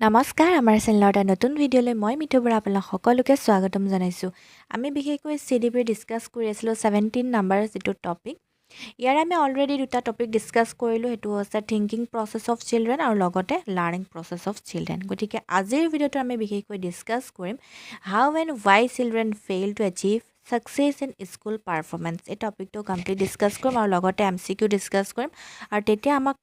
নমস্কাৰ আমাৰ চেনেলৰ এটা নতুন ভিডিঅ'লৈ মই মিঠু বৰা আপোনালোক সকলোকে স্বাগতম জনাইছোঁ। আমি বিশেষকৈ CDP ডিছকাছ কৰি আছিলোঁ 17 নম্বৰ যিটো টপিক। ইয়াৰ আমি অলৰেডি দুটা টপিক ডিছকাছ কৰিলোঁ, সেইটো হৈছে থিংকিং প্ৰচেছ অফ চিলড্ৰেন আৰু লগতে লাৰ্ণিং প্ৰচেছ অফ চিলড্ৰেন। গতিকে আজিৰ ভিডিঅ'টো আমি বিশেষকৈ ডিছকাছ কৰিম how and why children fail to achieve success in school performance. এই টপিকটো কমপ্লিট ডিছকাছ কৰিম আৰু লগতে MCQ ডিছকাছ কৰিম আৰু তেতিয়া আমাক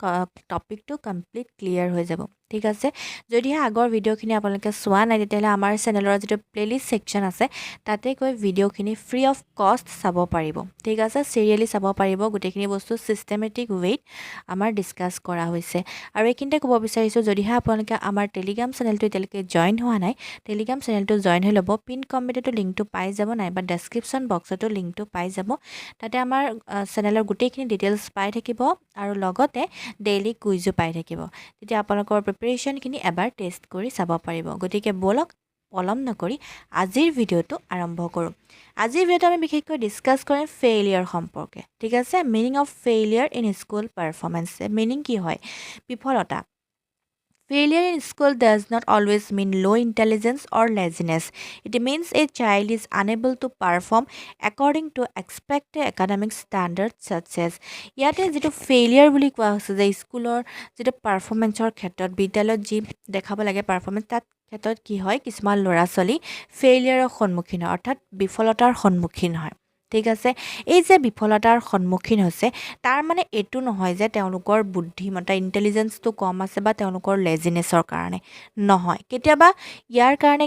টপিকটো কমপ্লিট ক্লিয়াৰ হৈ যাব। ঠিক আছে, যদিহে আগৰ ভিডিঅ'খিনি আপোনালোকে চোৱা নাই তেতিয়াহ'লে আমাৰ চেনেলৰ যিটো প্লেলিষ্ট ছেকশ্যন আছে তাতে গৈ ভিডিঅ'খিনি ফ্ৰী অফ কষ্ট চাব পাৰিব। ঠিক আছে, চিৰিয়েলি চাব পাৰিব, গোটেইখিনি বস্তু ছিষ্টেমেটিক ৱেত আমাৰ ডিছকাছ কৰা হৈছে। আৰু এইখিনিতে ক'ব বিচাৰিছোঁ, যদিহে আপোনালোকে আমাৰ টেলিগ্ৰাম চেনেলটো এতিয়ালৈকে জইন হোৱা নাই, টেলিগ্ৰাম চেনেলটো জইন হৈ ল'ব। পিন কমেণ্টতো লিংকটো পাই যাব, নাইবা ডেছক্ৰিপশ্যন বক্সতো লিংকটো পাই যাব। তাতে আমাৰ চেনেলৰ গোটেইখিনি ডিটেইলছ পাই থাকিব আৰু লগতে ডেইলি কুইজো পাই থাকিব। তেতিয়া আপোনালোকৰ প্ৰিপেৰেশ্যনখিনি এবাৰ টেষ্ট কৰি চাব পাৰিব। গতিকে ব'লক পলম নকৰি আজিৰ ভিডিঅ'টো আৰম্ভ কৰোঁ। আজিৰ ভিডিঅ'টো আমি বিশেষকৈ ডিছকাছ কৰিম ফেইলিয়াৰ সম্পৰ্কে। ঠিক আছে, meaning of failure in school performance. Meaning কি হয়? বিফলতা। Failure in school does not always mean low intelligence or laziness. It means a child is unable to perform according to expected academic standards such as ইয়াতে যিটো failure বুলি কোৱা হৈছে যে স্কুলৰ যিটো পাৰফৰ্মেঞ্চৰ ক্ষেত্ৰত বিদ্যালয়ত যি দেখাব লাগে পাৰফৰ্মেঞ্চ, তাত ক্ষেত্ৰত কি হয়, কিছুমান ল'ৰা ছোৱালী ফেইলিয়াৰৰ সন্মুখীন হয়, অৰ্থাৎ বিফলতাৰ সন্মুখীন হয়। ঠিক আছে, এই যে বিফলতাৰ সন্মুখীন হৈছে তাৰ মানে এইটো নহয় যে তেওঁলোকৰ বুদ্ধিমত্তা ইণ্টেলিজেঞ্চটো কম আছে বা তেওঁলোকৰ লেজিনেছৰ কাৰণে নহয়। কেতিয়াবা ইয়াৰ কাৰণে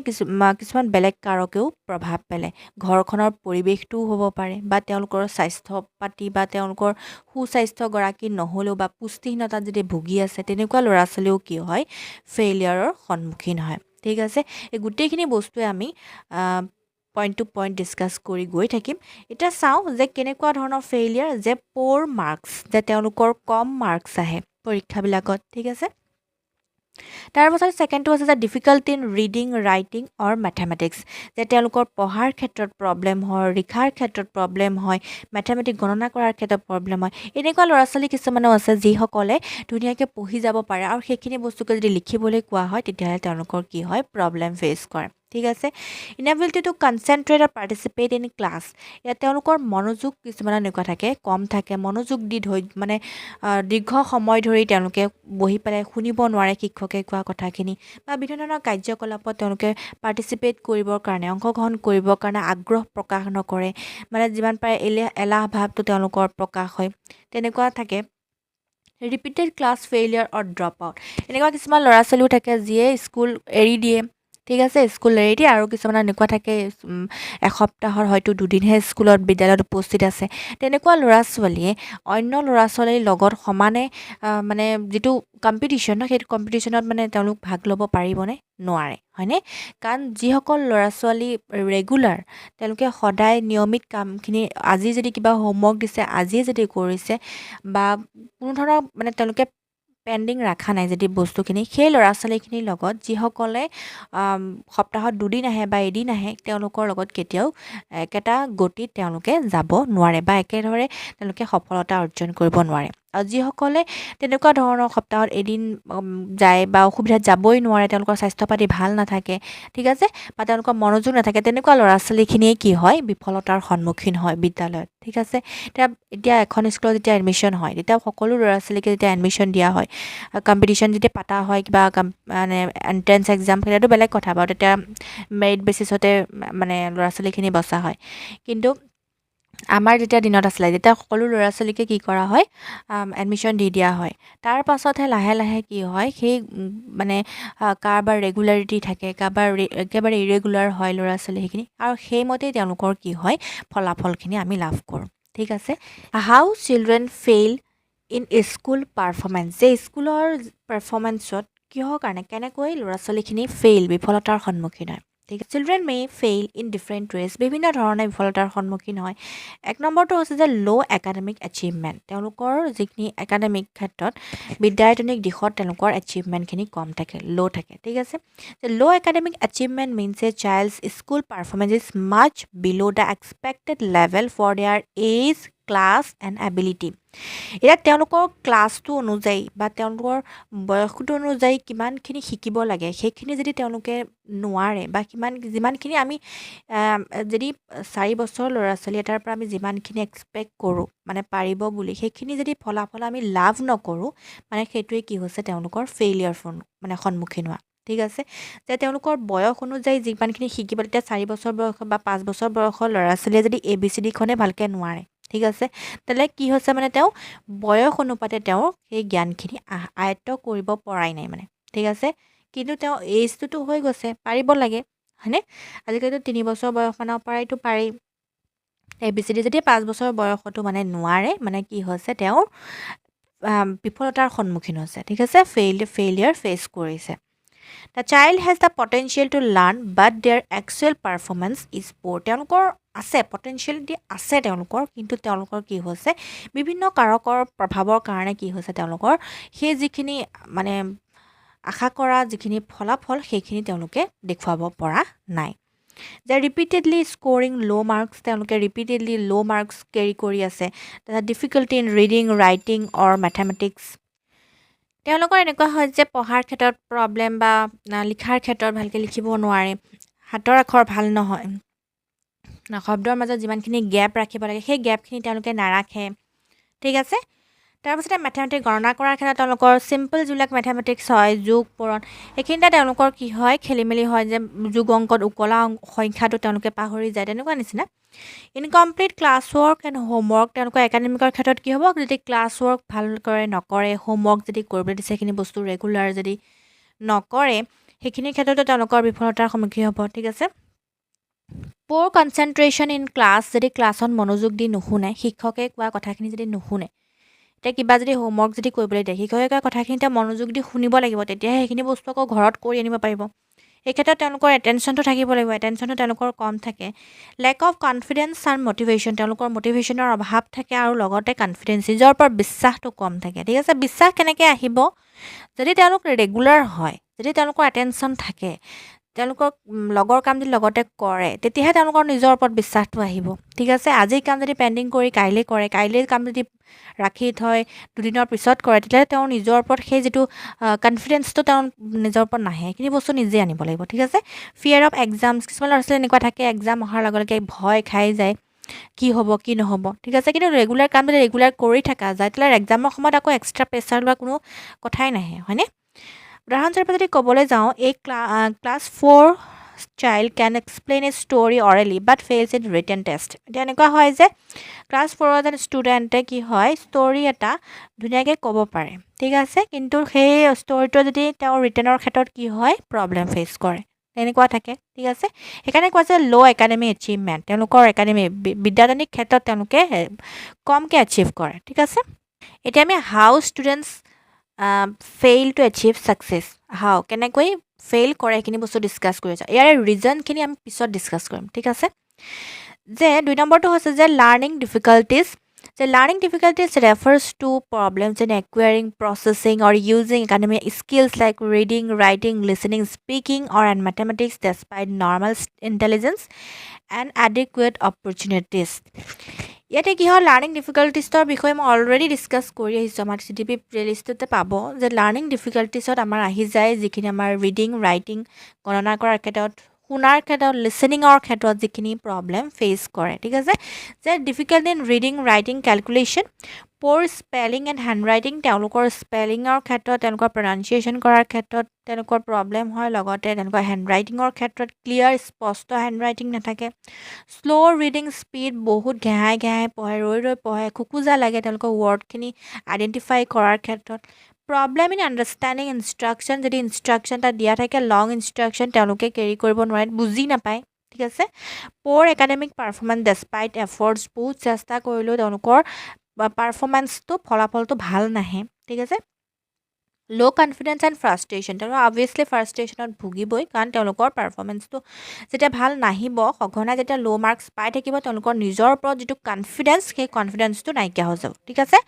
কিছুমান বেলেগ কাৰকেও প্ৰভাৱ পেলায়। ঘৰখনৰ পৰিৱেশটোও হ'ব পাৰে বা তেওঁলোকৰ স্বাস্থ্য পাতি বা তেওঁলোকৰ সুস্বাস্থ্যগৰাকী নহ'লেও বা পুষ্টিহীনতাত যদি ভুগি আছে, তেনেকুৱা ল'ৰা ছোৱালীও কি হয়, ফেইলিয়াৰৰ সন্মুখীন হয়। ঠিক আছে, এই গোটেইখিনি বস্তুৱে আমি পইণ্ট টু পইণ্ট ডিছকাছ কৰি গৈ থাকিম। এতিয়া চাওঁ যে কেনেকুৱা ধৰণৰ ফেইলিয়াৰ, যে প'ৰ মাৰ্কছ, যে তেওঁলোকৰ কম মাৰ্কছ আহে পৰীক্ষাবিলাকত। ঠিক আছে, তাৰপাছত ছেকেণ্ডটো হৈছে যে difficulty in reading, writing or mathematics, যে তেওঁলোকৰ পঢ়াৰ ক্ষেত্ৰত প্ৰব্লেম হয়, লিখাৰ ক্ষেত্ৰত প্ৰব্লেম হয়, মেথমেটিক্স গণনা কৰাৰ ক্ষেত্ৰত প্ৰব্লেম হয়। এনেকুৱা ল'ৰা ছোৱালী কিছুমানো আছে যিসকলে ধুনীয়াকৈ পঢ়ি যাব পাৰে আৰু সেইখিনি বস্তুকে যদি লিখিবলৈ কোৱা হয় তেতিয়াহ'লে তেওঁলোকৰ কি হয়, প্ৰব্লেম ফেচ কৰে। ঠিক আছে, ইনএবিলিটি টু কনচেনট্ৰেট আৰু পাৰ্টিচিপেট ইন ক্লাছ, ইয়াত তেওঁলোকৰ মনোযোগ কিছুমান এনেকুৱা থাকে, কম থাকে, মনোযোগ দি মানে দীৰ্ঘ সময় ধৰি তেওঁলোকে বহি পেলাই শুনিব নোৱাৰে শিক্ষকে কোৱা কথাখিনি, বা বিভিন্ন ধৰণৰ কাৰ্যকলাপত তেওঁলোকে পাৰ্টিচিপেট কৰিবৰ কাৰণে, অংশগ্ৰহণ কৰিবৰ কাৰণে আগ্ৰহ প্ৰকাশ নকৰে, মানে যিমান পাৰে এলাহ ভাৱটো তেওঁলোকৰ প্ৰকাশ হয়, তেনেকুৱা থাকে। ৰিপিটেড ক্লাছ ফেইলিয়াৰ অৰ ড্ৰপ আউট, এনেকুৱা কিছুমান ল'ৰা ছোৱালীও থাকে যিয়ে স্কুল এৰি দিয়ে। ঠিক আছে, স্কুল এৰি দিয়ে, আৰু কিছুমান এনেকুৱা থাকে এসপ্তাহৰ হয়তো দুদিনহে স্কুলত বিদ্যালয়ত উপস্থিত আছে। তেনেকুৱা ল'ৰা ছোৱালীয়ে অন্য ল'ৰা ছোৱালীৰ লগত সমানে মানে যিটো কম্পিটিশ্যন ন, সেইটো কম্পিটিশ্যনত মানে তেওঁলোক ভাগ ল'ব পাৰিবনে? নোৱাৰে, হয়নে? কাৰণ যিসকল ল'ৰা ছোৱালী ৰেগুলাৰ, তেওঁলোকে সদায় নিয়মিত কামখিনি, আজি যদি কিবা হোমৱৰ্ক দিছে আজিয়ে যদি কৰিছে, বা কোনো ধৰণৰ মানে তেওঁলোকে পেণ্ডিং ৰখা নাই যদি বস্তুখিনি, সেই ল'ৰা ছোৱালীখিনিৰ লগত যিসকলে সপ্তাহত দুদিন আহে বা এদিন আহে, তেওঁলোকৰ লগত কেতিয়াও একেটা গতিত তেওঁলোকে যাব নোৱাৰে বা একেদৰে তেওঁলোকে সফলতা অৰ্জন কৰিব নোৱাৰে। আৰু যিসকলে তেনেকুৱা ধৰণৰ সপ্তাহত এদিন যায় বা অসুবিধাত যাবই নোৱাৰে, তেওঁলোকৰ স্বাস্থ্য পাতি ভাল নাথাকে, ঠিক আছে, বা তেওঁলোকৰ মনোযোগ নাথাকে, তেনেকুৱা ল'ৰা ছোৱালীখিনিয়ে কি হয়, বিফলতাৰ সন্মুখীন হয় বিদ্যালয়ত। ঠিক আছে, এতিয়া এখন স্কুলত যেতিয়া এডমিশ্যন হয়, তেতিয়া সকলো ল'ৰা ছোৱালীকে যেতিয়া এডমিশ্যন দিয়া হয়, কম্পিটিশ্যন যেতিয়া পাতা হয়, কিবা মানে এণ্ট্ৰেঞ্চ এক্সাম, সেইটোতো বেলেগ কথা বাৰু, তেতিয়া মেৰিট বেচিছতে মানে ল'ৰা ছোৱালীখিনি বচা হয়। কিন্তু আমাৰ যেতিয়া দিনত আছিলে, যেতিয়া সকলো ল'ৰা ছোৱালীকে কি কৰা হয়, এডমিশ্যন দি দিয়া হয়। তাৰ পাছতহে লাহে লাহে কি হয়, সেই মানে কাৰোবাৰ ৰেগুলাৰিটি থাকে, কাৰোবাৰ একেবাৰে ইৰেগুলাৰ হয় ল'ৰা ছোৱালী সেইখিনি, আৰু সেইমতেই তেওঁলোকৰ কি হয়, ফলাফলখিনি আমি লাভ কৰোঁ। ঠিক আছে, how children fail in school performance, যে স্কুলৰ পাৰফৰ্মেঞ্চত কিহৰ কাৰণে, কেনেকৈ ল'ৰা ছোৱালীখিনি বিফলতাৰ সন্মুখীন হয়। ঠিক আছে, children May fail in different ways, বিভিন্ন ধৰণে বিফলতাৰ সন্মুখীন হয়। এক নম্বৰটো হৈছে যে ল' একাডেমিক এচিভমেণ্ট, তেওঁলোকৰ যিখিনি একাডেমিক ক্ষেত্ৰত বিদ্যায়তনিক দিশত তেওঁলোকৰ এচিভমেণ্টখিনি কম থাকে, ল' থাকে। ঠিক আছে, low' academic achievement means a child's school performance is much below' the expected level for their age, class and ability. এতিয়া তেওঁলোকৰ ক্লাছটো অনুযায়ী বা তেওঁলোকৰ বয়সটো অনুযায়ী কিমানখিনি শিকিব লাগে সেইখিনি যদি তেওঁলোকে নোৱাৰে বা যিমানখিনি আমি যদি 4 বছৰ ল'ৰা ছোৱালী এটাৰ পৰা আমি যিমানখিনি এক্সপেক্ট কৰোঁ মানে পাৰিব বুলি সেইখিনি যদি ফলাফল আমি লাভ নকৰোঁ মানে সেইটোৱে কি হৈছে তেওঁলোকৰ ফেইলিয়াৰ মানে সন্মুখীন হোৱা ঠিক আছে যে তেওঁলোকৰ বয়স অনুযায়ী যিমানখিনি শিকিব তেতিয়া 4 বছৰ বয়স বা 5 বছৰ বয়সৰ ল'ৰা ছোৱালীয়ে যদি ABCDখনে ভালকৈ নোৱাৰে ঠিক আছে তেতিয়াহ'লে কি হৈছে মানে তেওঁ বয়স অনুপাতে তেওঁ সেই জ্ঞানখিনি আয়ত্ত কৰিব পৰাই নাই মানে ঠিক আছে কিন্তু তেওঁ এইজটোতো হৈ গৈছে পাৰিব লাগে হয়নে আজিকালিতো 3 বছৰ বয়সমানৰ পৰাইতো পাৰি ABCD যদি 5 বছৰ বয়সতো মানে নোৱাৰে মানে কি হৈছে তেওঁৰ বিফলতাৰ সন্মুখীন হৈছে ঠিক আছে ফেইলিয়াৰ ফেচ কৰিছে The child has the potential to learn, but their actual performance is poor. তেওঁলোকৰ আছে পটেনচিয়েলিটি আছে তেওঁলোকৰ কিন্তু তেওঁলোকৰ কি হৈছে বিভিন্ন কাৰকৰ প্ৰভাৱৰ কাৰণে কি হৈছে তেওঁলোকৰ সেই যিখিনি মানে আশা কৰা যিখিনি ফলাফল সেইখিনি তেওঁলোকে দেখুৱাব পৰা নাই যে ৰিপিটেডলি স্ক'ৰিং ল' মাৰ্কছ তেওঁলোকে ৰিপিটেডলি ল' মাৰ্কছ কেৰি কৰি আছে তাৰপিছত difficulty in reading writing or mathematics তেওঁলোকৰ এনেকুৱা হয় যে পঢ়াৰ ক্ষেত্ৰত প্ৰব্লেম বা লিখাৰ ক্ষেত্ৰত ভালকৈ লিখিব নোৱাৰে হাতৰ আখৰ ভাল নহয় শব্দৰ মাজত যিমানখিনি গেপ ৰাখিব লাগে সেই গেপখিনি তেওঁলোকে নাৰাখে ঠিক আছে তাৰপিছতে মেথমেটিক্স গণনা কৰাৰ ক্ষেত্ৰত তেওঁলোকৰ চিম্পল যিবিলাক মেথমেটিক্স হয় যোগ পূৰণ সেইখিনিতে তেওঁলোকৰ কি হয় খেলি মেলি হয় যে যোগ অংকত উকলা সংখ্যাটো তেওঁলোকে পাহৰি যায় তেনেকুৱা নিচিনা incomplete class work and homework তেওঁলোকৰ একাডেমিকৰ ক্ষেত্ৰত কি হ'ব যদি ক্লাছ ৱৰ্ক ভালকৈ নকৰে হোমৱৰ্ক যদি কৰিবলৈ দিছে সেইখিনি বস্তু ৰেগুলাৰ যদি নকৰে সেইখিনিৰ ক্ষেত্ৰতো তেওঁলোকৰ বিফলতাৰ সন্মুখীন হ'ব ঠিক আছে প'ৰ কনচেনট্ৰেশ্যন ইন ক্লাছ যদি ক্লাছত মনোযোগ দি নুশুনে শিক্ষকে কোৱা কথাখিনি যদি নুশুনে এতিয়া কিবা যদি হোমৱৰ্ক যদি কৰিবলৈ দিয়ে শিক্ষকে কোৱা কথাখিনিতে মনোযোগ দি শুনিব লাগিব তেতিয়াহে সেইখিনি বস্তু আকৌ ঘৰত কৰি আনিব পাৰিব এই ক্ষেত্ৰত তেওঁলোকৰ এটেনশ্যনটো থাকিব লাগিব এটেনশ্যনটো তেওঁলোকৰ কম থাকে lake of confidence and motivation তেওঁলোকৰ মটিভেশ্যনৰ অভাৱ থাকে আৰু লগতে কনফিডেন্স নিজৰ ওপৰত বিশ্বাসটো কম থাকে ঠিক আছে বিশ্বাস কেনেকৈ আহিব যদি তেওঁলোক ৰেগুলাৰ হয় যদি তেওঁলোকৰ এটেনশ্যন থাকে তেওঁলোকৰ লগৰ কাম যদি লগতে কৰে তেতিয়াহে তেওঁলোকৰ নিজৰ ওপৰত বিশ্বাসটো আহিব ঠিক আছে আজিৰ কাম যদি পেণ্ডিং কৰি কাইলৈ কৰে কাইলৈ কাম যদি ৰাখি থয় দুদিনৰ পিছত কৰে তেতিয়াহ'লে তেওঁৰ নিজৰ ওপৰত সেই যিটো কনফিডেন্সটো তেওঁৰ নিজৰ ওপৰত নাহে সেইখিনি বস্তু নিজে আনিব লাগিব ঠিক আছে ফিয়াৰ অফ এক্সামছ কিছুমান ল'ৰা ছোৱালী এনেকুৱা থাকে এক্সাম অহাৰ লগে লগে ভয় খাই যায় কি হ'ব কি নহ'ব ঠিক আছে কিন্তু ৰেগুলাৰ কাম যদি ৰেগুলাৰ কৰি থকা যায় তেতিয়াহ'লে এক্সামৰ সময়ত আকৌ এক্সট্ৰা প্ৰেছাৰ লোৱা কোনো কথাই নাহে হয়নে উদাহৰণস্বৰূপে যদি ক'বলৈ যাওঁ এই class 4 child can explain a story orally but fails in written test এতিয়া এনেকুৱা হয় যে ক্লাছ 4ৰ এজন ষ্টুডেণ্টে কি হয় ষ্টৰি এটা ধুনীয়াকৈ ক'ব পাৰে ঠিক আছে কিন্তু সেই ষ্টৰিটো যদি তেওঁৰ ৰিটেনৰ ক্ষেত্ৰত কি হয় প্ৰব্লেম ফেচ কৰে তেনেকুৱা থাকে ঠিক আছে সেইকাৰণে কোৱা যে ল' একাডেমি এচিভমেণ্ট তেওঁলোকৰ একাডেমি বিদ্যাদানিক ক্ষেত্ৰত তেওঁলোকে কমকৈ এচিভ কৰে ঠিক আছে এতিয়া আমি how students fail to achieve success how কেনেকৈ ফেইল কৰে সেইখিনি বস্তু ডিছকাছ কৰি আছোঁ ইয়াৰে ৰিজনখিনি আমি পিছত ডিছকাছ কৰিম ঠিক আছে যে 2 নম্বৰটো হৈছে যে লাৰ্ণিং ডিফিকাল্টিজ যে learning difficulties refers to problems in acquiring processing or using academic skills like reading writing listening speaking or and mathematics despite normal intelligence and adequate opportunities ইয়াতে কি হয় লাৰ্ণিং ডিফিকাল্টিছৰ বিষয়ে মই অলৰেডি ডিছকাছ কৰি আহিছোঁ আমাৰ CTP প্লেলিষ্টতে পাব যে লাৰ্ণিং ডিফিকাল্টিছত আমাৰ আহি যায় যিখিনি আমাৰ ৰিডিং ৰাইটিং গণনা কৰাৰ ক্ষেত্ৰত শুনাৰ ক্ষেত্ৰত লিচনিঙৰ ক্ষেত্ৰত যিখিনি প্ৰব্লেম ফেচ কৰে ঠিক আছে যে difficult in reading writing calculation poor spelling and handwriting তেওঁলোকৰ স্পেলিঙৰ ক্ষেত্ৰত তেওঁলোকৰ প্ৰনাউন্সিয়েশ্যন কৰাৰ ক্ষেত্ৰত তেওঁলোকৰ প্ৰব্লেম হয় লগতে তেওঁলোকৰ হেণ্ড ৰাইটিঙৰ ক্ষেত্ৰত ক্লিয়াৰ স্পষ্ট হেণ্ড ৰাইটিং নাথাকে শ্ল' ৰিডিং স্পীড বহুত ঘেহাই পঢ়ে ৰৈ পঢ়ে খোকোজা লাগে তেওঁলোকৰ ৱৰ্ডখিনি আইডেণ্টিফাই কৰাৰ ক্ষেত্ৰত প্ৰব্লেম ইন আণ্ডাৰষ্টেণ্ডিং ইনষ্ট্ৰাকশ্যন যদি ইনষ্ট্ৰাকশ্যন এটা দিয়া থাকে লং ইনষ্ট্ৰাকশ্যন তেওঁলোকে কেৰি কৰিব নোৱাৰে বুজি নাপায় ঠিক আছে প'ৰ একাডেমিক পাৰফৰ্মেঞ্চ ডেছপাইট এফৰ্টছ বহুত চেষ্টা কৰিলেও তেওঁলোকৰ পাৰফৰ্মেঞ্চটো ফলাফলটো ভাল নাহে ঠিক আছে লো কনফিডেন্স এণ্ড ফ্ৰাষ্ট্ৰেশ্যন, তেওঁলোকে অবভিয়াছলি ফ্ৰাষ্ট্ৰেশ্যনত ভুগিবই, কাৰণ তেওঁলোকৰ পাৰফৰ্মেঞ্চটো যেতিয়া ভাল নাহিব, সঘনাই যেতিয়া ল' মাৰ্কছ পাই থাকিব, তেওঁলোকৰ নিজৰ ওপৰত যিটো কনফিডেন্স, সেই কনফিডেন্সটো নাইকিয়া হৈ যাব, ঠিক আছে।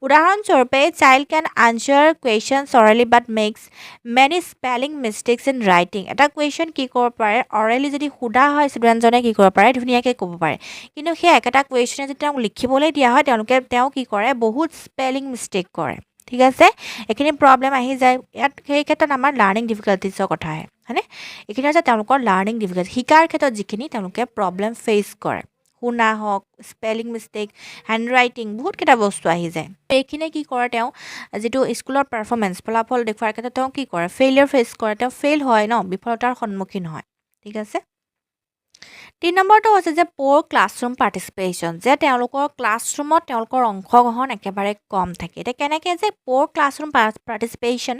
উদাহৰণস্বৰূপে child can answer questions orally but makes many spelling mistakes in writing. এটা কুৱেশ্যন কি কৰিব পাৰে, অৰেলি যদি সোধা হয় ষ্টুডেণ্টজনে কি কৰিব পাৰে, ধুনীয়াকৈ ক'ব পাৰে, কিন্তু সেই একেটা কুৱেশ্যনে যদি তেওঁক লিখিবলৈ দিয়া হয়, তেওঁ কি কৰে, বহুত স্পেলিং মিষ্টেক কৰে, ঠিক আছে। এইখিনি প্ৰব্লেম আহি যায় ইয়াত, সেই ক্ষেত্ৰত আমাৰ লাৰ্ণিং ডিফিকাল্টিছৰ কথা আহে, হয়নে। এইখিনি হৈছে তেওঁলোকৰ লাৰ্ণিং ডিফিকাল্টি, শিকাৰ ক্ষেত্ৰত যিখিনি তেওঁলোকে প্ৰব্লেম ফেচ কৰে, শুনা হওক, স্পেলিং মিষ্টেক, হেণ্ড ৰাইটিং, বহুতকেইটা বস্তু আহি যায়। এইখিনিয়ে কি কৰে, তেওঁ যিটো স্কুলৰ পাৰফৰ্মেঞ্চ ফলাফল দেখুৱাৰ ক্ষেত্ৰত তেওঁ কি কৰে, ফেইলিয়াৰ ফেচ কৰে, তেওঁ ফেইল হয় ন, বিফলতাৰ সন্মুখীন হয়, ঠিক আছে। 3 নম্বৰটো হৈছে যে প'ৰ ক্লাছৰুম পাৰ্টিচিপেশ্যন, যে তেওঁলোকৰ ক্লাছৰুমত তেওঁলোকৰ অংশগ্ৰহণ একেবাৰে কম থাকে। এতিয়া কেনেকৈ যে poor classroom participation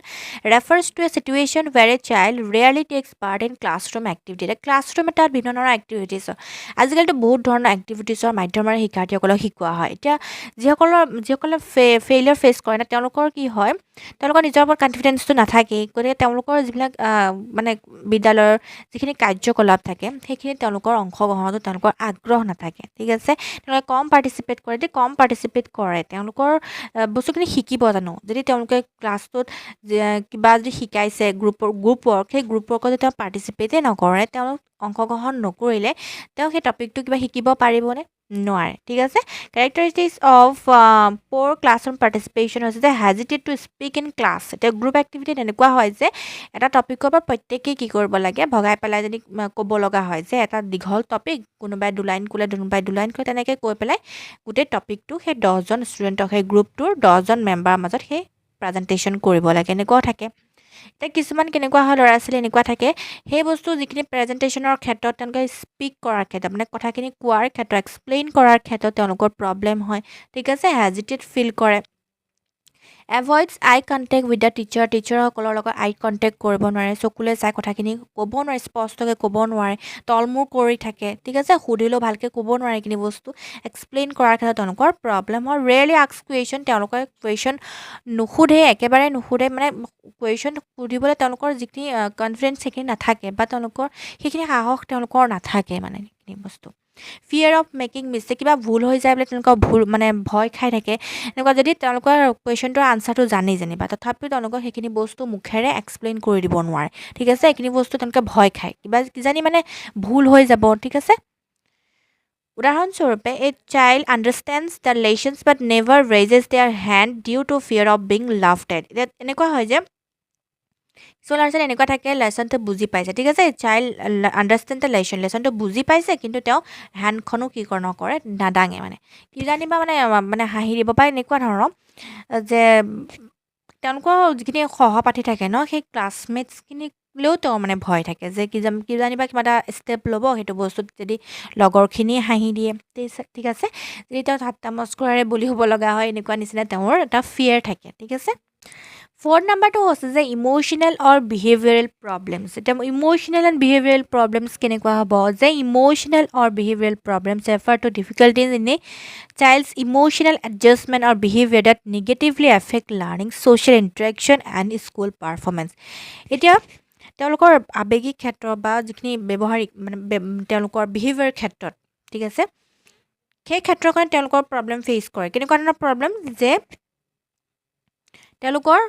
refers to a situation where a child rarely takes part in classroom activity. এতিয়া ক্লাছৰুম এটাত বিভিন্ন ধৰণৰ এক্টিভিটিছ, আজিকালিতো বহুত ধৰণৰ এক্টিভিটিছৰ মাধ্যমেৰে শিক্ষাৰ্থীসকলক শিকোৱা হয়। এতিয়া যিসকলে ফেইলিয়াৰ ফেচ কৰে না, তেওঁলোকৰ কি হয়, তেওঁলোকৰ নিজৰ ওপৰত কনফিডেন্সটো নাথাকেই, গতিকে তেওঁলোকৰ যিবিলাক মানে বিদ্যালয়ৰ যিখিনি কাৰ্যকলাপ থাকে, সেইখিনি তেওঁলোকৰ অংশগ্ৰহণতো তেওঁলোকৰ আগ্ৰহ নাথাকে, ঠিক আছে। তেওঁলোকে কম পাৰ্টিচিপেট কৰে, যদি কম পাৰ্টিচিপেট কৰে তেওঁলোকৰ বস্তুখিনি শিকিব জানো, যদি তেওঁলোকে ক্লাছটোত কিবা যদি শিকাইছে গ্ৰুপ ৱৰ্ক, সেই গ্ৰুপ ৱৰ্কত যদি তেওঁ পাৰ্টিচিপেটেই নকৰে, তেওঁলোক অংশগ্ৰহণ নকৰিলে তেওঁ সেই টপিকটো কিবা শিকিব পাৰিবনে, নোৱাৰে, ঠিক আছে। Characteristics of poor classroom participation হৈছে যে hesitate to speak in class. এতিয়া গ্ৰুপ এক্টিভিটিত এনেকুৱা হয় যে এটা টপিকৰ পৰা প্ৰত্যেকেই কি কৰিব লাগে, ভগাই পেলাই যদি ক'ব লগা হয় যে এটা দীঘল টপিক, কোনোবাই 2 লাইন ক'লে, কোনোবাই 2 লাইন ক'লে, তেনেকৈ কৈ পেলাই গোটেই টপিকটো সেই 10জন ষ্টুডেণ্টক, সেই গ্ৰুপটোৰ 10জন মেম্বাৰৰ মাজত সেই প্ৰেজেণ্টেশ্যন কৰিব লাগে, এনেকুৱাও থাকে। এতিয়া কিছুমান কেনেকুৱা হয়, ল'ৰা ছোৱালী এনেকুৱা থাকে, সেই বস্তু যিখিনি প্ৰেজেণ্টেশ্যনৰ ক্ষেত্ৰত তেওঁলোকে স্পীক কৰাৰ ক্ষেত্ৰত, মানে কথাখিনি কোৱাৰ ক্ষেত্ৰত, এক্সপ্লেইন কৰাৰ ক্ষেত্ৰত তেওঁলোকৰ প্ৰব্লেম হয়, ঠিক আছে, হেজিটেট ফিল কৰে। এভইডছ আই কণ্টেক্ট উইথ দ্য টিচাৰসকলৰ লগত আই কণ্টেক্ট কৰিব নোৱাৰে, চকুলৈ চাই কথাখিনি ক'ব নোৱাৰে, স্পষ্টকৈ ক'ব নোৱাৰে, তলমূৰ কৰি থাকে, ঠিক আছে, সুধিলেও ভালকৈ ক'ব নোৱাৰে, এইখিনি বস্তু এক্সপ্লেইন কৰাৰ ক্ষেত্ৰত তেওঁলোকৰ প্ৰব্লেম হয়। ৰেয়াৰলি আস্ক কুৱেশ্যন, তেওঁলোকে কুৱেশ্যন নুসুধে, একেবাৰে নুসুধে, মানে কুৱেশ্যন সুধিবলৈ তেওঁলোকৰ যিখিনি কনফিডেঞ্চ সেইখিনি নাথাকে, বা তেওঁলোকৰ সেইখিনি সাহস তেওঁলোকৰ নাথাকে, মানে সেইখিনি বস্তু। ফিয়াৰ অফ মেকিং মিষ্টেক, কিবা ভুল হৈ যায় বোলে তেওঁলোকৰ ভয় খাই থাকে, এনেকুৱা। যদি তেওঁলোকৰ কুৱেশ্যনটোৰ আনচাৰটো জানি যেনিবা, তথাপিও তেওঁলোকক সেইখিনি বস্তু মুখেৰে এক্সপ্লেইন কৰি দিব নোৱাৰে, ঠিক আছে, এইখিনি বস্তু তেওঁলোকে ভয় খায়, কিজানি মানে ভুল হৈ যাব, ঠিক আছে। উদাহৰণস্বৰূপে a child understands the lessons but never raises their hand due to fear of being laughed at. এতিয়া এনেকুৱা হয় যে কিছুমান ল'ৰা ছোৱালী এনেকুৱা থাকে, লেচনটো বুজি পাইছে, ঠিক আছে, চাইল্ড আণ্ডাৰষ্টেণ্ড দ্য লেচনটো বুজি পাইছে, কিন্তু তেওঁ হেণ্ডখনো কি নকৰে, নাদাঙে, মানে কিজানিবা মানে হাঁহি দিব পাৰে, এনেকুৱা ধৰণৰ যে তেওঁলোকৰ যিখিনি সহপাঠী থাকে ন, সেই ক্লাছমেটছখিনিলৈও তেওঁ মানে ভয় থাকে যে কিজানিবা কিবা এটা ষ্টেপ ল'ব, সেইটো বস্তুত যদি লগৰখিনিয়ে হাঁহি দিয়ে, ঠিক আছে, যদি তেওঁ ঠাট্টা মস্কৰাৰে বলি হ'ব লগা হয়, এনেকুৱা নিচিনা তেওঁৰ এটা ফিয়াৰ থাকে, ঠিক আছে। 4th নম্বৰটো হৈছে যে ইম'চনেল অৰ বিহেভিয়াৰেল প্ৰব্লেমছ। এতিয়া ইম'চনেল এণ্ড বিহেভিয়াৰেল প্ৰব্লেমছ কেনেকুৱা হ'ব, যে emotional or behavioural problems refer to difficulties in a child's emotional adjustment or behaviour that negatively affect learning, social interaction and school performance. এতিয়া তেওঁলোকৰ আৱেগিক ক্ষেত্ৰ বা যিখিনি ব্যৱহাৰিক মানে তেওঁলোকৰ বিহেভিয়াৰ ক্ষেত্ৰত, ঠিক আছে, সেই ক্ষেত্ৰখনে তেওঁলোকৰ প্ৰব্লেম ফেচ কৰে। কেনেকুৱা ধৰণৰ প্ৰব্লেম, যে তেওঁলোকৰ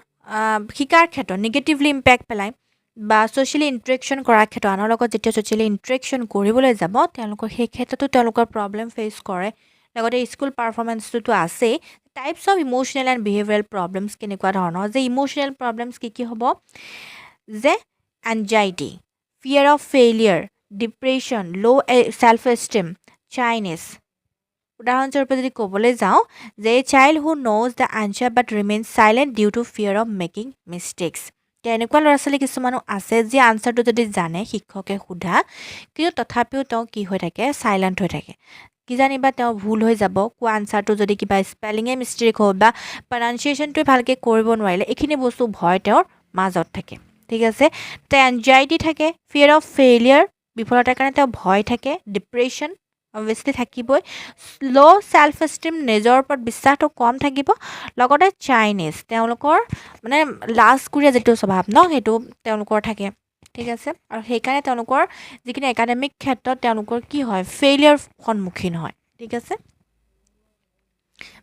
শিকাৰ ক্ষেত্ৰত নিগেটিভলি ইম্পেক্ট পেলায়, বা ছ'চিয়েলি ইণ্টাৰেকশ্যন কৰাৰ ক্ষেত্ৰত, আনৰ লগত যেতিয়া ছ'চিয়েলি ইণ্টাৰেকশ্যন কৰিবলৈ যাব, তেওঁলোকৰ সেই ক্ষেত্ৰতো তেওঁলোকৰ প্ৰব্লেম ফেচ কৰে। লগতে স্কুল পাৰফৰ্মেঞ্চটোতো আছেই। Types of emotional and behavioural problems কেনেকুৱা ধৰণৰ, যে ইম'চনেল প্ৰব্লেমছ কি হ'ব, যে anxiety, fear of failure, depression, low' self esteem, shyness. উদাহৰণস্বৰূপে যদি ক'বলৈ যাওঁ, যে child who knows the answer but remains silent due to fear of making mistakes. এতিয়া এনেকুৱা ল'ৰা ছোৱালী কিছুমানো আছে যে আনচাৰটো যদি জানে, শিক্ষকে সোধা, কিন্তু তথাপিও তেওঁ কি হৈ থাকে, চাইলেণ্ট হৈ থাকে, কিজানিবা তেওঁ ভুল হৈ যাব, কোৱা আনচাৰটো যদি কিবা স্পেলিঙে মিষ্টেক হ'ল বা প্ৰনাউন্সিয়েশ্যনটোৱে ভালকৈ কৰিব নোৱাৰিলে, এইখিনি বস্তু ভয় তেওঁৰ মাজত থাকে, ঠিক আছে। তেওঁ এনজাইটি থাকে, ফিয়াৰ অফ ফেইলিয়াৰ, বিফলতাৰ কাৰণে তেওঁ ভয় থাকে, ডিপ্ৰেশ্যন, অবভিয়াছলি থাকিবই ল' ছেল্ফ এষ্টিম নিজৰ ওপৰত বিশ্বাসটো কম থাকিব লগতে চাইনিজ তেওঁলোকৰ মানে লাজকুৰীয়া যিটো স্বভাৱ ন সেইটো তেওঁলোকৰ থাকে ঠিক আছে আৰু সেইকাৰণে তেওঁলোকৰ যিখিনি একাডেমিক ক্ষেত্ৰত তেওঁলোকৰ কি হয় ফেইলিয়াৰ সন্মুখীন হয় ঠিক আছে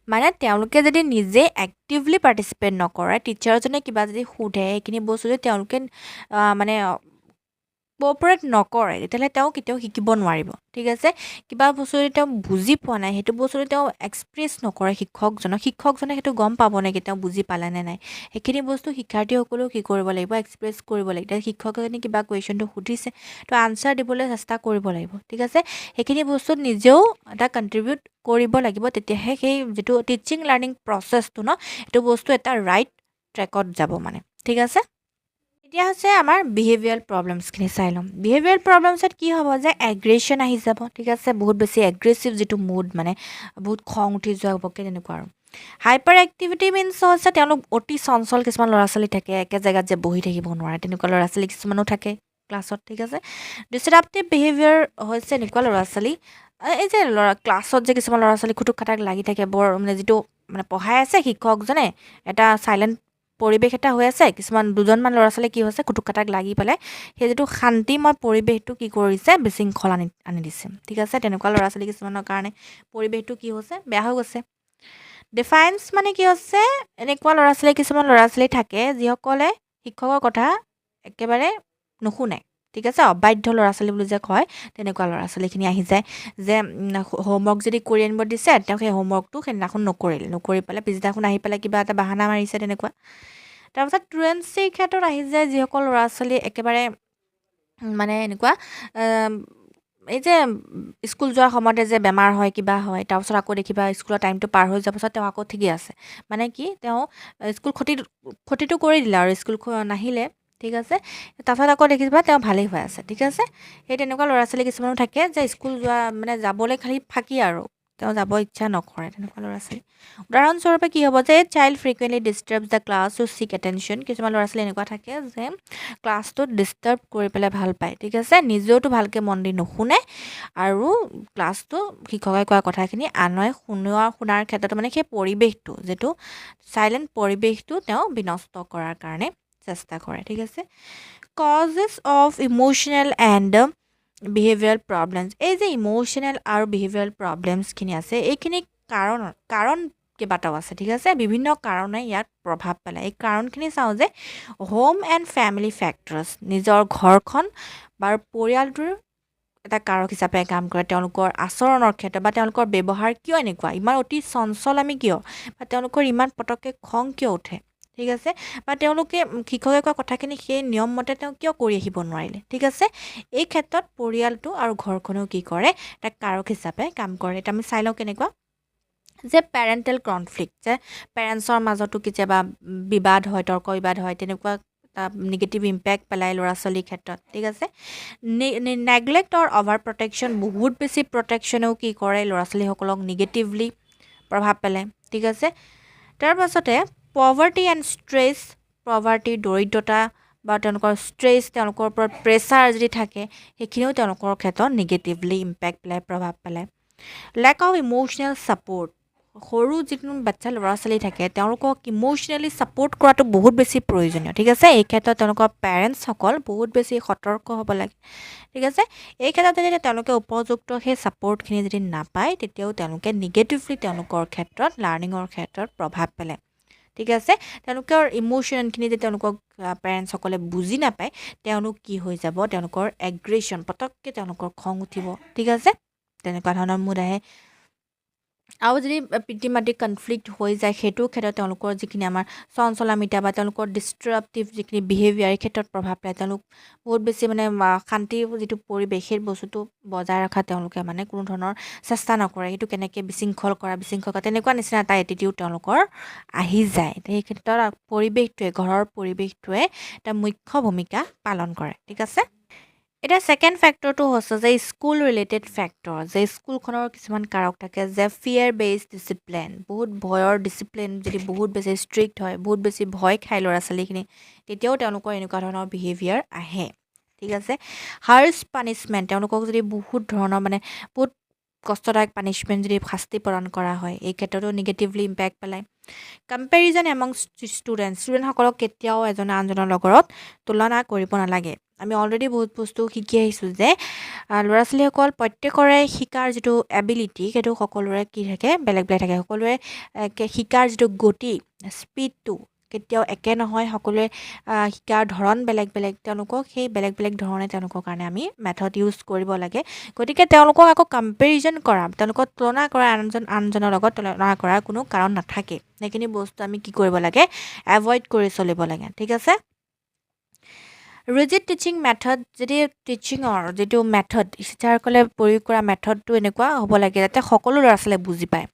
মানে তেওঁলোকে যদি নিজে এক্টিভলি পাৰ্টিচিপেট নকৰে টিচাৰজনে কিবা যদি সোধে সেইখিনি বস্তু যদি তেওঁলোকে মানে কোঅপাৰেট নকৰে তেতিয়াহ'লে তেওঁ কেতিয়াও শিকিব নোৱাৰিব ঠিক আছে কিবা বস্তু যদি তেওঁ বুজি পোৱা নাই সেইটো বস্তু যদি তেওঁ এক্সপ্ৰেছ নকৰে শিক্ষকজনে সেইটো গম পাব নেকি তেওঁ বুজি পালে নে নাই সেইখিনি বস্তু শিক্ষাৰ্থীসকলেও কি কৰিব লাগিব এক্সপ্ৰেছ কৰিব লাগিব এতিয়া শিক্ষকজনে কিবা কুৱেশ্যনটো সুধিছে তো আনচাৰ দিবলৈ চেষ্টা কৰিব লাগিব ঠিক আছে সেইখিনি বস্তুত নিজেও এটা কণ্ট্ৰিবিউট কৰিব লাগিব তেতিয়াহে সেই যিটো টিচিং লাৰ্ণিং প্ৰচেছটো ন সেইটো বস্তু এটা ৰাইট ট্ৰেকত যাব মানে ঠিক আছে এতিয়া হৈছে আমাৰ বিহেভিয়াৰেল প্ৰব্লেমছখিনি চাই ল'ম বিহেভিয়াৰেল প্ৰব্লেমছত কি হ'ব যে এগ্ৰেশ্যন আহি যাব ঠিক আছে বহুত বেছি এগ্ৰেছিভ যিটো মুড মানে বহুত খং উঠি যোৱা হ'বকে তেনেকুৱা আৰু হাইপাৰ এক্টিভিটি মিনছ হৈছে তেওঁলোক অতি চঞ্চল কিছুমান ল'ৰা ছোৱালী থাকে একে জেগাত যে বহি থাকিব নোৱাৰে তেনেকুৱা ল'ৰা ছোৱালী কিছুমানো থাকে ক্লাছত ঠিক আছে ডিছৰাপটিভ বিহেভিয়াৰ হৈছে এনেকুৱা ল'ৰা ছোৱালী এই যে ক্লাছত যে কিছুমান ল'ৰা ছোৱালী খুটুক খাটাক লাগি থাকে বৰ মানে যিটো মানে পঢ়াই আছে শিক্ষকজনে এটা চাইলেণ্ট পৰিৱেশ এটা হৈ আছে কিছুমান দুজনমান ল'ৰা ছোৱালী কি হৈছে খুটুক খাটাক লাগি পেলাই সেই যিটো শান্তিময় পৰিৱেশটো কি কৰিছে বিশৃংখল আনি দিছে ঠিক আছে তেনেকুৱা ল'ৰা ছোৱালী কিছুমানৰ কাৰণে পৰিৱেশটো কি হৈছে বেয়া হৈ গৈছে ডিফাৰেঞ্চ মানে কি হৈছে এনেকুৱা কিছুমান ল'ৰা ছোৱালী থাকে যিসকলে শিক্ষকৰ কথা একেবাৰে নুশুনে ঠিক আছে অবাধ্য ল'ৰা ছোৱালী বুলি যে কয় তেনেকুৱা ল'ৰা ছোৱালীখিনি আহি যায় যে হোমৱৰ্ক যদি কৰি আনিব দিছে তেওঁ সেই হোমৱৰ্কটো সেইদিনাখন নকৰি পেলাই পিছদিনাখন আহি পেলাই কিবা এটা বাহানা মাৰিছে তেনেকুৱা তাৰপিছত ট্ৰুৱেঞ্চিৰ ক্ষেত্ৰত আহি যায় যিসকল ল'ৰা ছোৱালী একেবাৰে মানে এনেকুৱা এই যে স্কুল যোৱাৰ সময়তে যে বেমাৰ হয় কিবা হয় তাৰপিছত আকৌ দেখিবা স্কুলৰ টাইমটো পাৰ হৈ যোৱাৰ পাছত তেওঁ আকৌ ঠিকে আছে মানে কি তেওঁ স্কুল ক্ষতিটো কৰি দিলে আৰু স্কুল নাহিলে ঠিক আছে তাৰপিছত আকৌ দেখিবা তেওঁ ভালেই হৈ আছে ঠিক আছে সেই তেনেকুৱা ল'ৰা ছোৱালী কিছুমানো থাকে যে স্কুল যোৱা মানে যাবলৈ খালি ফাঁকি আৰু তেওঁ যাব ইচ্ছা নকৰে তেনেকুৱা ল'ৰা ছোৱালী উদাহৰণস্বৰূপে কি হ'ব যে child frequently disturb the class to seek attention কিছুমান ল'ৰা ছোৱালী এনেকুৱা থাকে যে ক্লাছটোত ডিষ্টাৰ্ব কৰি পেলাই ভাল পায় ঠিক আছে নিজেওতো ভালকৈ মন দি নুশুনে আৰু ক্লাছটো শিক্ষকে কোৱা কথাখিনি আনয় শুনাৰ ক্ষেত্ৰত মানে সেই পৰিৱেশটো যিটো চাইলেণ্ট পৰিৱেশটো তেওঁ বিনষ্ট কৰাৰ কাৰণে চেষ্টা কৰে ঠিক আছে causes of emotional and behavioural problems এই যে ইম'চনেল আৰু বিহেভিয়াৰেল প্ৰব্লেমছখিনি আছে এইখিনি কাৰণ কেইবাটাও আছে ঠিক আছে বিভিন্ন কাৰণে ইয়াত প্ৰভাৱ পেলায় এই কাৰণখিনি চাওঁ যে হোম এণ্ড ফেমিলি ফেক্টৰছ নিজৰ ঘৰখন বা পৰিয়ালটোৰ এটা কাৰক হিচাপে কাম কৰে তেওঁলোকৰ আচৰণৰ ক্ষেত্ৰত বা তেওঁলোকৰ ব্যৱহাৰ কিয় এনেকুৱা ইমান অতি চঞ্চল আমি কিয় বা তেওঁলোকৰ ইমান পটককৈ খং কিয় উঠে ঠিক আছে বা তেওঁলোকে শিক্ষকে কোৱা কথাখিনি সেই নিয়মমতে তেওঁ কিয় কৰি আহিব নোৱাৰিলে ঠিক আছে এই ক্ষেত্ৰত পৰিয়ালটো আৰু ঘৰখনেও কি কৰে এটা কাৰক হিচাপে কাম কৰে এতিয়া আমি চাই লওঁ কেনেকুৱা যে পেৰেণ্টেল কনফ্লিক্ট যে পেৰেণ্টছৰ মাজতো কেতিয়াবা বিবাদ হয় তৰ্ক বিবাদ হয় তেনেকুৱা এটা নিগেটিভ ইম্পেক্ট পেলায় ল'ৰা ছোৱালীৰ ক্ষেত্ৰত ঠিক আছে নেগলেক্ট অৰ অভাৰ প্ৰটেকশ্যন বহুত বেছি প্ৰটেকশ্যনেও কি কৰে ল'ৰা ছোৱালীসকলক নিগেটিভলি প্ৰভাৱ পেলায় ঠিক আছে তাৰপাছতে পভাৰ্টি এণ্ড ষ্ট্ৰেছ দৰিদ্ৰতা বা তেওঁলোকৰ ষ্ট্ৰেছ তেওঁলোকৰ ওপৰত প্ৰেছাৰ যদি থাকে সেইখিনিও তেওঁলোকৰ ক্ষেত্ৰত নিগেটিভলি ইম্পেক্ট পেলায় প্ৰভাৱ পেলায় লেক অফ ইম'চনেল ছাপৰ্ট সৰু যিকোনো বাচ্ছা ল'ৰা ছোৱালী থাকে তেওঁলোকক ইম'চনেলি ছাপৰ্ট কৰাটো বহুত বেছি প্ৰয়োজনীয় ঠিক আছে এই ক্ষেত্ৰত তেওঁলোকৰ পেৰেণ্টছসকল বহুত বেছি সতৰ্ক হ'ব লাগে ঠিক আছে এই ক্ষেত্ৰত যদি তেওঁলোকে উপযুক্ত সেই ছাপৰ্টখিনি যদি নাপায় তেতিয়াও তেওঁলোকে নিগেটিভলি তেওঁলোকৰ ক্ষেত্ৰত লাৰ্ণিঙৰ ক্ষেত্ৰত প্ৰভাৱ পেলায় ঠিক আছে তেওঁলোকৰ ইম'চনখিনি যদি তেওঁলোকক পেৰেণ্টছসকলে বুজি নাপায় তেওঁলোক কি হৈ যাব তেওঁলোকৰ এগ্ৰেশ্যন পটককৈ তেওঁলোকৰ খং উঠিব ঠিক আছে তেনেকুৱা ধৰণৰ মুড আহে আৰু যদি পিতৃ মাতৃ কনফ্লিক্ট হৈ যায় সেইটোৰ ক্ষেত্ৰত তেওঁলোকৰ যিখিনি আমাৰ চঞ্চলামিতা বা তেওঁলোকৰ ডিষ্ট্ৰাপটিভ যিখিনি বিহেভিয়াৰ এই ক্ষেত্ৰত প্ৰভাৱ পেলায় তেওঁলোক বহুত বেছি মানে শান্তিৰ যিটো পৰিৱেশ সেই বস্তুটো বজাই ৰখা তেওঁলোকে মানে কোনো ধৰণৰ চেষ্টা নকৰে সেইটো কেনেকৈ বিশৃংখল কৰা তেনেকুৱা নিচিনা এটা এটিটিউড তেওঁলোকৰ আহি যায় সেই ক্ষেত্ৰত পৰিৱেশটোৱে ঘৰৰ পৰিৱেশটোৱে এটা মুখ্য ভূমিকা পালন কৰে ঠিক আছে এতিয়া ছেকেণ্ড ফেক্টৰটো হৈছে যে স্কুল ৰিলেটেড ফেক্টৰ যে স্কুলখনৰ কিছুমান কাৰক থাকে যে ফিয়াৰ বেছড ডিচিপ্লিন বহুত ভয়ৰ ডিচিপ্লিন যদি বহুত বেছি ষ্ট্ৰিক্ট হয় বহুত বেছি ভয় খায় ল'ৰা ছোৱালীখিনি তেতিয়াও তেওঁলোকৰ এনেকুৱা ধৰণৰ বিহেভিয়াৰ আহে ঠিক আছে হাৰ্ছ পানিছমেণ্ট তেওঁলোকক যদি বহুত ধৰণৰ মানে বহুত কষ্টদায়ক পানিছমেণ্ট যদি শাস্তি প্ৰদান কৰা হয়, এই ক্ষেত্ৰতো নিগেটিভলি ইম্পেক্ট পেলায়। কম্পেৰিজন এমং ষ্টুডেণ্টসকলক কেতিয়াও এজনে আনজনৰ লগত তুলনা কৰিব নালাগে। আমি অলৰেডি বহুত বস্তু শিকি আহিছোঁ যে ল'ৰা ছোৱালীসকল প্ৰত্যেকৰে শিকাৰ যিটো এবিলিটি সেইটো সকলোৰে কি থাকে, বেলেগ বেলেগ থাকে। সকলোৰে শিকাৰ যিটো গতি, স্পীডটো কেতিয়াও একে নহয়। সকলোৱে শিকাৰ ধৰণ বেলেগ বেলেগ, তেওঁলোকক সেই বেলেগ বেলেগ ধৰণে তেওঁলোকৰ কাৰণে আমি মেথড ইউজ কৰিব লাগে। গতিকে তেওঁলোকক আকৌ কম্পেৰিজন কৰা, তেওঁলোকক তুলনা কৰা আনজনৰ লগত তুলনা কৰাৰ কোনো কাৰণ নাথাকে। সেইখিনি বস্তু আমি কি কৰিব লাগে, এভইড কৰি চলিব লাগে, ঠিক আছে। ৰিজিড টিচিং মেথড, যদি টিচিঙৰ যিটো মেথড টিচাৰসকলে প্ৰয়োগ কৰা মেথডটো এনেকুৱা হ'ব লাগে যাতে সকলো ল'ৰা ছোৱালীয়ে বুজি পায়।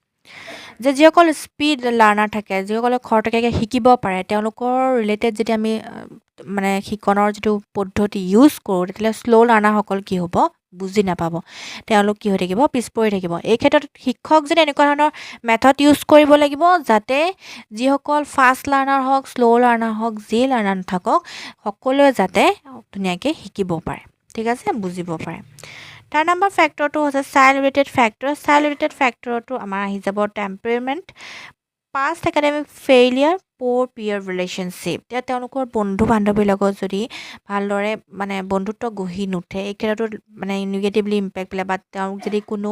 যে যিসকল স্পীড লাৰ্ণাৰ থাকে, যিসকলে খৰতকীয়াকৈ শিকিব পাৰে, তেওঁলোকৰ ৰিলেটেড যদি আমি মানে শিকনৰ যিটো পদ্ধতি ইউজ কৰোঁ, তেতিয়াহ'লে শ্ল' লাৰ্ণাৰসকল কি হ'ব, বুজি নাপাব, তেওঁলোক কি হৈ থাকিব, পিছ পৰি থাকিব। এই ক্ষেত্ৰত শিক্ষক যদি এনেকুৱা ধৰণৰ মেথড ইউজ কৰিব লাগিব যাতে যিসকল ফাষ্ট লাৰ্ণাৰ হওক, শ্ল' লাৰ্ণাৰ হওক, যি লাৰ্ণাৰ নাথাকক, সকলোৱে যাতে ধুনীয়াকৈ শিকিব পাৰে, ঠিক আছে, বুজিব পাৰে। 3 নম্বৰ ফেক্টৰটো হৈছে child related factor. Child related ফেক্টৰটো আমাৰ আহি যাব temperament, past academic failure, poor peer relationship. এতিয়া তেওঁলোকৰ বন্ধু বান্ধৱীৰ লগত যদি ভালদৰে মানে বন্ধুত্ব গঢ়ি নুঠে, এই ক্ষেত্ৰতো মানে নিগেটিভলি ইম্পেক্ট পেলায়। বা তেওঁক যদি কোনো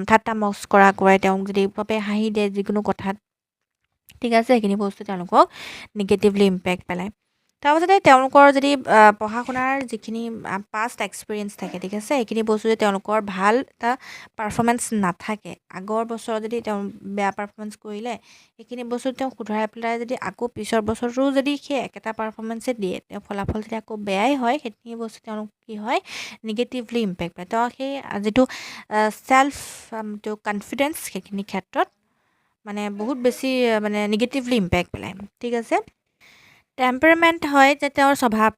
ঠাট্টা মস্কৰা কৰে, তেওঁক যদি বাবে হাঁহি দিয়ে যিকোনো কথাত, ঠিক আছে, সেইখিনি বস্তু তেওঁলোকক নিগেটিভলি ইম্পেক্ট পেলায়। তাৰপাছতে তেওঁলোকৰ যদি পঢ়া শুনাৰ যিখিনি পাষ্ট এক্সপিৰিয়েঞ্চ থাকে, ঠিক আছে, সেইখিনি বস্তু যদি তেওঁলোকৰ ভাল এটা পাৰফৰ্মেঞ্চ নাথাকে, আগৰ বছৰত যদি তেওঁ বেয়া পাৰফৰ্মেঞ্চ কৰিলে, সেইখিনি বস্তু তেওঁ শুধৰাই পেলাই যদি আকৌ পিছৰ বছৰতো যদি সেই একেটা পাৰফৰ্মেঞ্চে দিয়ে, তেওঁ ফলাফল যদি আকৌ বেয়াই হয়, সেইখিনি বস্তু তেওঁলোক কি হয়, নিগেটিভলি ইম্পেক্ট পায়। তেওঁ সেই যিটো ছেল্ফ কনফিডেঞ্চ, সেইখিনি ক্ষেত্ৰত মানে বহুত বেছি মানে নিগেটিভলি ইম্পেক্ট পেলায়, ঠিক আছে। টেম্পাৰমেণ্ট হয় যে তেওঁৰ স্বভাৱ,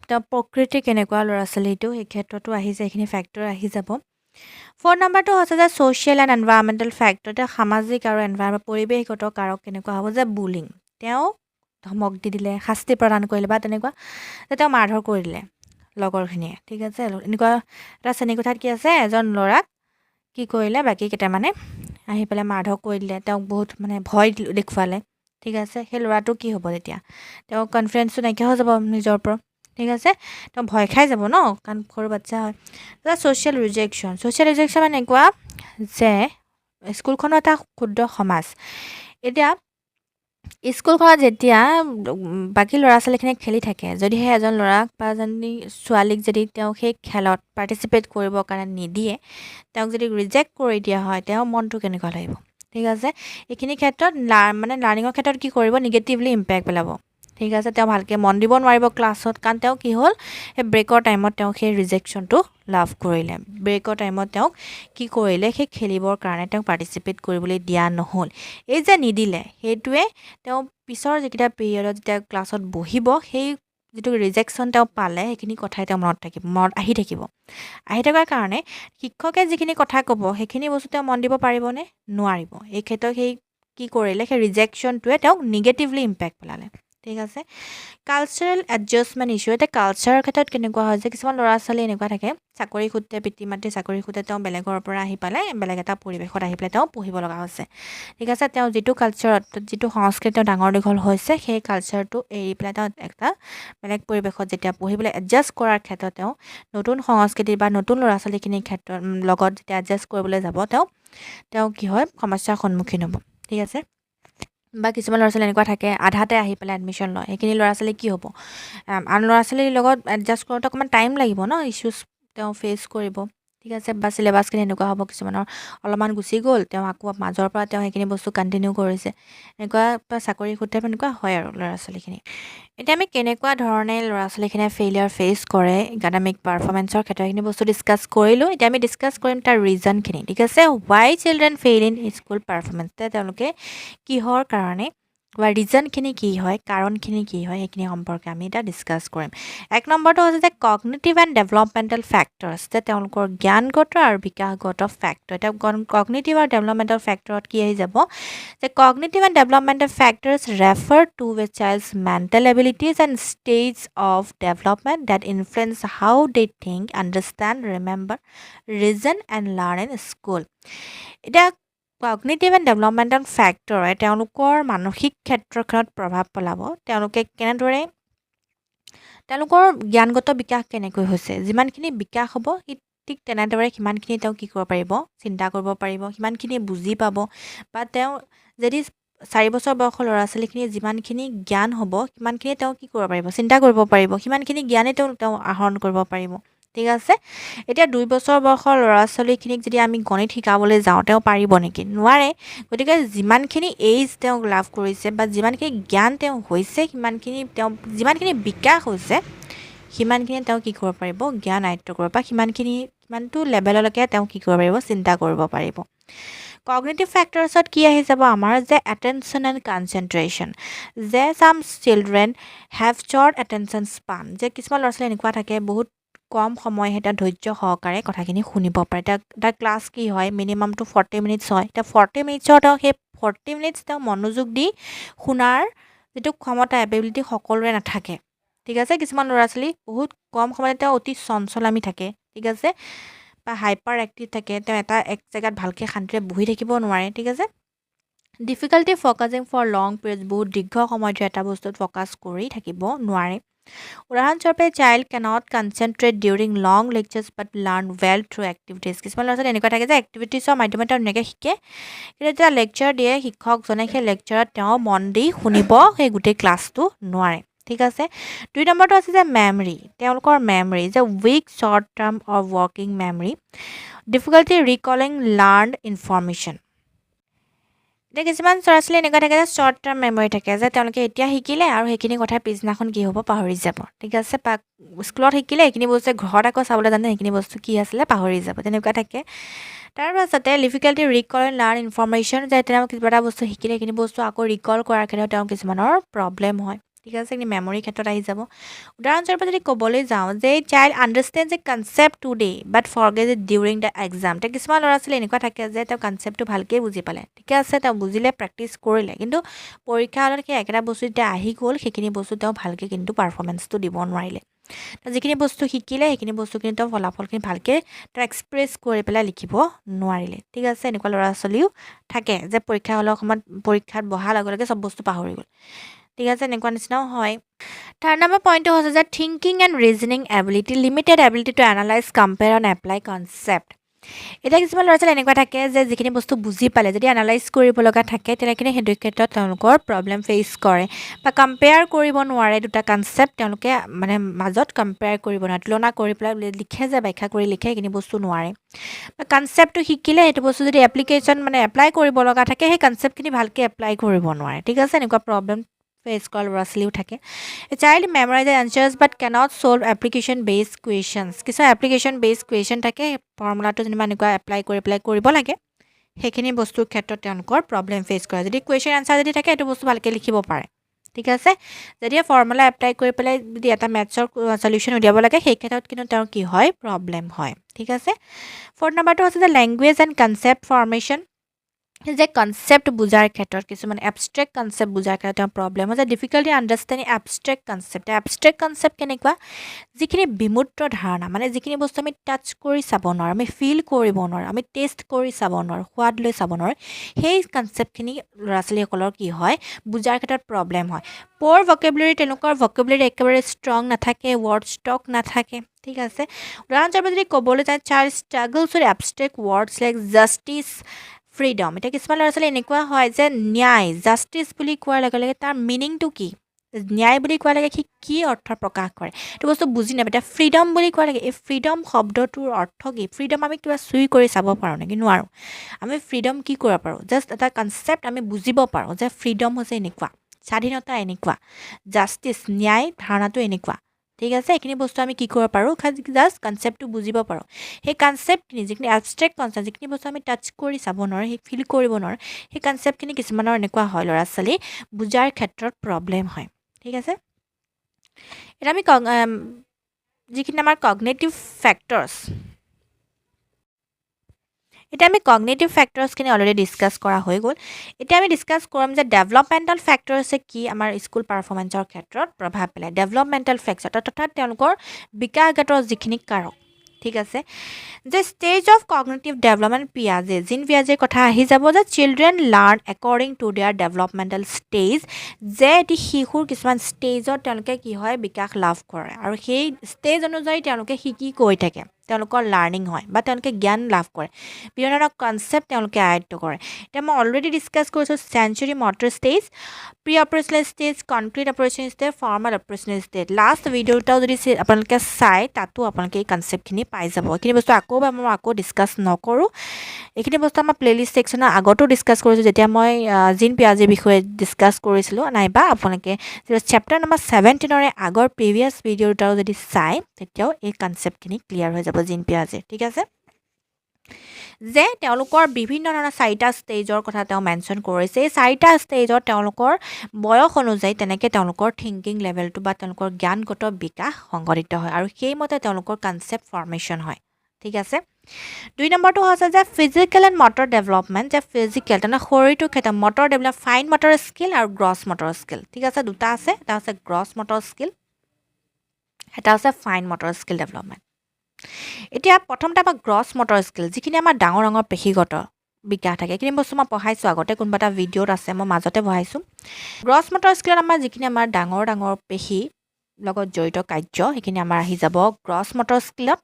তেওঁৰ প্ৰকৃতি কেনেকুৱা ল'ৰা ছোৱালীটো, সেই ক্ষেত্ৰতো আহি যায়, এইখিনি ফেক্টৰ আহি যাব। 4 নম্বৰটো হৈছে যে ছ'চিয়েল এণ্ড এনভাইৰমেণ্টেল ফেক্টৰ। এতিয়া সামাজিক আৰু এনভাইৰমেণ্ট পৰিৱেশগত কাৰক কেনেকুৱা হ'ব, যে বুলিং, তেওঁ ধমক দি দিলে, শাস্তি প্ৰদান কৰিলে, বা তেনেকুৱা যে তেওঁ মাৰধৰ কৰি দিলে লগৰখিনিয়ে, ঠিক আছে। এনেকুৱা এটা শ্ৰেণীকোঠাত কি আছে, এজন ল'ৰাক কি কৰিলে, বাকী কেইটামানে আহি পেলাই মাৰধৰ কৰি দিলে, তেওঁক বহুত মানে ভয় দেখুৱালে, ঠিক আছে। সেই ল'ৰাটো কি হ'ব তেতিয়া, তেওঁৰ কনফিডেঞ্চটো নাইকিয়া হৈ যাব নিজৰ ওপৰত, ঠিক আছে, তেওঁ ভয় খাই যাব ন, কাৰণ সৰু বাচ্চা হয়। ছ'চিয়েল ৰিজেকশ্যন, ছ'চিয়েল ৰিজেকশ্যন মানে এনেকুৱা যে স্কুলখনৰ এটা ক্ষুদ্ৰ সমাজ। এতিয়া স্কুলখনত যেতিয়া বাকী ল'ৰা ছোৱালীখিনিয়ে খেলি থাকে, যদিহে এজন ল'ৰাক বা এজনী ছোৱালীক যদি তেওঁ সেই খেলত পাৰ্টিচিপেট কৰিবৰ কাৰণে নিদিয়ে, তেওঁক যদি ৰিজেক্ট কৰি দিয়া হয়, তেওঁৰ মনটো কেনেকুৱা লাগিব, ঠিক আছে। এইখিনি ক্ষেত্ৰত মানে লাৰ্ণিঙৰ ক্ষেত্ৰত কি কৰিব, নিগেটিভলি ইম্পেক্ট পেলাব, ঠিক আছে। তেওঁ ভালকৈ মন দিব নোৱাৰিব ক্লাছত, কাৰণ তেওঁ কি হ'ল, সেই ব্ৰেকৰ টাইমত তেওঁ সেই ৰিজেকশ্যনটো লাভ কৰিলে। ব্ৰেকৰ টাইমত তেওঁক কি কৰিলে, সেই খেলিবৰ কাৰণে তেওঁক পাৰ্টিচিপেট কৰিবলৈ দিয়া নহ'ল। এই যে নিদিলে, সেইটোৱে তেওঁ পিছৰ যিকেইটা পিৰিয়ডত যেতিয়া ক্লাছত বহিব, সেই যিটো ৰিজেকশ্যন তেওঁ পালে, সেইখিনি কথাই তেওঁ মনত আহি থাকিব। আহি থকাৰ কাৰণে শিক্ষকে যিখিনি কথা ক'ব, সেইখিনি বস্তু তেওঁ মন দিব পাৰিবনে, নোৱাৰিব। এই ক্ষেত্ৰত সেই কি কৰিলে, সেই ৰিজেকশ্যনটোৱে তেওঁক নিগেটিভলি ইম্পেক্ট পেলালে, ঠিক আছে। কালচাৰেল এডজাষ্টমেণ্ট ইছ্যু, এতিয়া কালচাৰৰ ক্ষেত্ৰত কেনেকুৱা হয় যে কিছুমান ল'ৰা ছোৱালী এনেকুৱা থাকে, চাকৰি সূত্ৰে, পিতৃ মাতৃৰ চাকৰি সূত্ৰে তেওঁ বেলেগৰ পৰা আহি পেলাই বেলেগ এটা পৰিৱেশত আহি পেলাই তেওঁ পঢ়িব লগা হৈছে, ঠিক আছে। তেওঁ যিটো কালচাৰত, যিটো সংস্কৃতি তেওঁ ডাঙৰ দীঘল হৈছে, সেই কালচাৰটো এৰি পেলাই তেওঁ এটা বেলেগ পৰিৱেশত যেতিয়া পঢ়িবলৈ এডজাষ্ট কৰাৰ ক্ষেত্ৰত তেওঁ নতুন সংস্কৃতি বা নতুন ল'ৰা ছোৱালীখিনিৰ ক্ষেত্ৰত লগত যেতিয়া এডজাষ্ট কৰিবলৈ যাব, তেওঁ কি হয়, সমস্যাৰ সন্মুখীন হ'ব, ঠিক আছে। বা কিছুমান ল'ৰা ছোৱালী এনেকুৱা থাকে, আধাতে আহি পেলাই এডমিশ্যন লয়, সেইখিনি ল'ৰা ছোৱালী কি হ'ব, আন ল'ৰা ছোৱালীৰ লগত এডজাষ্ট কৰোঁতে অকণমান টাইম লাগিব ন, ইছ্যুজ তেওঁ ফেচ কৰিব, ঠিক আছে। বা চিলেবাছখিনি এনেকুৱা হ'ব, কিছুমানৰ অলপমান গুচি গ'ল, তেওঁ আকৌ মাজৰ পৰা তেওঁ সেইখিনি বস্তু কণ্টিনিউ কৰিছে, এনেকুৱা বা চাকৰি সূত্ৰে এনেকুৱা হয় আৰু ল'ৰা ছোৱালীখিনি। এতিয়া আমি কেনেকুৱা ধৰণে ল'ৰা ছোৱালীখিনিয়ে ফেইলিয়াৰ ফেচ কৰে একাডেমিক পাৰফৰ্মেঞ্চৰ ক্ষেত্ৰত, এইখিনি বস্তু ডিছকাছ কৰিলোঁ। এতিয়া আমি ডিছকাছ কৰিম তাৰ ৰিজনখিনি, ঠিক আছে। Why children fail in school performance, তেওঁলোকে কিহৰ কাৰণে বা ৰিজনখিনি কি হয়, কাৰণখিনি কি হয়, সেইখিনি সম্পৰ্কে আমি এতিয়া ডিছকাছ কৰিম। 1 নম্বৰটো হৈছে যে কগনিটিভ এণ্ড ডেভেলপমেণ্টেল ফেক্টৰ্ছ, যে তেওঁলোকৰ জ্ঞানগত আৰু বিকাশগত ফেক্টৰ। এতিয়া কগনিটিভ আৰু ডেভেলপমেণ্টেল ফেক্টৰত কি আহি যাব, যে cognitive and developmental factors refer to a child's mental abilities and stage of development that influence how they think, understand, remember, reason and learn in school. এতিয়া কগনিটিভ এণ্ড ডেভেলপমেণ্টেল ফেক্টৰে তেওঁলোকৰ মানসিক ক্ষেত্ৰখনত প্ৰভাৱ পেলাব। তেওঁলোকে কেনেদৰে তেওঁলোকৰ জ্ঞানগত বিকাশ কেনেকৈ হৈছে, যিমানখিনি বিকাশ হ'ব ঠিক তেনেদৰে সিমানখিনি তেওঁ কি কৰিব পাৰিব, চিন্তা কৰিব পাৰিব, সিমানখিনি বুজি পাব, বা তেওঁ যদি 4 বছৰ বয়সৰ ল'ৰা ছোৱালীখিনি যিমানখিনি জ্ঞান হ'ব সিমানখিনি তেওঁ কি কৰিব পাৰিব, চিন্তা কৰিব পাৰিব, সিমানখিনি জ্ঞানেই তেওঁ আহৰণ কৰিব পাৰিব। ঠিক আছে। এতিয়া 2 বছৰ বয়সৰ ল'ৰা ছোৱালীখিনিক যদি আমি গণিত শিকাবলৈ যাওঁ, তেওঁ পাৰিব নেকি? নোৱাৰে। গতিকে যিমানখিনি এইজ তেওঁ লাভ কৰিছে বা যিমানখিনি জ্ঞান তেওঁ হৈছে, যিমানখিনি বিকাশ হৈছে সিমানখিনি তেওঁ কি কৰিব পাৰিব, জ্ঞান আয়ত্ব কৰিব, বা সিমানটো লেভেললৈকে তেওঁ কি কৰিব পাৰিব, চিন্তা কৰিব পাৰিব। কগনিটিভ ফেক্টৰ্ছত কি আহি যাব আমাৰ, যে এটেনশ্যন এণ্ড কনচেনট্ৰেশ্যন, যে চাম children have short attention span, যে কিছুমান ল'ৰা ছোৱালী এনেকুৱা থাকে বহুত কম সময় এটা ধৈৰ্য সহকাৰে কথাখিনি শুনিব পাৰে। তাৰ ক্লাছ কি হয়, মিনিমামটো 40 মিনিটছ হয়। এতিয়া 40 মিনিটছৰ তেওঁ সেই 40 মিনিটছ তেওঁ মনোযোগ দি শুনাৰ যিটো ক্ষমতা, এবিলিটি সকলোৰে নাথাকে। ঠিক আছে। কিছুমান ল'ৰা ছোৱালী বহুত কম সময়তে তেওঁ অতি চঞ্চলামী থাকে। ঠিক আছে, বা হাইপাৰ এক্টিভ থাকে, তেওঁ এক জেগাত ভালকৈ শান্তিৰে বহি থাকিব নোৱাৰে। ঠিক আছে। ডিফিকাল্টি ফ'কাছিং ফৰ লং পিৰিয়ডছ, বহুত দীৰ্ঘ সময় ধৰি এটা বস্তুত ফ'কাছ কৰি থাকিব নোৱাৰে। উদাহৰণস্বৰূপে চাইল্ড কেনট কনচেনট্ৰেট ডিউৰিং লং লেকচাৰ্ছ বাট লাৰ্ণ ৱেল থ্ৰু এক্টিভিটিজ। কিছুমান ল'ৰা ছোৱালী এনেকুৱা থাকে যে এক্টিভিটিছৰ মাধ্যমত তেওঁ ধুনীয়াকৈ শিকে, কিন্তু যেতিয়া লেকচাৰ দিয়ে শিক্ষকজনে সেই লেকচাৰত তেওঁ মন দি শুনিব সেই গোটেই ক্লাছটো নোৱাৰে। ঠিক আছে। 2 নম্বৰটো আছে যে মেমৰি, তেওঁলোকৰ মেমৰি, যে weak short term or working memory, difficulty recalling learn information. এতিয়া কিছুমান ল'ৰা ছোৱালী এনেকুৱা থাকে যে শ্বৰ্ট টাৰ্ম মেমৰি থাকে, যে তেওঁলোকে এতিয়া শিকিলে আৰু সেইখিনি কথা পিছদিনাখন কি হ'ব, পাহৰি যাব। ঠিক আছে। বা স্কুলত শিকিলে সেইখিনি বস্তু ঘৰত আকৌ চাবলৈ জানে, সেইখিনি বস্তু কি আছিলে পাহৰি যাব, তেনেকুৱা থাকে। তাৰ পাছতে ডিফিকাল্টি ৰিকল লাৰ্ণ ইনফৰ্মেশ্যন, যে তেওঁ কিবা এটা বস্তু শিকিলে সেইখিনি বস্তু আকৌ ৰিকল কৰাৰ ক্ষেত্ৰত তেওঁ কিছুমানৰ প্ৰব্লেম হয়। ঠিক আছে, এইখিনি মেমৰিৰ ক্ষেত্ৰত আহি যাব। উদাহৰণস্বৰূপে যদি ক'বলৈ যাওঁ, যে child understand A concept today but forget it during the exam. এতিয়া কিছুমান ল'ৰা ছোৱালী এনেকুৱা থাকে যে তেওঁ কনচেপ্টটো ভালকৈ বুজি পালে, ঠিক আছে, তেওঁ বুজিলে, প্ৰেক্টিছ কৰিলে, কিন্তু পৰীক্ষা হলত সেই একেটা বস্তু যেতিয়া আহি গ'ল সেইখিনি বস্তু তেওঁ ভালকৈ কিন্তু পাৰফৰ্মেঞ্চটো দিব নোৱাৰিলে। যিখিনি বস্তু শিকিলে সেইখিনি বস্তুখিনি তেওঁ ফলাফলখিনি ভালকৈ তেওঁ এক্সপ্ৰেছ কৰি পেলাই লিখিব নোৱাৰিলে। ঠিক আছে। এনেকুৱা ল'ৰা ছোৱালীও থাকে যে পৰীক্ষা হলৰ সময়ত পৰীক্ষাত বহাৰ লগে লগে চব বস্তু পাহৰি গ'ল। ঠিক আছে, এনেকুৱা নিচিনাও হয়। 3rd নম্বৰ পইণ্টটো হৈছে যে thinking and reasoning ability, limited ability to analyse, compare and apply concept. এতিয়া কিছুমান ল'ৰা ছোৱালী এনেকুৱা থাকে যে যিখিনি বস্তু বুজি পালে যদি এনালাইজ কৰিব লগা থাকে তেনেখিনি সেইটো ক্ষেত্ৰত তেওঁলোকৰ প্ৰব্লেম ফেচ কৰে, বা কম্পেয়াৰ কৰিব নোৱাৰে দুটা কনচেপ্ট, তেওঁলোকে মানে মাজত কম্পেয়াৰ কৰিব নোৱাৰে, তুলনা কৰি পেলাই লিখে, যে ব্যাখ্যা কৰি লিখে, সেইখিনি বস্তু নোৱাৰে। বা কনচেপ্টটো শিকিলে সেইটো বস্তু যদি এপ্লাই কৰিব লগা থাকে সেই কনচেপ্টখিনি ভালকৈ এপ্লাই কৰিব নোৱাৰে। ঠিক আছে, এনেকুৱা প্ৰব্লেম ফেচ কৰা ল'ৰা ছোৱালীও থাকে। Child memorize answers but cannot solve application based questions, কিছুমান এপ্লিকেশ্যন বেছড কুৱেশ্যন থাকে, ফৰ্মুলাটো যেনিবা এনেকুৱা এপ্লাই কৰি পেলাই কৰিব লাগে, সেইখিনি বস্তুৰ ক্ষেত্ৰত তেওঁলোকৰ প্ৰব্লেম ফেচ কৰে। যদি কুৱেশ্যন এনচাৰ যদি থাকে সেইটো বস্তু ভালকৈ লিখিব পাৰে। ঠিক আছে। যদি ফৰ্মুলা এপ্লাই কৰি পেলাই যদি এটা মেথছৰ চলিউশ্যন উলিয়াব লাগে সেই ক্ষেত্ৰত কিন্তু তেওঁৰ কি হয়, প্ৰব্লেম হয়। ঠিক আছে। 4th নম্বৰটো হৈছে যে লেংগুৱেজ এণ্ড কনচেপ্ট ফৰ্মেশ্যন, যে কনচেপ্ট বুজাৰ ক্ষেত্ৰত কিছুমান এবষ্ট্ৰেক্ট কনচেপ্ট বুজাৰ ক্ষেত্ৰত তেওঁৰ প্ৰব্লেম হৈছে। Difficulty understanding abstract concept, abstract concept কেনেকুৱা, যিখিনি বিমূৰ্ত ধাৰণা, মানে যিখিনি বস্তু আমি টাচ কৰি চাব নোৱাৰোঁ, আমি ফিল কৰিব নোৱাৰোঁ, আমি টেষ্ট কৰি চাব নোৱাৰোঁ, সোৱাদ লৈ চাব নোৱাৰোঁ, সেই কনচেপ্টখিনি ল'ৰা ছোৱালীসকলৰ কি হয়, বুজাৰ ক্ষেত্ৰত প্ৰব্লেম হয়। প'ৰ ভকেবুলাৰী, তেনেকুৱা ভকেবুলাৰী একেবাৰে ষ্ট্ৰং নাথাকে, ৱৰ্ড ষ্টক নাথাকে। ঠিক আছে। উদাহৰণস্বৰূপে যদি ক'বলৈ যায় child struggles with abstract words like justice, freedom. এতিয়া কিছুমান ল'ৰা ছোৱালী এনেকুৱা হয় যে ন্যায়, জাষ্টিছ বুলি কোৱাৰ লগে লগে তাৰ মিনিংটো কি, ন্যায় বুলি কোৱাৰ লগে সি কি অৰ্থ প্ৰকাশ কৰে এইটো বস্তু বুজি নাপায়। এতিয়া ফ্ৰীডম বুলি কোৱাৰ লগে এই ফ্ৰীডম শব্দটোৰ অৰ্থ কি, ফ্ৰীডম আমি কিবা চুই কৰি চাব পাৰোঁ নেকি, নোৱাৰোঁ। আমি ফ্ৰীডম কি কৰিব পাৰোঁ, জাষ্ট এটা কনচেপ্ট আমি বুজিব পাৰোঁ যে ফ্ৰীডম হৈছে এনেকুৱা, স্বাধীনতা এনেকুৱা, জাষ্টিছ ন্যায় ধাৰণাটো এনেকুৱা, ঠিক আছে এইখিনি বস্তু আমি কি কৰিব পাৰোঁ জাষ্ট কনচেপ্টটো বুজিব পাৰোঁ সেই কনচেপ্টখিনি যিখিনি এবষ্ট্ৰেক্ট কনচেপ্ট যিখিনি বস্তু আমি টাচ কৰি চাব নোৱাৰোঁ সেই ফিল কৰিব নোৱাৰোঁ সেই কনচেপ্টখিনি কিছুমানৰ এনেকুৱা হয় ল'ৰা ছোৱালী বুজাৰ ক্ষেত্ৰত প্ৰব্লেম হয় ঠিক আছে এতিয়া আমি যিখিনি আমাৰ কগনেটিভ ফেক্টৰ্ছ এতিয়া আমি কগনেটিভ ফেক্টৰ্ছখিনি অলৰেডি ডিছকাছ কৰা হৈ গ'ল এতিয়া আমি ডিছকাছ কৰিম যে ডেভেলপমেণ্টেল ফেক্টৰ্ছে কি আমাৰ স্কুল পাৰফৰ্মেঞ্চৰ ক্ষেত্ৰত প্ৰভাৱ পেলায় ডেভেলপমেণ্টেল ফেক্টৰ অৰ্থাৎ তেওঁলোকৰ বিকাশগত যিখিনি কাৰক ঠিক আছে যে stage of cognitive development Jean পিয়াজেৰ কথা আহি যাব যে children learn according to their developmental stage যে এটি শিশুৰ কিছুমান ষ্টেজত তেওঁলোকে কি হয় বিকাশ লাভ কৰে আৰু সেই ষ্টেজ অনুযায়ী তেওঁলোকে শিকি গৈ থাকে তেওঁলোকৰ লাৰ্ণিং হয় বা তেওঁলোকে জ্ঞান লাভ কৰে বিভিন্ন ধৰণৰ কনচেপ্ট তেওঁলোকে আয়ত্ব কৰে এতিয়া মই অলৰেডি ডিছকাছ কৰিছোঁ sensory motor stage pre operational stage concrete operation stage formal operational stage last ভিডিঅ'টাও যদি আপোনালোকে চাই তাতো আপোনালোকে এই কনচেপ্টখিনি পাই যাব এইখিনি বস্তু মই ডিছকাছ নকৰোঁ এইখিনি বস্তু আমাৰ প্লেলিষ্ট ছেকশ্যনৰ আগতো ডিছকাছ কৰিছোঁ যেতিয়া মই জিন পিয়াজেৰ বিষয়ে ডিছকাছ কৰিছিলোঁ নাইবা আপোনালোকে চেপ্টাৰ নম্বৰ 17ৰে আগৰ প্ৰিভিয়াছ ভিডিঅ' দুটাও যদি চাই তেতিয়াও এই কনচেপ্টখিনি ক্লিয়াৰ হৈ যাব জিন পিয়াজে ঠিক আছে যে তেওঁলোকৰ বিভিন্ন ধৰণৰ 4টা ষ্টেজৰ কথা তেওঁ মেনশ্যন কৰিছে এই 4টা ষ্টেজত তেওঁলোকৰ বয়স অনুযায়ী তেনেকৈ তেওঁলোকৰ থিংকিং লেভেলটো বা তেওঁলোকৰ জ্ঞানগত বিকাশ সংঘটিত হয় আৰু সেইমতে তেওঁলোকৰ কনচেপ্ট ফৰ্মেশ্যন হয় ঠিক আছে 2 নম্বৰটো হৈছে যে ফিজিকেল এণ্ড মটৰ ডেভেলপমেণ্ট যে ফিজিকেল তাৰমানে শৰীৰটোৰ ক্ষেত্ৰত motor develop fine motor skill আৰু গ্ৰছ মটৰ স্কিল ঠিক আছে দুটা আছে এটা আছে গ্ৰছ মটৰ স্কিল এটা আছে ফাইন মটৰ স্কিল ডেভেলপমেণ্ট এতিয়া প্ৰথমতে আমাৰ গ্ৰছ মটৰ স্কিল যিখিনি আমাৰ ডাঙৰ ডাঙৰ পেশীগত বিকাশ থাকে এইখিনি বস্তু মই পঢ়াইছোঁ আগতে কোনোবা এটা ভিডিঅ'ত আছে মই মাজতে পঢ়াইছোঁ গ্ৰছ মটৰ স্কিলত আমাৰ যিখিনি আমাৰ ডাঙৰ ডাঙৰ পেশী লগত জড়িত কাৰ্য সেইখিনি আমাৰ আহি যাব গ্ৰছ মটৰ স্কিলত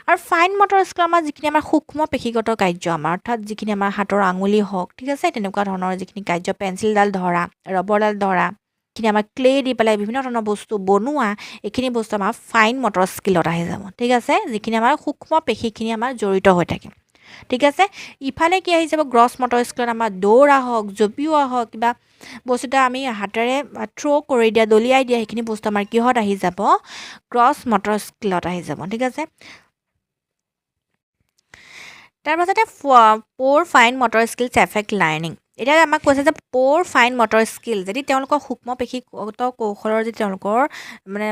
আৰু ফাইন মটৰ স্কিলত আমাৰ যিখিনি আমাৰ সূক্ষ্ম পেশীগত কাৰ্য আমাৰ অৰ্থাৎ যিখিনি আমাৰ হাতৰ আঙুলি হওক ঠিক আছে তেনেকুৱা ধৰণৰ যিখিনি কাৰ্য পেঞ্চিলডাল ধৰা ৰবৰডাল ধৰা এইখিনি আমাৰ ক্লে দি পেলাই বিভিন্ন ধৰণৰ বস্তু বনোৱা এইখিনি বস্তু আমাৰ ফাইন মটৰ স্কিলত আহি যাব ঠিক আছে যিখিনি আমাৰ সূক্ষ্ম পেশীখিনি আমাৰ জড়িত হৈ থাকে ঠিক আছে ইফালে কি আহি যাব গ্ৰছ মটৰ স্কিলত আমাৰ দৌৰা হওক জঁপিওৱা হওক কিবা বস্তু এটা আমি হাতেৰে থ্ৰ' কৰি দিয়া দলিয়াই দিয়া সেইখিনি বস্তু আমাৰ কিহত আহি যাব গ্ৰছ মটৰ স্কিলত আহি যাব ঠিক আছে তাৰপাছতে poor fine motor skills affect learning এতিয়া আমাক কৈছে যে প'ৰ ফাইন মটৰ স্কিল যদি তেওঁলোকৰ সূক্ষ্ম পেশীগত কৌশলৰ যদি তেওঁলোকৰ মানে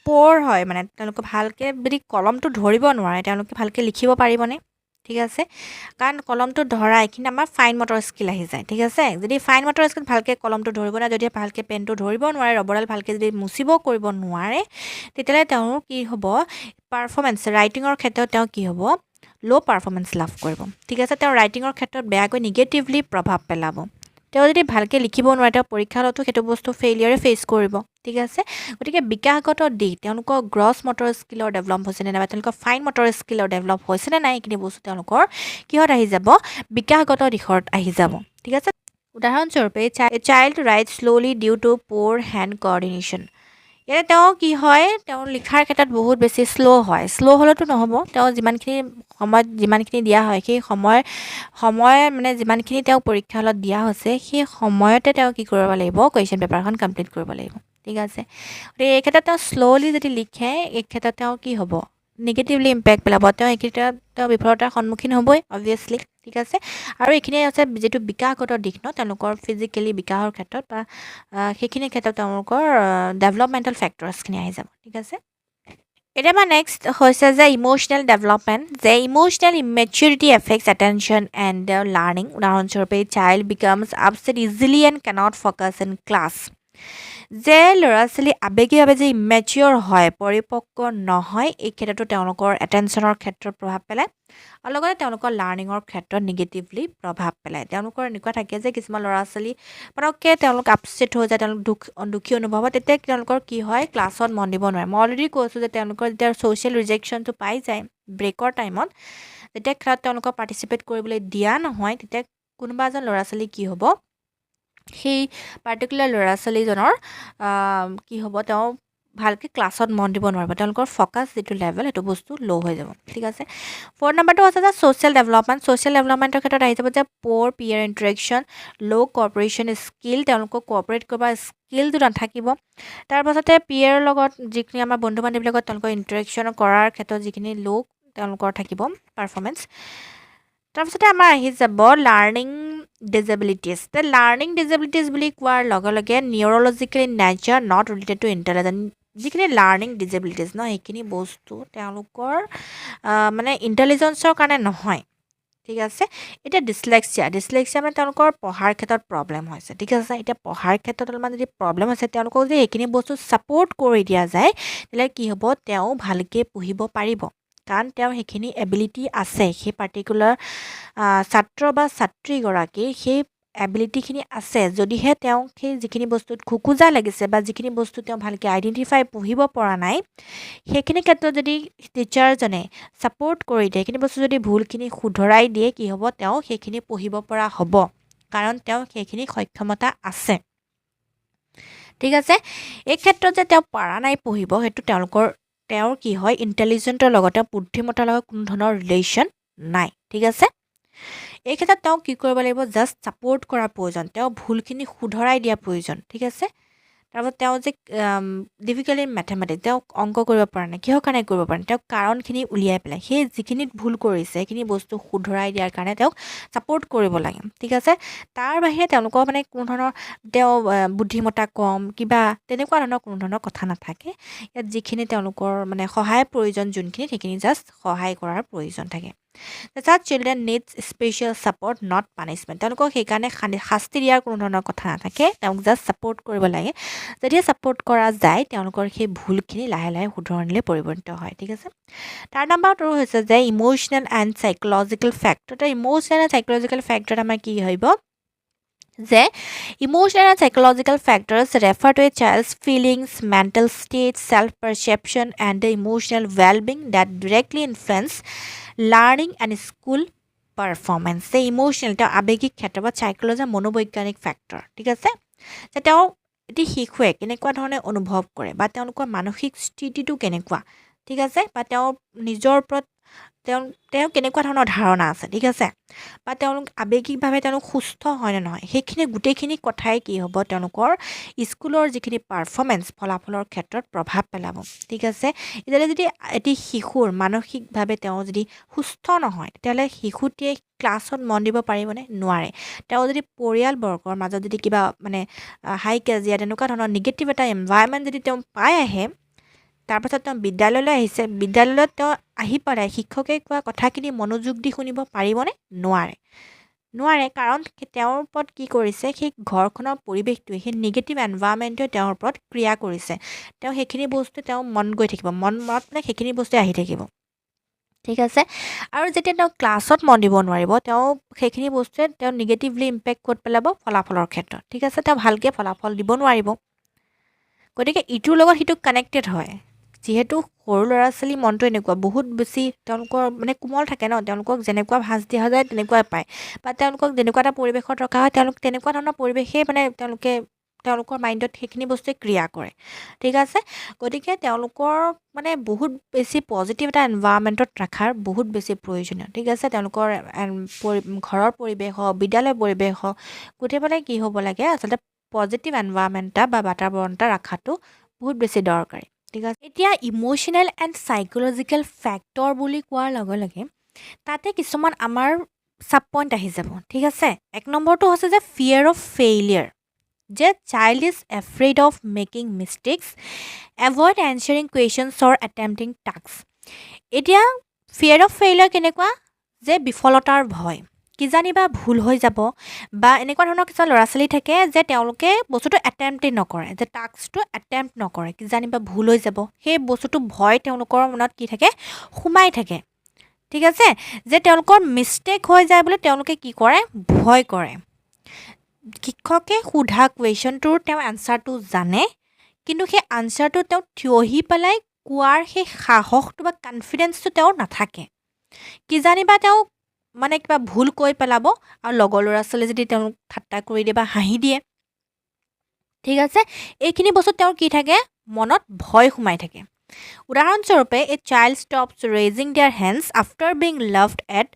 প'ৰ হয় মানে তেওঁলোকে ভালকৈ যদি কলমটো ধৰিব নোৱাৰে তেওঁলোকে ভালকৈ লিখিব পাৰিবনে ঠিক আছে কাৰণ কলমটো ধৰা এইখিনি আমাৰ ফাইন মটৰ স্কিল আহি যায় ঠিক আছে যদি ফাইন মটৰ স্কিল ভালকৈ কলমটো ধৰিব নোৱাৰে যদি ভালকৈ পেনটো ধৰিব নোৱাৰে ৰবৰডাল ভালকৈ যদি মুচিব কৰিব নোৱাৰে তেতিয়াহ'লে তেওঁৰ কি হ'ব পাৰফৰ্মেঞ্চ ৰাইটিঙৰ ক্ষেত্ৰত তেওঁ কি হ'ব ল' পাৰফৰ্মেঞ্চ লাভ কৰিব ঠিক আছে তেওঁ ৰাইটিঙৰ ক্ষেত্ৰত বেয়াকৈ নিগেটিভলি প্ৰভাৱ পেলাব তেওঁ যদি ভালকৈ লিখিব নোৱাৰে তেওঁ পৰীক্ষাতো সেইটো বস্তু ফেইলিয়াৰে ফেচ কৰিব ঠিক আছে গতিকে বিকাশগত দিশ তেওঁলোকৰ গ্ৰছ মটৰ স্কিলৰ ডেভেলপ হৈছেনে নাই বা তেওঁলোকৰ ফাইন মটৰ স্কিলৰ ডেভেলপ হৈছেনে নাই এইখিনি বস্তু তেওঁলোকৰ কিহত আহি যাব বিকাশগত দিশত আহি যাব ঠিক আছে উদাহৰণস্বৰূপে child write slowly due to poor hand coordination ইয়াতে তেওঁ কি হয় তেওঁ লিখাৰ ক্ষেত্ৰত বহুত বেছি শ্ল' হয় শ্ল' হ'লেতো নহ'ব তেওঁ যিমানখিনি সময়ত যিমানখিনি দিয়া হয় সেই সময় মানে যিমানখিনি তেওঁ পৰীক্ষা হলত দিয়া হৈছে সেই সময়তে তেওঁ কি কৰিব লাগিব কুৱেশ্যন পেপাৰখন কমপ্লিট কৰিব লাগিব ঠিক আছে গতিকে এই ক্ষেত্ৰত তেওঁ শ্ল'লি যদি লিখে এই ক্ষেত্ৰত তেওঁ কি হ'ব নিগেটিভলি ইম্পেক্ট পেলাব তেওঁ এই ক্ষেত্ৰত তেওঁ বিফলতাৰ সন্মুখীন হ'বই অবভিয়াছলি ঠিক আছে আৰু এইখিনি আছে যিটো বিকাশগত দিশ ন তেওঁলোকৰ ফিজিকেলি বিকাশৰ ক্ষেত্ৰত বা সেইখিনি ক্ষেত্ৰত তেওঁলোকৰ ডেভেলপমেণ্টেল ফেক্টৰ্ছখিনি আহি যাব ঠিক আছে এতিয়া আমাৰ নেক্সট হৈছে যে ইম'চনেল ডেভেলপমেণ্ট যে emotional immaturity affects attention and their learning উদাহৰণস্বৰূপে child becomes upset easily and cannot focus in class যে ল'ৰা ছোৱালী আৱেগিকভাৱে যে ইমেচিয়'ৰ হয় পৰিপক্ক নহয় এই ক্ষেত্ৰতো তেওঁলোকৰ এটেনশ্যনৰ ক্ষেত্ৰত প্ৰভাৱ পেলায় আৰু লগতে তেওঁলোকৰ লাৰ্ণিঙৰ ক্ষেত্ৰত নিগেটিভলি প্ৰভাৱ পেলায় তেওঁলোকৰ এনেকুৱা থাকে যে কিছুমান ল'ৰা ছোৱালী পটককৈ তেওঁলোক আপছেট হৈ যায় তেওঁলোক দুখী অনুভৱ হয় তেতিয়া তেওঁলোকৰ কি হয় ক্লাছত মন দিব নোৱাৰে মই অলৰেডি কৈছোঁ যে তেওঁলোকৰ যেতিয়া ছ'চিয়েল ৰিজেকশ্যনটো পাই যায় ব্ৰেকৰ টাইমত যেতিয়া খেলত তেওঁলোকক পাৰ্টিচিপেট কৰিবলৈ দিয়া নহয় তেতিয়া কোনোবা এজন ল'ৰা ছোৱালী কি হ'ব সেই পাৰ্টিকুলাৰ ল'ৰা ছোৱালীজনৰ কি হ'ব তেওঁ ভালকৈ ক্লাছত মন দিব নোৱাৰিব তেওঁলোকৰ ফ'কাছ যিটো লেভেল সেইটো বস্তু ল' হৈ যাব ঠিক আছে 4 নম্বৰটো আছে যে ছ'চিয়েল ডেভেলপমেণ্টৰ ক্ষেত্ৰত আহি যাব যে প'ৰ পিয়াৰ ইণ্টাৰেকশ্যন ল' কৰ্পৰেশ্যন স্কিল তেওঁলোকক কৰ্পৰেট কৰিব স্কিলটো নাথাকিব তাৰপাছতে পিয়াৰৰ লগত যিখিনি আমাৰ বন্ধু বান্ধৱীৰ লগত তেওঁলোকৰ ইণ্টাৰেকশ্যন কৰাৰ ক্ষেত্ৰত যিখিনি ল' তেওঁলোকৰ থাকিব পাৰফৰ্মেঞ্চ তাৰপিছতে আমাৰ আহি যাব লাৰ্ণিং ডিজেবিলিটিজ লাৰ্ণিং ডিজেবিলিটিজ বুলি কোৱাৰ লগে লগে neurologically nature not related to intelligent যিখিনি লাৰ্ণিং ডিজেবিলিটিজ ন সেইখিনি বস্তু তেওঁলোকৰ মানে ইণ্টেলিজেন্সৰ কাৰণে নহয় ঠিক আছে এতিয়া ডিছলেক্সিয়া মানে তেওঁলোকৰ পঢ়াৰ ক্ষেত্ৰত প্ৰব্লেম হৈছে ঠিক আছে এতিয়া পঢ়াৰ ক্ষেত্ৰত অলপমান যদি প্ৰব্লেম হৈছে তেওঁলোকক যদি এইখিনি বস্তু ছাপৰ্ট কৰি দিয়া যায় তেতিয়াহ'লে কি হ'ব তেওঁ ভালকৈ পঢ়িব পাৰিব কাৰণ তেওঁৰ সেইখিনি এবিলিটি আছে সেই পাৰ্টিকুলাৰ ছাত্ৰ বা ছাত্ৰীগৰাকীৰ সেই এবিলিটিখিনি আছে যদিহে তেওঁ সেই যিখিনি বস্তুত খোকোজা লাগিছে বা যিখিনি বস্তু তেওঁ ভালকৈ আইডেণ্টিফাই পঢ়িব পৰা নাই সেইখিনি ক্ষেত্ৰত যদি টিচাৰজনে ছাপৰ্ট কৰি দিয়ে সেইখিনি বস্তু যদি ভুলখিনি শুধৰাই দিয়ে কি হ'ব তেওঁ সেইখিনি পঢ়িব পৰা হ'ব কাৰণ তেওঁ সেইখিনি সক্ষমতা আছে ঠিক আছে এই ক্ষেত্ৰত যে তেওঁ পৰা নাই পঢ়িব সেইটো তেওঁৰ কি হয় ইণ্টেলিজেন্টৰ লগতে বুদ্ধিমত্তাৰ লগত কোনো ধৰণৰ ৰিলেশ্যন নাই ঠিক আছে এই ক্ষেত্ৰত তেওঁ কি কৰিব লাগিব জাষ্ট ছাপৰ্ট কৰাৰ প্ৰয়োজন তেওঁ ভুলখিনি শুধৰাই দিয়া প্ৰয়োজন ঠিক আছে তাৰপিছত তেওঁ যে ডিফিকাল্ট মেথমেটিক্স তেওঁ অংক কৰিব পৰা নাই কিহৰ কাৰণে কৰিব পৰা নাই তেওঁ কাৰণখিনি উলিয়াই পেলাই সেই যিখিনিত ভুল কৰিছে সেইখিনি বস্তু শুধৰাই দিয়াৰ কাৰণে তেওঁক ছাপৰ্ট কৰিব লাগে ঠিক আছে তাৰ বাহিৰে তেওঁলোকৰ মানে কোনো ধৰণৰ তেওঁ বুদ্ধিমত্তা কম কিবা তেনেকুৱা ধৰণৰ কোনো ধৰণৰ কথা নাথাকে ইয়াত যিখিনি তেওঁলোকৰ মানে সহায়ৰ প্ৰয়োজন যোনখিনি সেইখিনি জাষ্ট সহায় কৰাৰ প্ৰয়োজন থাকে Such children needs special support, not punishment. তেওঁলোকক সেইকাৰণে শাস্তি দিয়াৰ কোনো ধৰণৰ কথা নাথাকে তেওঁক জাষ্ট ছাপৰ্ট কৰিব লাগে যেতিয়া ছাপৰ্ট কৰা যায় তেওঁলোকৰ সেই ভুলখিনি লাহে লাহে শুধৰণিলৈ পৰিৱৰ্তিত হয় ঠিক আছে তাৰ নাম্বাৰটো হৈছে যে emotional and psychological factor emotional and psychological ফেক্টৰত আমাৰ কি হ'ব যে emotional and psychological factors refer to a child's feelings, mental state, self-perception, and the emotional well-being that directly influence learning and school performance. The emotional, এটা আবেগিক ক্ষেত্ৰ বা psychology মনোবৈজ্ঞানিক ফেক্টৰ ঠিক আছে যে তেওঁ এটি শিশুৱে কেনেকুৱা ধৰণে অনুভৱ কৰে বা তেওঁলোকৰ মানসিক স্থিতিটো কেনেকুৱা ঠিক আছে বা তেওঁৰ নিজৰ ওপৰত তেওঁ কেনেকুৱা ধৰণৰ ধাৰণা আছে ঠিক আছে বা তেওঁলোক আৱেগিকভাৱে তেওঁলোক সুস্থ হয় নে নহয় সেইখিনি গোটেইখিনি কথাই কি হ'ব তেওঁলোকৰ স্কুলৰ যিখিনি পাৰফৰ্মেঞ্চ ফলাফলৰ ক্ষেত্ৰত প্ৰভাৱ পেলাব ঠিক আছে এতিয়া যদি এটি শিশুৰ মানসিকভাৱে তেওঁ যদি সুস্থ নহয় তেতিয়াহ'লে শিশুটিয়ে ক্লাছত মন দিব পাৰিবনে নোৱাৰে তেওঁ যদি পৰিয়ালবৰ্গৰ মাজত যদি কিবা মানে হাই কাজিয়া তেনেকুৱা ধৰণৰ নিগেটিভ এটা এনভাইৰনমেণ্ট যদি তেওঁ পাই আহে তাৰপাছত তেওঁ বিদ্যালয়লৈ আহিছে বিদ্যালয়ত তেওঁ আহি পেলাই শিক্ষকে কোৱা কথাখিনি মনোযোগ দি শুনিব পাৰিবনে নোৱাৰে কাৰণ তেওঁৰ ওপৰত কি কৰিছে সেই ঘৰখনৰ পৰিৱেশটোৱে সেই নিগেটিভ এনভাইৰনমেণ্টটোৱে তেওঁৰ ওপৰত ক্ৰিয়া কৰিছে তেওঁ সেইখিনি বস্তু তেওঁ মন গৈ থাকিব মনত মানে সেইখিনি বস্তুৱে আহি থাকিব ঠিক আছে আৰু যেতিয়া তেওঁ ক্লাছত মন দিব নোৱাৰিব তেওঁ সেইখিনি বস্তুৱে তেওঁ নিগেটিভলি ইম্পেক্ট ক'ত পেলাব ফলাফলৰ ক্ষেত্ৰত ঠিক আছে তেওঁ ভালকৈ ফলাফল দিব নোৱাৰিব গতিকে ইটোৰ লগত সিটো কানেক্টেড হয় যিহেতু সৰু ল'ৰা ছোৱালী মনটো এনেকুৱা বহুত বেছি তেওঁলোকৰ মানে কোমল থাকে ন তেওঁলোকক যেনেকুৱা ভাজ দিয়া যায় তেনেকুৱাই পায় বা তেওঁলোকক যেনেকুৱা এটা পৰিৱেশত ৰখা হয় তেওঁলোক তেনেকুৱা ধৰণৰ পৰিৱেশেই মানে তেওঁলোকৰ মাইণ্ডত সেইখিনি বস্তুৱে ক্ৰিয়া কৰে ঠিক আছে গতিকে তেওঁলোকৰ মানে বহুত বেছি পজিটিভ এটা এনভাইৰনমেণ্টত ৰখাৰ বহুত বেছি প্ৰয়োজনীয় ঠিক আছে তেওঁলোকৰ ঘৰৰ পৰিৱেশ হওক বিদ্যালয়ৰ পৰিৱেশ হওক গোটেই মানে কি হ'ব লাগে আচলতে পজিটিভ এনভাইৰনমেণ্ট এটা বা বাতাবৰণ এটা ৰখাটো বহুত বেছি দৰকাৰী ঠিক আছে এতিয়া ইম'চনেল এণ্ড চাইক'লজিকেল ফেক্টৰ বুলি কোৱাৰ লগে লগে তাতে কিছুমান আমাৰ চাব পইণ্ট আহি যাব ঠিক আছে এক নম্বৰটো হৈছে যে ফিয়াৰ অফ ফেইলিয়াৰ যে child is afraid of making mistakes avoid answering questions or attempting task এতিয়া ফিয়াৰ অফ ফেইলিয়াৰ কেনেকুৱা যে বিফলতাৰ ভয় কিজানিবা ভুল হৈ যাব বা এনেকুৱা ধৰণৰ কিছুমান ল'ৰা ছোৱালী থাকে যে তেওঁলোকে বস্তুটো এটেম্পটেই নকৰে যে টাস্কটো এটেম্প্ট নকৰে কিজানিবা ভুল হৈ যাব সেই বস্তুটো ভয় তেওঁলোকৰ মনত কি থাকে সোমাই থাকে ঠিক আছে যে তেওঁলোকৰ মিষ্টেক হৈ যায় বুলি তেওঁলোকে কি কৰে ভয় কৰে শিক্ষকে সোধা কুৱেশ্যনটোৰ তেওঁ এনচাৰটো জানে কিন্তু সেই আনচাৰটো তেওঁ থিয়হি পেলাই কোৱাৰ সেই সাহসটো বা কনফিডেঞ্চটো তেওঁৰ নাথাকে কিজানিবা তেওঁ মানে কিবা ভুল কৈ পেলাব আৰু লগৰ ল'ৰা ছোৱালী যদি তেওঁলোক ঠাট্টা কৰি দিয়ে বা হাঁহি দিয়ে ঠিক আছে, এইখিনি বস্তু তেওঁৰ কি থাকে, মনত ভয় সোমাই থাকে। উদাহৰণস্বৰূপে a child stops raising their hands after being laughed at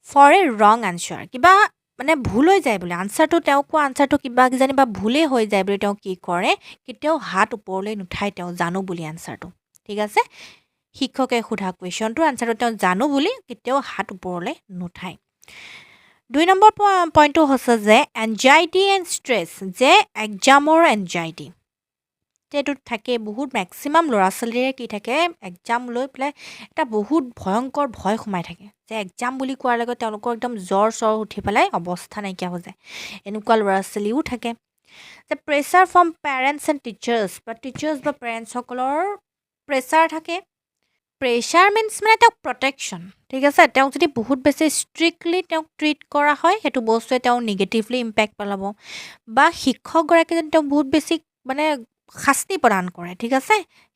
for a wrong answer. কিবা মানে ভুল হৈ যায় বোলে, আনচাৰটো তেওঁ কোৱা আনচাৰটো কিবা কিজানি বা ভুলেই হৈ যায় বুলি তেওঁ কি কৰে, কেতিয়াও হাত ওপৰলৈ নুঠায় তেওঁ জানো বুলি আনচাৰটো। ঠিক আছে, শিক্ষকে সোধা কুৱেশ্যনটোৰ আনচাৰটো তেওঁ জানো বুলি কেতিয়াও হাত ওপৰলৈ নুঠায়। 2 নম্বৰ পইণ্টটো হৈছে যে এনজাইটি এণ্ড ষ্ট্ৰেছ, যে এক্সামৰ এনজাইটি এইটোত থাকে বহুত, মেক্সিমাম ল'ৰা ছোৱালীৰে কি থাকে, এক্সাম লৈ পেলাই এটা বহুত ভয়ংকৰ ভয় সোমাই থাকে, যে এক্সাম বুলি কোৱাৰ লগত তেওঁলোকৰ একদম জ্বৰ চৰ উঠি পেলাই অৱস্থা নাইকিয়া হৈ যায়। এনেকুৱা ল'ৰা ছোৱালীও থাকে। যে pressure from parents and teachers বা পেৰেণ্টছসকলৰ প্ৰেছাৰ থাকে। প্ৰেছাৰ মিনছ মানে তেওঁক প্ৰটেকশ্যন। ঠিক আছে, তেওঁক যদি বহুত বেছি ষ্ট্ৰিক্টলি তেওঁক ট্ৰিট কৰা হয়, সেইটো বস্তুৱে তেওঁ নিগেটিভলি ইম্পেক্ট পেলাব। বা শিক্ষকগৰাকীয়ে যদি তেওঁক বহুত বেছি মানে শাস্তি প্ৰদান কৰে, ঠিক আছে,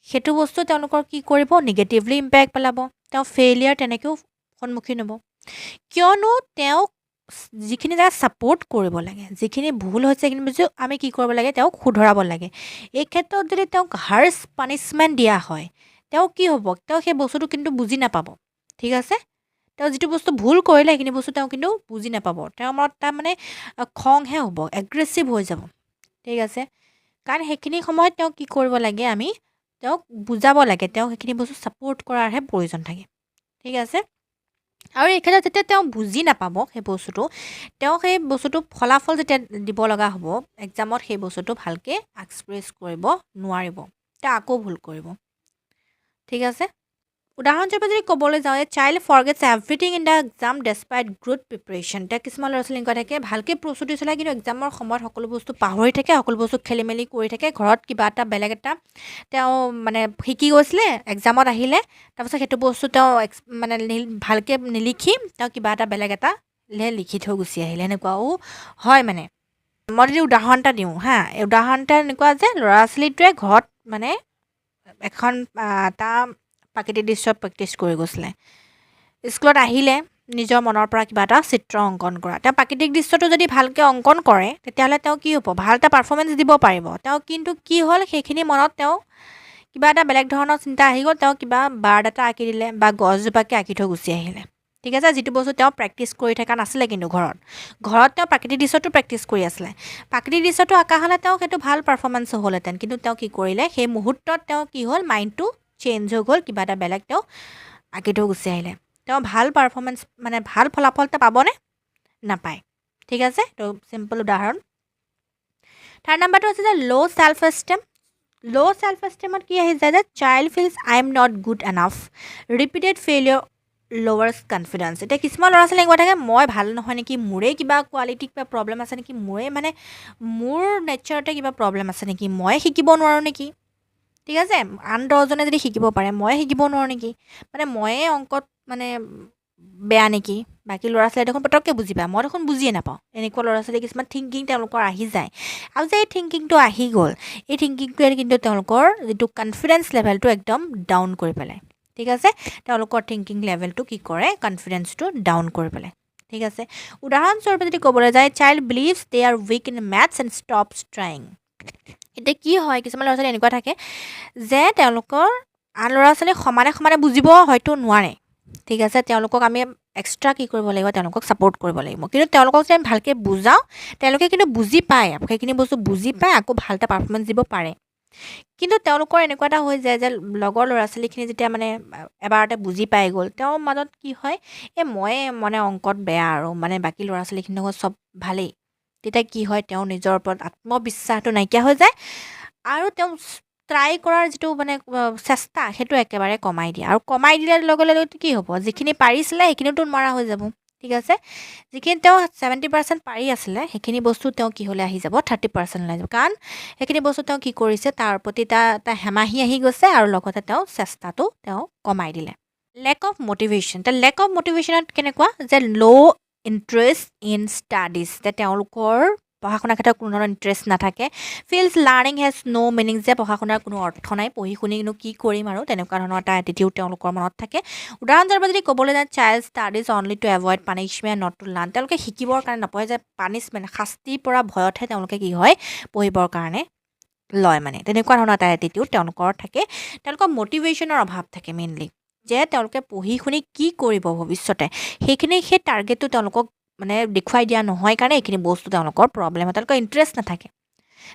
সেইটো বস্তু তেওঁলোকৰ কি কৰিব, নিগেটিভলি ইম্পেক্ট পেলাব। তেওঁ ফেইলিয়াৰ তেনেকৈও সন্মুখীন হ'ব। কিয়নো তেওঁক যিখিনি জেগা ছাপৰ্ট কৰিব লাগে, যিখিনি ভুল হৈছে সেইখিনি বস্তু আমি কি কৰিব লাগে, তেওঁক শুধৰাব লাগে। এই ক্ষেত্ৰত যদি তেওঁক হাৰ্ছ পানিছমেণ্ট দিয়া হয়, তেওঁ কি হ'ব, তেওঁ সেই বস্তুটো কিন্তু বুজি নাপাব। ঠিক আছে, তেওঁ যিটো বস্তু ভুল কৰিলে সেইখিনি বস্তু তেওঁ কিন্তু বুজি নাপাব, তেওঁৰ মনত তাৰমানে খংহে হ'ব, এগ্ৰেছিভ হৈ যাব। ঠিক আছে, কাৰণ সেইখিনি সময়ত তেওঁক কি কৰিব লাগে, আমি তেওঁক বুজাব লাগে, তেওঁক সেইখিনি বস্তু ছাপৰ্ট কৰাৰহে প্ৰয়োজন থাকে। ঠিক আছে, আৰু এই ক্ষেত্ৰত যেতিয়া তেওঁ বুজি নাপাব সেই বস্তুটো, তেওঁ সেই বস্তুটো ফলাফল যেতিয়া দিব লগা হ'ব এক্সামত, সেই বস্তুটো ভালকৈ এক্সপ্ৰেছ কৰিব নোৱাৰিব, তেওঁ আকৌ ভুল কৰিব। ঠিক আছে, উদাহৰণস্বৰূপে যদি ক'বলৈ যাওঁ, child forgets everything in the exam despite good preparation. এতিয়া কিছুমান ল'ৰা ছোৱালী এনেকুৱা থাকে, ভালকৈ প্ৰস্তুতি চলায়, কিন্তু এক্সামৰ সময়ত সকলো বস্তু পাহৰি থাকে, সকলো বস্তু খেলি মেলি কৰি থাকে, ঘৰত কিবা এটা বেলেগ এটা তেওঁ মানে শিকি গৈছিলে, এক্সামত আহিলে তাৰপিছত সেইটো বস্তু তেওঁ মানে ভালকৈ নিলিখি তেওঁ কিবা এটা বেলেগ এটা লিখি থৈ গুচি আহিলে, এনেকুৱাও হয়। মানে মই যদি উদাহৰণ এটা দিওঁ হা, এই উদাহৰণ এটা এনেকুৱা যে ল'ৰা ছোৱালীটোৱে ঘৰত মানে এখন এটা প্ৰাকৃতিক দৃশ্য প্ৰেক্টিছ কৰি গৈছিলে, স্কুলত আহিলে নিজৰ মনৰ পৰা কিবা এটা চিত্ৰ অংকন কৰা, তেওঁ প্ৰাকৃতিক দৃশ্যটো যদি ভালকৈ অংকন কৰে তেতিয়াহ'লে তেওঁ কি হ'ব, ভাল এটা পাৰফৰ্মেঞ্চ দিব পাৰিব। তেওঁ কিন্তু কি হ'ল, সেইখিনি মনত তেওঁ কিবা এটা বেলেগ ধৰণৰ চিন্তা আহি গ'ল, তেওঁ কিবা বাৰ্ড এটা আঁকি দিলে বা গছজোপাকে আঁকি থৈ গুচি আহিলে। ঠিক আছে, যিটো বস্তু তেওঁ প্ৰেক্টিছ কৰি থকা নাছিলে, কিন্তু ঘৰত তেওঁ প্ৰাকৃতিক দৃশ্যটো প্ৰেক্টিছ কৰি আছিলে। প্ৰাকৃতিক দৃশ্যটো আঁকা হ'লে তেওঁ সেইটো ভাল পাৰফৰ্মেঞ্চ হ'লহেঁতেন, কিন্তু তেওঁ কি কৰিলে, সেই মুহূৰ্তত তেওঁ কি হ'ল, মাইণ্ডটো চেঞ্জ হৈ গ'ল, কিবা এটা বেলেগ তেওঁ আঁকি থৈ গুচি আহিলে। তেওঁ ভাল পাৰফৰ্মেঞ্চ মানে ভাল ফলাফল এটা পাবনে, নাপায়। ঠিক আছে, তো চিম্পল উদাহৰণ। 3 নম্বৰটো হৈছে যে low' self esteem. Low' self এষ্টিমত কি আহি যায় যে child feels I am not good enough, repeated failure lowers confidence. এতিয়া কিছুমান ল'ৰা ছোৱালী এনেকুৱা থাকে, মই ভাল নহয় নেকি, মোৰেই কিবা কোৱালিটি কিবা প্ৰব্লেম আছে নেকি, মোৰ নেচাৰতে কিবা প্ৰব্লেম আছে নেকি, মই শিকিব নোৱাৰোঁ নেকি। ঠিক আছে, আন 10জনে যদি শিকিব পাৰে, মই শিকিব নোৱাৰোঁ নেকি, মানে ময়ে অংকত মানে বেয়া নেকি, বাকী ল'ৰা ছোৱালী দেখোন পটককৈ বুজি পায়, মই দেখোন বুজিয়ে নাপাওঁ। এনেকুৱা ল'ৰা ছোৱালী কিছুমান থিংকিং তেওঁলোকৰ আহি যায়, আৰু যে এই থিংকিংটো আহি গ'ল, এই থিংকিংটোৱে কিন্তু তেওঁলোকৰ যিটো কনফিডেঞ্চ লেভেলটো একদম ডাউন কৰি পেলায়। ঠিক আছে, তেওঁলোকৰ থিংকিং লেভেলটো কি কৰে, কনফিডেঞ্চটো ডাউন কৰি পেলায়। ঠিক আছে, উদাহৰণস্বৰূপে যদি ক'বলৈ যায়, child believes they are weak in maths and stops trying. এতিয়া কি হয়, কিছুমান ল'ৰা ছোৱালী এনেকুৱা থাকে যে তেওঁলোকৰ আন ল'ৰা ছোৱালীক সমানে সমানে বুজিব হয়তো নোৱাৰে। ঠিক আছে, তেওঁলোকক আমি এক্সট্ৰা কি কৰিব লাগিব, তেওঁলোকক ছাপৰ্ট কৰিব লাগিব। কিন্তু তেওঁলোকক যদি আমি ভালকৈ বুজাওঁ, তেওঁলোকে কিন্তু বুজি পায়, সেইখিনি বস্তু বুজি পায়, আকৌ ভাল এটা পাৰফৰ্মেঞ্চ দিব পাৰে। কিন্তু তেওঁলোকৰ এনেকুৱা এটা হৈ যায় যে লগৰ ল'ৰা ছোৱালীখিনি যেতিয়া মানে এবাৰতে বুজি পাই গ'ল, তেওঁৰ মাজত কি হয়, মই মানে অংকত বেয়া আৰু মানে বাকী ল'ৰা ছোৱালীখিনিৰ লগত চব ভালেই। তেতিয়া কি হয়, তেওঁ নিজৰ ওপৰত আত্মবিশ্বাসটো নাইকিয়া হৈ যায়, আৰু তেওঁ ট্ৰাই কৰাৰ যিটো মানে চেষ্টা, সেইটো একেবাৰে কমাই দিয়ে। আৰু কমাই দিয়াৰ লগে লগে কি হ'ব, যিখিনি পাৰিছিলে সেইখিনিতো নোৱাৰা হৈ যাব। ঠিক আছে, যিখিনি তেওঁ 70% পাৰি আছিলে, সেইখিনি বস্তু তেওঁ কি হ'লে আহি যাব, 30% ওলাই যাব। কাৰণ সেইখিনি বস্তু তেওঁ কি কৰিছে, তাৰ প্ৰতি এটা হেমাহি আহি গৈছে, আৰু লগতে তেওঁ চেষ্টাটো তেওঁ কমাই দিলে। Lake of motivation. এতিয়া লেক অফ মটিভেশ্যনত কেনেকুৱা, যে ল' ইণ্টাৰেষ্ট ইন ষ্টাডিজ, যে তেওঁলোকৰ পঢ়া শুনাৰ ক্ষেত্ৰত কোনো ধৰণৰ ইণ্টাৰেষ্ট নাথাকে feels learning has no' meaning যে পঢ়া শুনাৰ কোনো অৰ্থ নাই পঢ়ি শুনিনো কি কৰিম আৰু তেনেকুৱা ধৰণৰ এটা এটিটিউড তেওঁলোকৰ মনত থাকে উদাহৰণস্বৰূপে যদি ক'বলৈ যাওঁ child studies only to avoid punishment not to learn তেওঁলোকে শিকিবৰ কাৰণে নপঢ়ে যে পানিছমেণ্ট শাস্তিৰ পৰা ভয়তহে তেওঁলোকে কি হয় পঢ়িবৰ কাৰণে লয় মানে তেনেকুৱা ধৰণৰ এটা এটিটিউড তেওঁলোকৰ থাকে তেওঁলোকৰ মটিভেশ্যনৰ অভাৱ থাকে মেইনলি যে তেওঁলোকে পঢ়ি শুনি কি কৰিব ভৱিষ্যতে সেইখিনি সেই টাৰ্গেটটো তেওঁলোকক মানে দেখুৱাই দিয়া নহয় কাৰণে এইখিনি বস্তু তেওঁলোকৰ প্ৰব্লেম হয় তেওঁলোকৰ ইণ্টাৰেষ্ট নাথাকে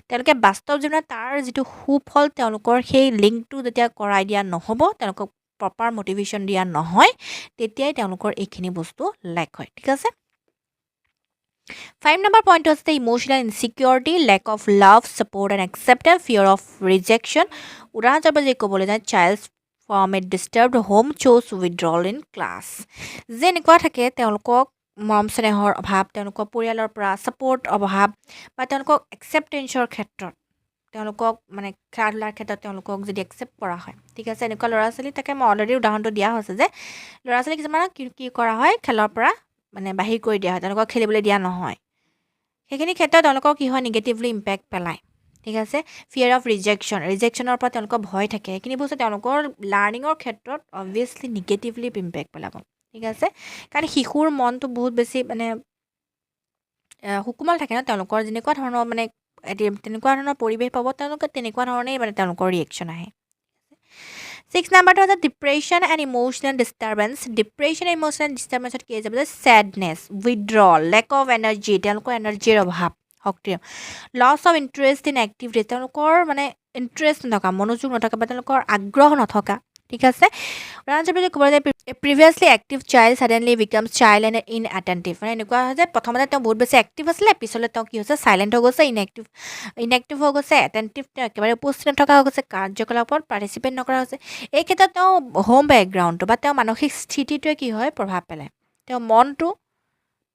তেওঁলোকে বাস্তৱ জীৱনত তাৰ যিটো সুফল তেওঁলোকৰ সেই লিংকটো যেতিয়া কৰাই দিয়া নহ'ব তেওঁলোকক প্ৰপাৰ মটিভেশ্যন দিয়া নহয় তেতিয়াই তেওঁলোকৰ এইখিনি বস্তু লেক হয় ঠিক আছে 5 number point was the emotional insecurity, lack of love, support and acceptance, fear of rejection. উদাহৰণস্বৰূপে যদি ক'বলৈ যায় child from a disturbed home chose withdrawal in class. যে এনেকুৱা থাকে তেওঁলোকক মৰম স্নেহৰ অভাৱ তেওঁলোকৰ পৰিয়ালৰ পৰা ছাপোৰ্ট অভাৱ বা তেওঁলোকক একচেপ্টেঞ্চৰ ক্ষেত্ৰত তেওঁলোকক মানে খেলা ধূলাৰ ক্ষেত্ৰত তেওঁলোকক যদি একচেপ্ট কৰা হয় ঠিক আছে এনেকুৱা ল'ৰা ছোৱালী তাকে মই অলৰেডি উদাহৰণটো দিয়া হৈছে যে ল'ৰা ছোৱালী কিছুমানক কি কৰা হয় খেলৰ পৰা মানে বাহিৰ কৰি দিয়া হয় তেওঁলোকক খেলিবলৈ দিয়া নহয় সেইখিনি ক্ষেত্ৰত তেওঁলোকৰ কি হয় নিগেটিভলি ইম্পেক্ট পেলায় ঠিক আছে ফিয়াৰ অফ ৰিজেকশ্যনৰ পৰা তেওঁলোকৰ ভয় থাকে সেইখিনি বস্তু তেওঁলোকৰ লাৰ্ণিঙৰ ক্ষেত্ৰত অবভিয়াছলি নিগেটিভলি ইম্পেক্ট পেলাব ঠিক আছে কাৰণ শিশুৰ মনটো বহুত বেছি মানে সুকোমল থাকে ন তেওঁলোকৰ যেনেকুৱা ধৰণৰ মানে তেনেকুৱা ধৰণৰ পৰিৱেশ পাব তেওঁলোকে তেনেকুৱা ধৰণেই মানে তেওঁলোকৰ ৰিয়েকশ্যন আহে 6 number was depression and emotional disturbance. Depression and emotional disturbance কি যাব যে sadness, withdrawal, lack of energy, তেওঁলোকৰ এনাৰ্জিৰ অভাৱ, শক্তিৰ loss of interest in activity, তেওঁলোকৰ মানে ইণ্টাৰেষ্ট নথকা মনোযোগ নথকা বা তেওঁলোকৰ আগ্ৰহ নথকা ঠিক আছে উদাহৰণস্বৰূপে ক'বলৈ যায় previously active child suddenly becomes child and inattentive মানে এনেকুৱা হয় যে প্ৰথমতে তেওঁ বহুত বেছি এক্টিভ আছিলে পিছলৈ তেওঁ কি হৈছে চাইলেণ্ট হৈ গৈছে ইনএক্টিভ হৈ গৈছে এটেণ্টিভ তেওঁ একেবাৰে উপস্থিত নথকা হৈ গৈছে কাৰ্যকলাপত পাৰ্টিচিপেট নকৰা হৈছে এই ক্ষেত্ৰত তেওঁ হোম বেকগ্ৰাউণ্ডটো বা তেওঁ মানসিক স্থিতিটোৱে কি হয় প্ৰভাৱ পেলায় তেওঁ মনটো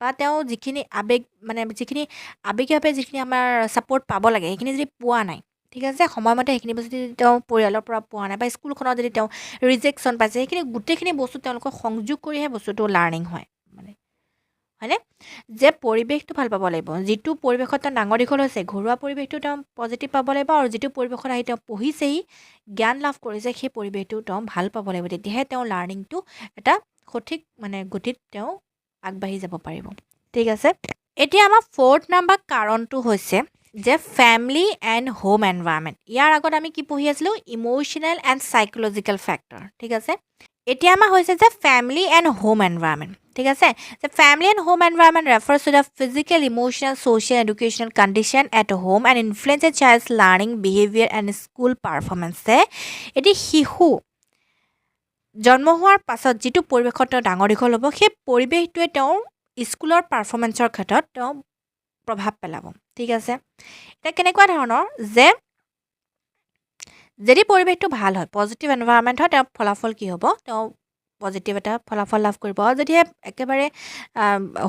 বা তেওঁ যিখিনি আৱেগ মানে যিখিনি আৱেগিকভাৱে যিখিনি আমাৰ ছাপোৰ্ট পাব লাগে সেইখিনি যদি পোৱা নাই ঠিক আছে সময়মতে সেইখিনি বস্তু যদি তেওঁ পৰিয়ালৰ পৰা পোৱা নাই বা স্কুলখনত যদি তেওঁ ৰিজেকশ্যন পাইছে সেইখিনি গোটেইখিনি বস্তু তেওঁলোকক সংযোগ কৰিহে বস্তুটো লাৰ্ণিং হয় মানে হয়নে যে পৰিৱেশটো ভাল পাব লাগিব যিটো পৰিৱেশত তেওঁ ডাঙৰ দীঘল হৈছে ঘৰুৱা পৰিৱেশটো তেওঁ পজিটিভ পাব লাগিব আৰু যিটো পৰিৱেশত আহি তেওঁ পঢ়িছেহি জ্ঞান লাভ কৰিছে সেই পৰিৱেশটো তেওঁ ভাল পাব লাগিব তেতিয়াহে তেওঁ লাৰ্ণিংটো এটা সঠিক মানে গতিত তেওঁ আগবাঢ়ি যাব পাৰিব ঠিক আছে এতিয়া আমাৰ 4th নাম্বাৰ কাৰণটো হৈছে যে ফেমিলি এণ্ড হোম এনভাইৰনমেণ্ট ইয়াৰ আগত আমি কি পঢ়ি আছিলোঁ ইম'চনেল এণ্ড চাইক'লজিকেল ফেক্টৰ ঠিক আছে এতিয়া আমাৰ হৈছে যে ফেমিলি এণ্ড হোম এনভাইৰনমেণ্ট ঠিক আছে যে family and home environment refers to the physical emotional social educational condition at home and influence a child's learning behaviour and school পাৰফৰ্মেঞ্চে এটি শিশু জন্ম হোৱাৰ পাছত যিটো পৰিৱেশত তেওঁ ডাঙৰ দীঘল হ'ব সেই পৰিৱেশটোৱে তেওঁৰ স্কুলৰ পাৰফৰ্মেঞ্চৰ ক্ষেত্ৰত তেওঁ প্ৰভাৱ পেলাব ঠিক আছে এতিয়া কেনেকুৱা ধৰণৰ যে যদি পৰিৱেশটো ভাল হয় পজিটিভ এনভাইৰনমেণ্ট হয় তেওঁৰ ফলাফল কি হ'ব তেওঁ পজিটিভ এটা ফলাফল লাভ কৰিব আৰু যদি একেবাৰে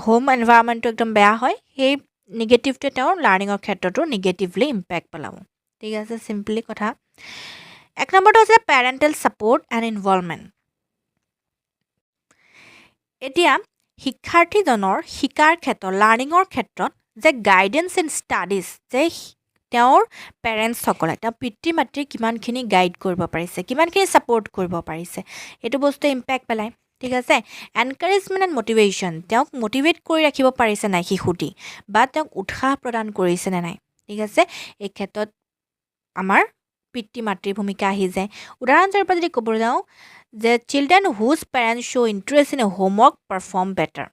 হোম এনভাইৰনমেণ্টটো একদম বেয়া হয় সেই নিগেটিভটোৱে তেওঁৰ লাৰ্ণিঙৰ ক্ষেত্ৰতো নিগেটিভলি ইম্পেক্ট পেলাব ঠিক আছে চিম্পলি কথা 1 নম্বৰটো হৈছে পেৰেণ্টেল ছাপোৰ্ট এণ্ড ইনভলভমেণ্ট এতিয়া শিক্ষাৰ্থীজনৰ শিকাৰ ক্ষেত্ৰত লাৰ্ণিঙৰ ক্ষেত্ৰত যে গাইডেন্স ইন ষ্টাডিজ যে তেওঁৰ পেৰেণ্টছসকলে তেওঁ পিতৃ মাতৃক কিমানখিনি গাইড কৰিব পাৰিছে কিমানখিনি ছাপোৰ্ট কৰিব পাৰিছে এইটো বস্তুৱে ইম্পেক্ট পেলায় ঠিক আছে এনকাৰেজমেণ্ট এণ্ড মটিভেশ্যন তেওঁক মটিভেট কৰি ৰাখিব পাৰিছে নাই শিশুটি বা তেওঁক উৎসাহ প্ৰদান কৰিছেনে নাই ঠিক আছে এই ক্ষেত্ৰত আমাৰ পিতৃ মাতৃৰ ভূমিকা আহি যায় উদাহৰণস্বৰূপে যদি ক'বলৈ যাওঁ যে children whose parents show' interest in homework perform better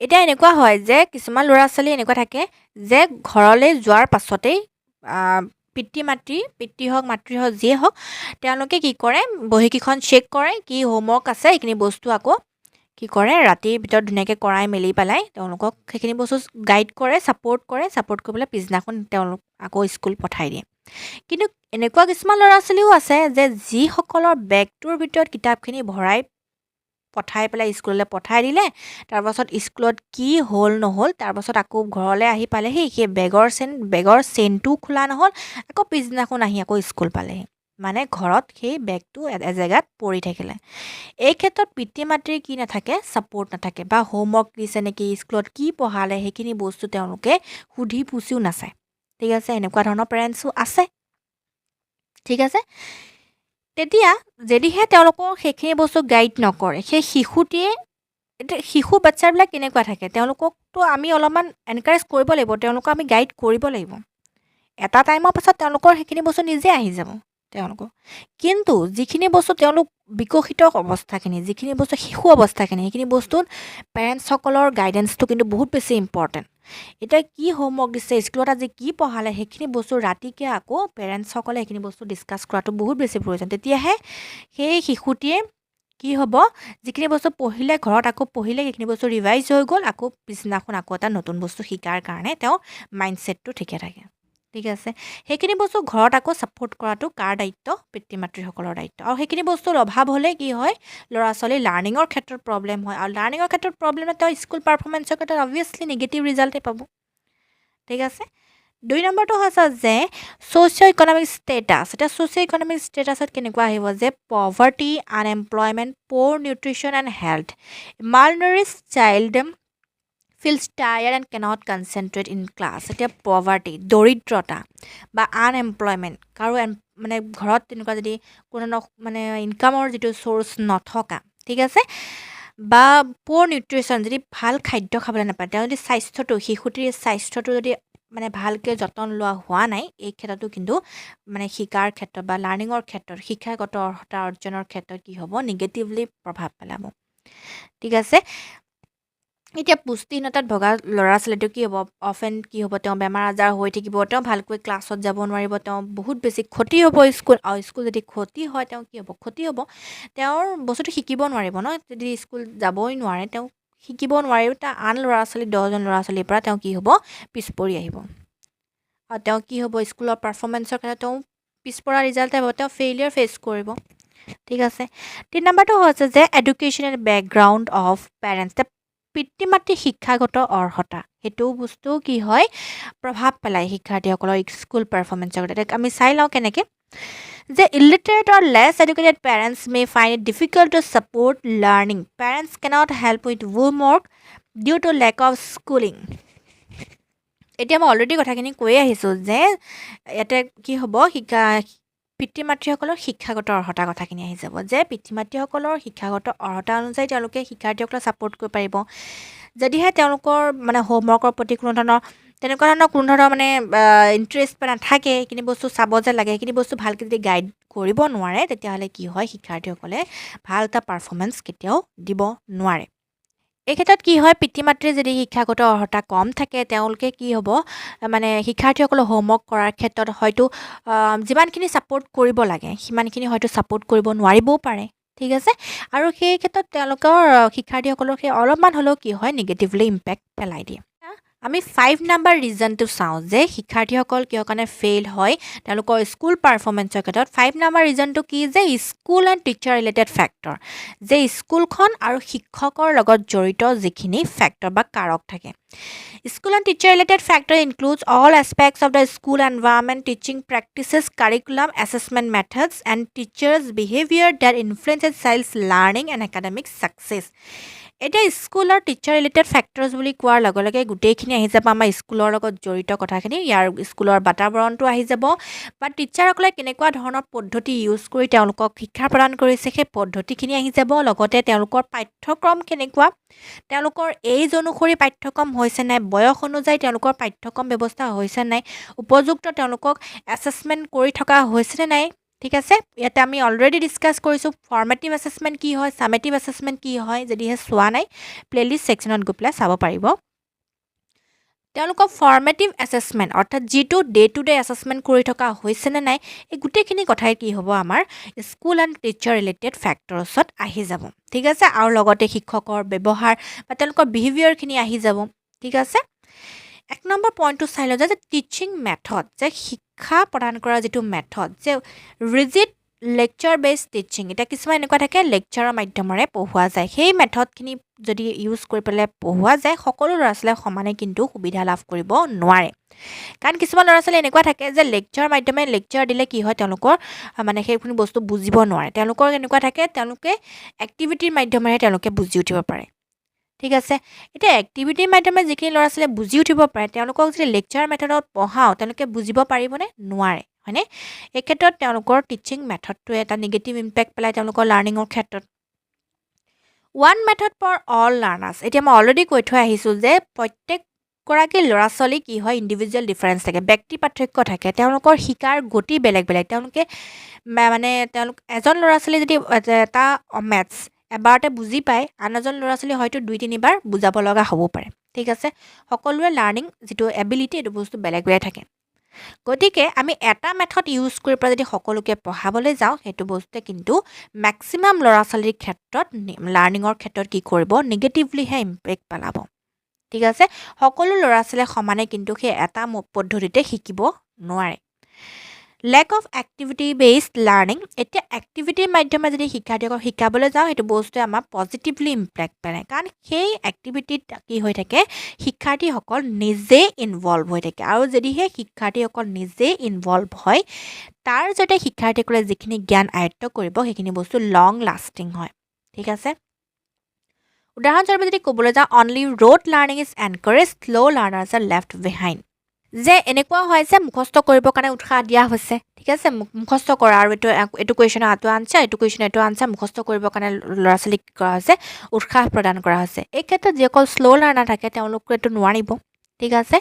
এতিয়া এনেকুৱা হয় যে কিছুমান ল'ৰা ছোৱালী এনেকুৱা থাকে যে ঘৰলৈ যোৱাৰ পাছতেই পিতৃ হওক মাতৃ হওক যিয়ে হওক তেওঁলোকে কি কৰে বহীকেইখন চেক কৰে কি হোমৱৰ্ক আছে সেইখিনি বস্তু আকৌ কি কৰে ৰাতিৰ ভিতৰত ধুনীয়াকৈ কৰাই মেলি পেলাই তেওঁলোকক সেইখিনি বস্তু গাইড কৰে ছাপোৰ্ট কৰি পেলাই পিছদিনাখন তেওঁলোক আকৌ স্কুল পঠাই দিয়ে কিন্তু এনেকুৱা কিছুমান ল'ৰা ছোৱালীও আছে যে যিসকলৰ বেগটোৰ ভিতৰত কিতাপখিনি ভৰাই পঠাই পেলাই স্কুললৈ পঠাই দিলে তাৰপাছত স্কুলত কি হ'ল নহ'ল তাৰপাছত আকৌ ঘৰলৈ আহি পালেহি সেই বেগৰ চেইনটো খোলা নহ'ল আকৌ পিছদিনাখন আহি আকৌ স্কুল পালেহি মানে ঘৰত সেই বেগটো এজেগাত পৰি থাকিলে এই ক্ষেত্ৰত পিতৃ মাতৃৰ কি নাথাকে ছাপোৰ্ট নাথাকে বা হোমৱৰ্ক দিছে নেকি স্কুলত কি পঢ়ালে সেইখিনি বস্তু তেওঁলোকে সুধি পুচিও নাচায় ঠিক আছে এনেকুৱা ধৰণৰ পেৰেণ্টছো আছে ঠিক আছে তেতিয়া যদিহে তেওঁলোকৰ সেইখিনি বস্তু গাইড নকৰে সেই শিশুটিয়ে এতিয়া শিশু বাচ্ছাবিলাক কেনেকুৱা থাকে তেওঁলোককতো আমি অলপমান এনকাৰেজ কৰিব লাগিব তেওঁলোকক আমি গাইড কৰিব লাগিব এটা টাইমৰ পাছত তেওঁলোকৰ সেইখিনি বস্তু নিজে আহি যাব তেওঁলোকক কিন্তু যিখিনি বস্তু তেওঁলোক বিকশিত অৱস্থাখিনি যিখিনি বস্তু শিশু অৱস্থাখিনি সেইখিনি বস্তুত পেৰেণ্টছসকলৰ গাইডেন্সটো কিন্তু বহুত বেছি ইম্পৰ্টেণ্ট এতিয়া কি হোমৱৰ্ক দিছে স্কুলত আজি কি পঢ়ালে সেইখিনি বস্তু ৰাতিকে আকৌ পেৰেণ্টছসকলে সেইখিনি বস্তু ডিছকাছ কৰাটো বহুত বেছি প্ৰয়োজন তেতিয়াহে সেই শিশুটিয়ে কি হ'ব যিখিনি বস্তু পঢ়িলে ঘৰত আকৌ পঢ়িলে সেইখিনি বস্তু ৰিভাইজ হৈ গ'ল আকৌ পিছদিনাখন আকৌ এটা নতুন বস্তু শিকাৰ কাৰণে তেওঁ মাইণ্ডছেটটো ঠিকে থাকে ঠিক আছে সেইখিনি বস্তু ঘৰত আকৌ ছাপোৰ্ট কৰাটো কাৰ দায়িত্ব পিতৃ মাতৃসকলৰ দায়িত্ব আৰু সেইখিনি বস্তুৰ অভাৱ হ'লে কি হয় ল'ৰা ছোৱালীৰ লাৰ্ণিঙৰ ক্ষেত্ৰত প্ৰব্লেম হয় আৰু লাৰ্ণিঙৰ ক্ষেত্ৰত প্ৰব্লেম তেওঁ স্কুল পাৰফৰ্মেঞ্চৰ ক্ষেত্ৰত অবভিয়াছলি নিগেটিভ ৰিজাল্টেই পাব ঠিক আছে 2 নম্বৰটো হৈছে যে ছ'চিঅ' ইকনমিক ষ্টেটাছ এতিয়া ছ'চিঅ' ইকনমিক ষ্টেটাছত কেনেকুৱা আহিব যে poverty unemployment poor nutrition and health malnourish child feels tired and cannot concentrate in class এতিয়া পভাৰ্টি দৰিদ্ৰতা বা আনএমপ্লয়মেণ্ট কাৰো মানে ঘৰত তেনেকুৱা যদি কোনো মানে ইনকামৰ যিটো চ'ৰ্চ নথকা ঠিক আছে বা প'ৰ নিউট্ৰিশ্যন যদি ভাল খাদ্য খাবলৈ নাপায় তেওঁ যদি স্বাস্থ্যটো শিশুটিৰ স্বাস্থ্যটো যদি মানে ভালকৈ যতন লোৱা হোৱা নাই এই ক্ষেত্ৰতো কিন্তু মানে শিকাৰ ক্ষেত্ৰত বা লাৰ্ণিঙৰ ক্ষেত্ৰত শিক্ষাগত অৰ্হতা অৰ্জনৰ ক্ষেত্ৰত কি হ'ব নিগেটিভলি প্ৰভাৱ পেলাব ঠিক আছে এতিয়া পুষ্টিহীনতাত ভগা ল'ৰা ছোৱালীটো কি হ'ব অফেন কি হ'ব তেওঁ বেমাৰ আজাৰ হৈ থাকিব তেওঁ ভালকৈ ক্লাছত যাব নোৱাৰিব তেওঁ বহুত বেছি ক্ষতি হ'ব স্কুল যদি ক্ষতি হয় তেওঁ কি হ'ব ক্ষতি হ'ব তেওঁৰ বস্তুটো শিকিব নোৱাৰিব ন যদি স্কুল যাবই নোৱাৰে তেওঁ শিকিব নোৱাৰিব তাৰ আন ল'ৰা ছোৱালী 10জন ল'ৰা ছোৱালীৰ পৰা তেওঁ কি হ'ব পিছ পৰি আহিব আৰু তেওঁ কি হ'ব স্কুলৰ পাৰফৰ্মেঞ্চৰ কাৰণে তেওঁ পিছপৰা ৰিজাল্ট আহিব তেওঁ ফেইলিয়াৰ ফেচ কৰিব ঠিক আছে 3 নম্বৰটো হৈছে যে এডুকেশ্যনেল বেকগ্ৰাউণ্ড অফ পেৰেণ্টছ পিতৃ মাতৃ শিক্ষাগত অৰ্হতা সেইটো বস্তু কি হয় প্ৰভাৱ পেলায় শিক্ষাৰ্থীসকলৰ স্কুল পাৰফৰ্মেঞ্চৰ ক্ষেত্ৰত আমি চাই লওঁ কেনেকৈ যে illiterate or less educated parents may find it difficult to support learning parents cannot help with homework due to lack of schooling এতিয়া মই অলৰেডি কথাখিনি কৈয়ে আহিছোঁ যে ইয়াতে কি হ'ব পিতৃ মাতৃসকলৰ শিক্ষাগত অৰ্হতাৰ কথাখিনি আহি যাব যে পিতৃ মাতৃসকলৰ শিক্ষাগত অৰ্হতা অনুযায়ী তেওঁলোকে শিক্ষাৰ্থীসকলক ছাপোৰ্ট কৰিব পাৰিব যদিহে তেওঁলোকৰ মানে হোমৱৰ্কৰ প্ৰতি কোনো ধৰণৰ মানে ইণ্টাৰেষ্ট বা নাথাকে সেইখিনি বস্তু চাব যে লাগে সেইখিনি বস্তু ভালকৈ যদি গাইড কৰিব নোৱাৰে তেতিয়াহ'লে কি হয় শিক্ষাৰ্থীসকলে ভাল এটা পাৰফৰ্মেঞ্চ কেতিয়াও দিব নোৱাৰে এই ক্ষেত্ৰত কি হয় পিতৃ মাতৃৰ যদি শিক্ষাগত অৰ্হতা কম থাকে তেওঁলোকে কি হ'ব মানে শিক্ষাৰ্থীসকলক হোমৱৰ্ক কৰাৰ ক্ষেত্ৰত হয়তো যিমানখিনি ছাপোৰ্ট কৰিব লাগে সিমানখিনি হয়তো ছাপোৰ্ট কৰিব নোৱাৰিবও পাৰে ঠিক আছে আৰু সেই ক্ষেত্ৰত তেওঁলোকৰ শিক্ষাৰ্থীসকলৰ সেই অলপমান হ'লেও কি হয় নিগেটিভলি ইম্পেক্ট পেলাই দিয়ে আমি 5 নম্বৰ ৰিজনটো চাওঁ যে শিক্ষাৰ্থীসকল কিয় কাৰণে ফেইল হয় তেওঁলোকৰ স্কুল পাৰফৰ্মেঞ্চৰ ক্ষেত্ৰত 5 নম্বৰ ৰিজনটো কি যে school and teacher related factor যে স্কুলখন আৰু শিক্ষকৰ লগত জড়িত যিখিনি ফেক্টৰ বা কাৰক থাকে school and teacher related factor includes all aspects of the school environment teaching practices curriculum assessment methods and teachers behaviour that influences child's learning and academic success এতিয়া স্কুল আৰু টিচাৰ ৰিলেটেড ফেক্টৰ্ছ বুলি কোৱাৰ লগে লগে গোটেইখিনি আহি যাব আমাৰ স্কুলৰ লগত জড়িত কথাখিনি ইয়াৰ স্কুলৰ বাতাবৰণটো আহি যাব বা টিচাৰসকলে কেনেকুৱা ধৰণৰ পদ্ধতি ইউজ কৰি তেওঁলোকক শিক্ষা প্ৰদান কৰিছে সেই পদ্ধতিখিনি আহি যাব লগতে তেওঁলোকৰ পাঠ্যক্ৰম কেনেকুৱা তেওঁলোকৰ এইজ অনুসৰি পাঠ্যক্ৰম হৈছে নাই বয়স অনুযায়ী তেওঁলোকৰ পাঠ্যক্ৰম ব্যৱস্থা হৈছে নাই উপযুক্ত তেওঁলোকক এছেছমেণ্ট কৰি থকা হৈছেনে নাই ঠিক আছে ইয়াতে আমি অলৰেডি ডিছকাছ কৰিছোঁ ফৰ্মেটিভ এছেছমেণ্ট কি হয় ছামেটিভ এছেছমেণ্ট কি হয় যদিহে চোৱা নাই প্লেলিষ্ট ছেকশ্যনত গৈ পেলাই চাব পাৰিব তেওঁলোকক ফৰ্মেটিভ এছেছমেণ্ট অৰ্থাৎ যিটো ডে টু ডে এছেছমেণ্ট কৰি থকা হৈছেনে নাই এই গোটেইখিনি কথাই কি হ'ব আমাৰ স্কুল এণ্ড টিচাৰ ৰিলেটেড ফেক্টৰ্ছত আহি যাব ঠিক আছে আৰু লগতে শিক্ষকৰ ব্যৱহাৰ বা তেওঁলোকৰ বিহেভিয়াৰখিনি আহি যাব ঠিক আছে 1 নম্বৰ পইণ্টটো চাই লওঁ যে টিচিং মেথড যে শিক্ষা প্ৰদান কৰা যিটো মেথড যে ৰিজিড লেকচাৰ বেছ টিচিং, এতিয়া কিছুমান এনেকুৱা থাকে লেকচাৰৰ মাধ্যমেৰে পঢ়োৱা যায়, সেই মেথডখিনি যদি ইউজ কৰি পেলাই পঢ়োৱা যায় সকলো ল'ৰা ছোৱালীয়ে সমানে কিন্তু সুবিধা লাভ কৰিব নোৱাৰে। কাৰণ কিছুমান ল'ৰা ছোৱালী এনেকুৱা থাকে যে লেকচাৰৰ মাধ্যমেৰে লেকচাৰ দিলে কি হয় তেওঁলোকৰ মানে সেইখিনি বস্তু বুজিব নোৱাৰে, তেওঁলোকৰ এনেকুৱা থাকে তেওঁলোকে এক্টিভিটিৰ মাধ্যমেৰে তেওঁলোকে বুজি উঠিব পাৰে। ঠিক আছে, এতিয়া এক্টিভিটিৰ মাধ্যমেৰে যিখিনি ল'ৰা ছোৱালীয়ে বুজি উঠিব পাৰে তেওঁলোকক যদি লেকচাৰ মেথডত পঢ়াওঁ তেওঁলোকে বুজিব পাৰিবনে? নোৱাৰে, হয়নে? এই ক্ষেত্ৰত তেওঁলোকৰ টিচিং মেথডটোৱে এটা নিগেটিভ ইম্পেক্ট পেলায় তেওঁলোকৰ লাৰ্ণিঙৰ ক্ষেত্ৰত। One method for all learners, এতিয়া মই অলৰেডি কৈ থৈ আহিছোঁ যে প্ৰত্যেকগৰাকী ল'ৰা ছোৱালী কি হয় ইণ্ডিভিজুৱেল ডিফাৰেঞ্চ থাকে, ব্যক্তি পাৰ্থক্য থাকে, তেওঁলোকৰ শিকাৰ গতি বেলেগ বেলেগ। তেওঁলোকে তেওঁলোক এজন ল'ৰা ছোৱালী যদি এটা মেথছ এবাৰতে বুজি পায় আন এজন ল'ৰা ছোৱালী হয়তো 2-3 বাৰ বুজাব লগা হ'ব পাৰে। ঠিক আছে, সকলোৰে লাৰ্ণিং যিটো এবিলিটি এইটো বস্তু বেলেগ বেলেগ থাকে। গতিকে আমি এটা মেথড ইউজ কৰি পেলাই যদি সকলোকে পঢ়াবলৈ যাওঁ সেইটো বস্তুৱে কিন্তু মেক্সিমাম ল'ৰা ছোৱালীৰ ক্ষেত্ৰত লাৰ্ণিঙৰ ক্ষেত্ৰত কি কৰিব? নিগেটিভলিহে ইম্পেক্ট পেলাব। ঠিক আছে, সকলো ল'ৰা ছোৱালীয়ে সমানে কিন্তু সেই এটা পদ্ধতিতে শিকিব নোৱাৰে। Lake of activity based learning, এতিয়া এক্টিভিটিৰ মাধ্যমে যদি শিক্ষাৰ্থীসকলক শিকাবলৈ যাওঁ সেইটো বস্তুৱে আমাক পজিটিভলি ইম্পেক্ট পেলায়, কাৰণ সেই এক্টিভিটিত কি হৈ থাকে শিক্ষাৰ্থীসকল নিজে ইনভলভ হৈ থাকে, আৰু যদিহে শিক্ষাৰ্থীসকল নিজে ইনভলভ হয় তাৰ জৰিয়তে শিক্ষাৰ্থীসকলে যিখিনি জ্ঞান আয়ত্ব কৰিব সেইখিনি বস্তু লং লাষ্টিং হয়। ঠিক আছে, উদাহৰণস্বৰূপে যদি ক'বলৈ যাওঁ only rote learning is encourage, slow' learners R left behind, যে এনেকুৱা হয় যে মুখস্থ কৰিবৰ কাৰণে উৎসাহ দিয়া হৈছে। ঠিক আছে, মুখস্থ কৰা আৰু এইটো কুৱেশ্যনৰ এইটো আনচাৰ, এইটো কুৱেশ্যনৰ এইটো আনচাৰ মুখস্থ কৰিবৰ কাৰণে ল'ৰা ছোৱালীক কৰা হৈছে, উৎসাহ প্ৰদান কৰা হৈছে। এই ক্ষেত্ৰত যিসকল শ্ল' লাৰ্ণাৰ থাকে তেওঁলোকে এইটো নোৱাৰিব। ঠিক আছে,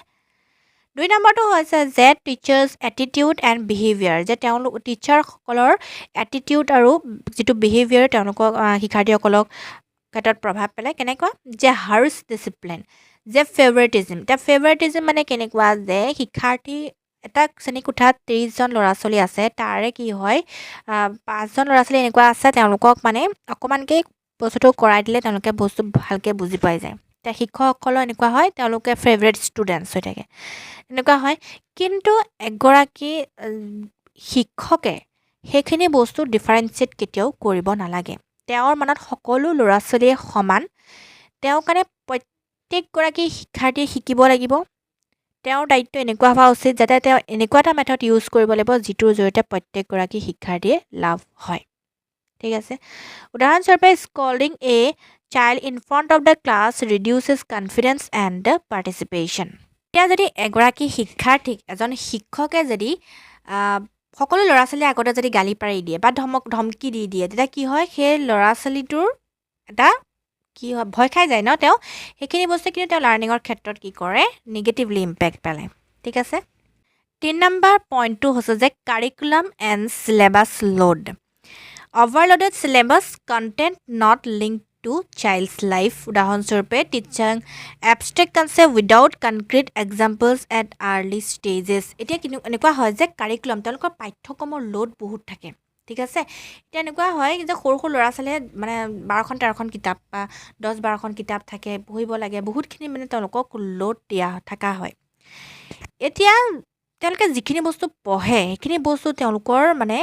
2 নম্বৰটো হৈছে যে টিচাৰ্ছ এটিটিউড এণ্ড বিহেভিয়াৰ, যে তেওঁলোক টিচাৰসকলৰ এটিটিউড আৰু যিটো বিহেভিয়াৰ তেওঁলোকক শিক্ষাৰ্থীসকলক ক্ষেত্ৰত প্ৰভাৱ পেলায়। কেনেকুৱা? যে হাৰ্ছ ডিচিপ্লিন, যে ফেভাৰিটিজিম। এতিয়া ফেভাৰিটিজিম মানে কেনেকুৱা? যে শিক্ষাৰ্থী এটা শ্ৰেণীকোঠাত 30জন ল'ৰা ছোৱালী আছে, তাৰে কি হয় 5জন ল'ৰা ছোৱালী এনেকুৱা আছে তেওঁলোকক মানে অকণমানকৈ বস্তুটো কৰাই দিলে তেওঁলোকে বস্তু ভালকৈ বুজি পাই যায়। এতিয়া শিক্ষকসকলৰ এনেকুৱা হয় তেওঁলোকে ফেভৰেট ষ্টুডেণ্টছ হৈ থাকে, এনেকুৱা হয়। কিন্তু এগৰাকী শিক্ষকে সেইখিনি বস্তু ডিফাৰেঞ্চিয়েট কেতিয়াও কৰিব নালাগে। তেওঁৰ মনত সকলো ল'ৰা ছোৱালীয়ে সমান, তেওঁৰ কাৰণে প্ৰত্যেকগৰাকী শিক্ষাৰ্থীয়ে শিকিব লাগিব। তেওঁৰ দায়িত্ব এনেকুৱা হোৱা উচিত যাতে তেওঁ এনেকুৱা এটা মেথড ইউজ কৰিব লাগিব যিটোৰ জৰিয়তে প্ৰত্যেকগৰাকী শিক্ষাৰ্থীয়ে লাভ হয়। ঠিক আছে, উদাহৰণস্বৰূপে scolding a child in front of the class reduces confidence and participation. এতিয়া যদি এগৰাকী শিক্ষাৰ্থীক এজন শিক্ষকে যদি সকলো ল'ৰা ছোৱালীৰ আগতে যদি গালি পাৰি দিয়ে বা ধমকি দি দিয়ে তেতিয়া কি হয় সেই ল'ৰা ছোৱালীটোৰ এটা কি হয় ভয় খাই যায় ন, তেওঁ সেইখিনি বস্তু কিন্তু তেওঁ লাৰ্ণিঙৰ ক্ষেত্ৰত কি কৰে নিগেটিভলি ইম্পেক্ট পেলায়। ঠিক আছে, 3 নম্বৰ পইণ্টটো হৈছে যে curriculum and syllabus load, overloaded syllabus content not link to child's life. উদাহৰণস্বৰূপে teaching abstract concept without concrete examples at early stages. এতিয়া এনেকুৱা হয় যে কাৰিকুলাম তেওঁলোকৰ পাঠ্যক্ৰমৰ লোড বহুত থাকে। ঠিক আছে, এতিয়া এনেকুৱা হয় যে সৰু সৰু ল'ৰা ছোৱালীয়ে মানে 12-13খন কিতাপ বা 10-12খন কিতাপ থাকে, পঢ়িব লাগে, বহুতখিনি মানে তেওঁলোকক লোড দিয়া থকা হয়। এতিয়া তেওঁলোকে যিখিনি বস্তু পঢ়ে সেইখিনি বস্তু তেওঁলোকৰ মানে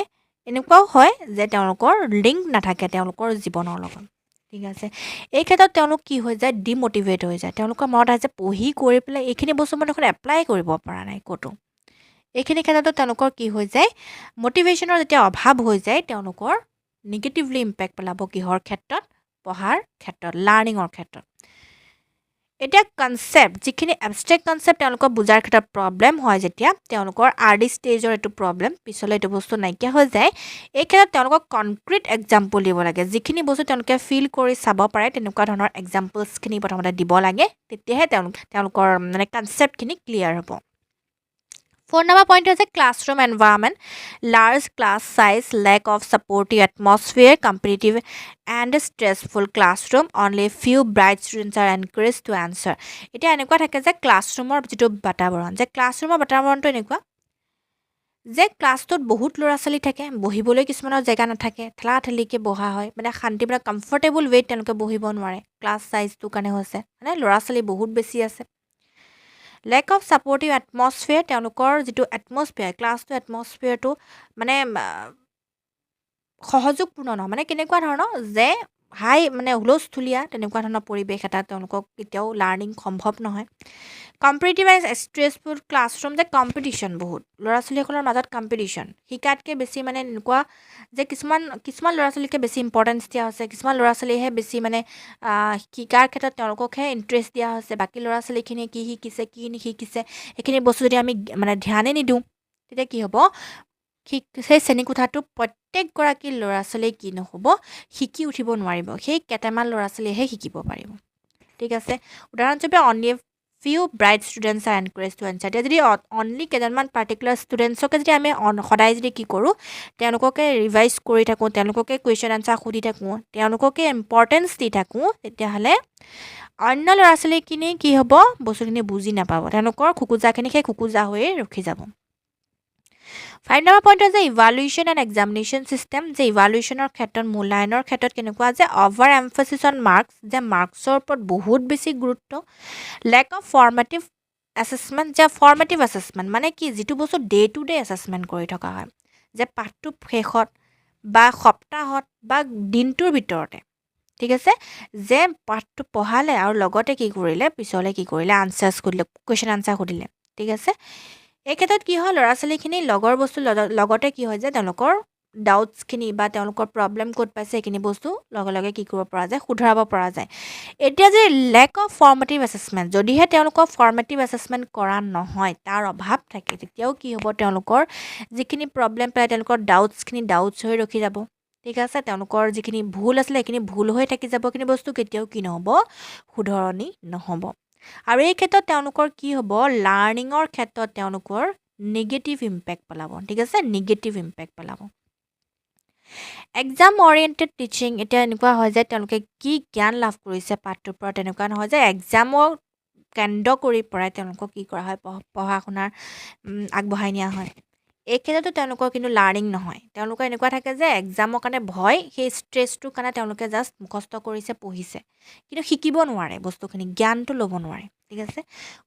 এনেকুৱাও হয় যে তেওঁলোকৰ লিংক নাথাকে তেওঁলোকৰ জীৱনৰ লগত। ঠিক আছে, এই ক্ষেত্ৰত তেওঁলোক কি হৈ যায় ডিম'টিভেট হৈ যায়, তেওঁলোকৰ মনত আহে যে পঢ়ি কৰি পেলাই এইখিনি বস্তু মই দেখোন এপ্লাই কৰিব পৰা নাই ক'তো। এইখিনি ক্ষেত্ৰতো তেওঁলোকৰ কি হৈ যায় মটিভেশ্যনৰ যেতিয়া অভাৱ হৈ যায় তেওঁলোকৰ নিগেটিভলি ইম্পেক্ট পেলাব কিহৰ ক্ষেত্ৰত? পঢ়াৰ ক্ষেত্ৰত, লাৰ্ণিঙৰ ক্ষেত্ৰত। এতিয়া কনচেপ্ট যিখিনি এবষ্ট্ৰেক্ট কনচেপ্ট তেওঁলোকৰ বুজাৰ ক্ষেত্ৰত প্ৰব্লেম হয়, যেতিয়া তেওঁলোকৰ আৰ্লি ষ্টেজৰ এইটো প্ৰব্লেম পিছলৈ এইটো বস্তু নাইকিয়া হৈ যায়, এই ক্ষেত্ৰত তেওঁলোকক কনক্ৰিট এক্সাম্পল দিব লাগে, যিখিনি বস্তু তেওঁলোকে ফিল কৰি চাব পাৰে তেনেকুৱা ধৰণৰ এক্সাম্পলছখিনি প্ৰথমতে দিব লাগে, তেতিয়াহে তেওঁলোকৰ মানে কনচেপ্টখিনি ক্লিয়াৰ হ'ব। 4 নম্বৰ পইণ্ট হৈছে classroom environment, large class size, lack of supportive atmosphere, competitive and stressful classroom, only few bright students are encourage to answer. এতিয়া এনেকুৱা থাকে যে ক্লাছৰুমৰ যিটো বাতাৱৰণ, যে ক্লাছৰুমৰ বাতাৱৰণটো এনেকুৱা যে ক্লাছটোত বহুত ল'ৰা ছোৱালী থাকে, বহিবলৈ কিছুমানৰ জেগা নাথাকে, ঠেলা ঠেলিকৈ বহা হয়, মানে শান্তি মানে কমফৰ্টেবল ৱেত তেওঁলোকে বহিব নোৱাৰে, ক্লাছ চাইজটোৰ কাৰণে হৈছে মানে ল'ৰা ছোৱালী বহুত বেছি আছে। লেক অফ ছাপৰ্টিভ এটমছফিয়াৰ, তেওঁলোকৰ যিটো এটমছফিয়াৰ ক্লাছটো এটমছফিয়াৰটো মানে সহযোগপূৰ্ণ নহয় মানে কেনেকুৱা ধৰণৰ যে হাই মানে হুলস্থুলীয়া তেনেকুৱা ধৰণৰ পৰিৱেশ এটা তেওঁলোকক কেতিয়াও লাৰ্ণিং সম্ভৱ নহয় কম্পিটিটিভ এণ্ড ষ্ট্ৰেছফুল ক্লাছৰুম যে কম্পিটিশ্যন বহুত ল'ৰা ছোৱালীসকলৰ মাজত কম্পিটিশ্যন শিকাতকৈ বেছি মানে এনেকুৱা যে কিছুমান ল'ৰা ছোৱালীকে বেছি ইম্পৰ্টেঞ্চ দিয়া হৈছে কিছুমান ল'ৰা ছোৱালীহে বেছি মানে শিকাৰ ক্ষেত্ৰত তেওঁলোককহে ইণ্টাৰেষ্ট দিয়া হৈছে বাকী ল'ৰা ছোৱালীখিনিয়ে কি শিকিছে কি নিশিকিছে সেইখিনি বস্তু যদি আমি মানে ধ্যানেই নিদিওঁ তেতিয়া কি হ'ব সেই শ্ৰেণীকোঠাটো প্ৰত্যেকগৰাকী ল'ৰা ছোৱালীয়ে কি নহ'ব শিকি উঠিব নোৱাৰিব সেই কেইটামান ল'ৰা ছোৱালীয়েহে শিকিব পাৰিব ঠিক আছে উদাহৰণস্বৰূপে only few bright students are encourage to answer এতিয়া যদি অনলি কেইজনমান পাৰ্টিকুলাৰ ষ্টুডেণ্টছকে যদি আমি সদায় যদি কি কৰোঁ তেওঁলোককে ৰিভাইজ কৰি থাকোঁ তেওঁলোককে কুৱেশ্যন আনচাৰ সুধি থাকোঁ তেওঁলোককে ইম্পৰ্টেঞ্চ দি থাকোঁ তেতিয়াহ'লে অন্য ল'ৰা ছোৱালীখিনি কি হ'ব বস্তুখিনি বুজি নাপাব তেওঁলোকৰ খোকোজাখিনি সেই খোকোজা হৈয়ে ৰখি যাব 5 নম্বৰ পইণ্ট হৈছে ইভালুৱেশ্যন এণ্ড এক্সামিনেশ্যন ছিষ্টেম যে ইভালুৱেশ্যনৰ ক্ষেত্ৰত মূল্যায়নৰ ক্ষেত্ৰত কেনেকুৱা যে অভাৰ এমফাচিছ অন মাৰ্কছ যে মাৰ্কছৰ ওপৰত বহুত বেছি গুৰুত্ব লেক অফ ফৰ্মেটিভ এছেছমেণ্ট যে ফৰ্মেটিভ এছেছমেণ্ট মানে কি যিটো বস্তু ডে টু ডে এছেছমেণ্ট কৰি থকা হয় যে পাঠটো শেষত বা সপ্তাহত বা দিনটোৰ ভিতৰতে ঠিক আছে যে পাঠটো পঢ়ালে আৰু লগতে কি কৰিলে পিছলৈ কি কৰিলে আনচাৰ্ছ সুধিলে কুৱেশ্যন আনচাৰ সুধিলে ঠিক আছে এই ক্ষেত্ৰত কি হয় ল'ৰা ছোৱালীখিনি লগৰ বস্তু লগতে কি হয় যে তেওঁলোকৰ ডাউটছখিনি বা তেওঁলোকৰ প্ৰব্লেম ক'ত পাইছে সেইখিনি বস্তু লগে লগে কি কৰিব পৰা যায় শুধৰাব পৰা যায় এতিয়া যে লেক অফ ফৰ্মেটিভ এছেছমেণ্ট যদিহে তেওঁলোকৰ ফৰ্মেটিভ এছেছমেণ্ট কৰা নহয় তাৰ অভাৱ থাকে তেতিয়াও কি হ'ব তেওঁলোকৰ যিখিনি প্ৰব্লেম পায় তেওঁলোকৰ ডাউটছখিনি ডাউটছ হৈ ৰখি যাব ঠিক আছে তেওঁলোকৰ যিখিনি ভুল আছিলে সেইখিনি ভুল হৈ থাকি যাব কিন্তু বস্তু কেতিয়াও কি নহ'ব শুধৰণি নহ'ব আৰু এই ক্ষেত্ৰত তেওঁলোকৰ কি হ'ব লাৰ্ণিঙৰ ক্ষেত্ৰত তেওঁলোকৰ নিগেটিভ ইম্পেক্ট পেলাব ঠিক আছে নিগেটিভ ইম্পেক্ট পেলাব এক্সাম অৰিয়েণ্টেড টিচিং এতিয়া এনেকুৱা হয় যে তেওঁলোকে কি জ্ঞান লাভ কৰিছে পাঠটোৰ পৰা তেনেকুৱা নহয় যে এক্সামৰ কেন্দ্ৰ কৰি পৰাই তেওঁলোকক কি কৰা হয় পঢ়া শুনাৰ আগবঢ়াই নিয়া হয় এই ক্ষেত্ৰতো তেওঁলোকৰ কিন্তু লাৰ্ণিং নহয় তেওঁলোকৰ এনেকুৱা থাকে যে এক্সামৰ কাৰণে ভয় সেই ষ্ট্ৰেছটোৰ কাৰণে তেওঁলোকে জাষ্ট মুখস্থ কৰিছে পঢ়িছে কিন্তু শিকিব নোৱাৰে বস্তুখিনি জ্ঞানটো ল'ব নোৱাৰে ঠিক আছে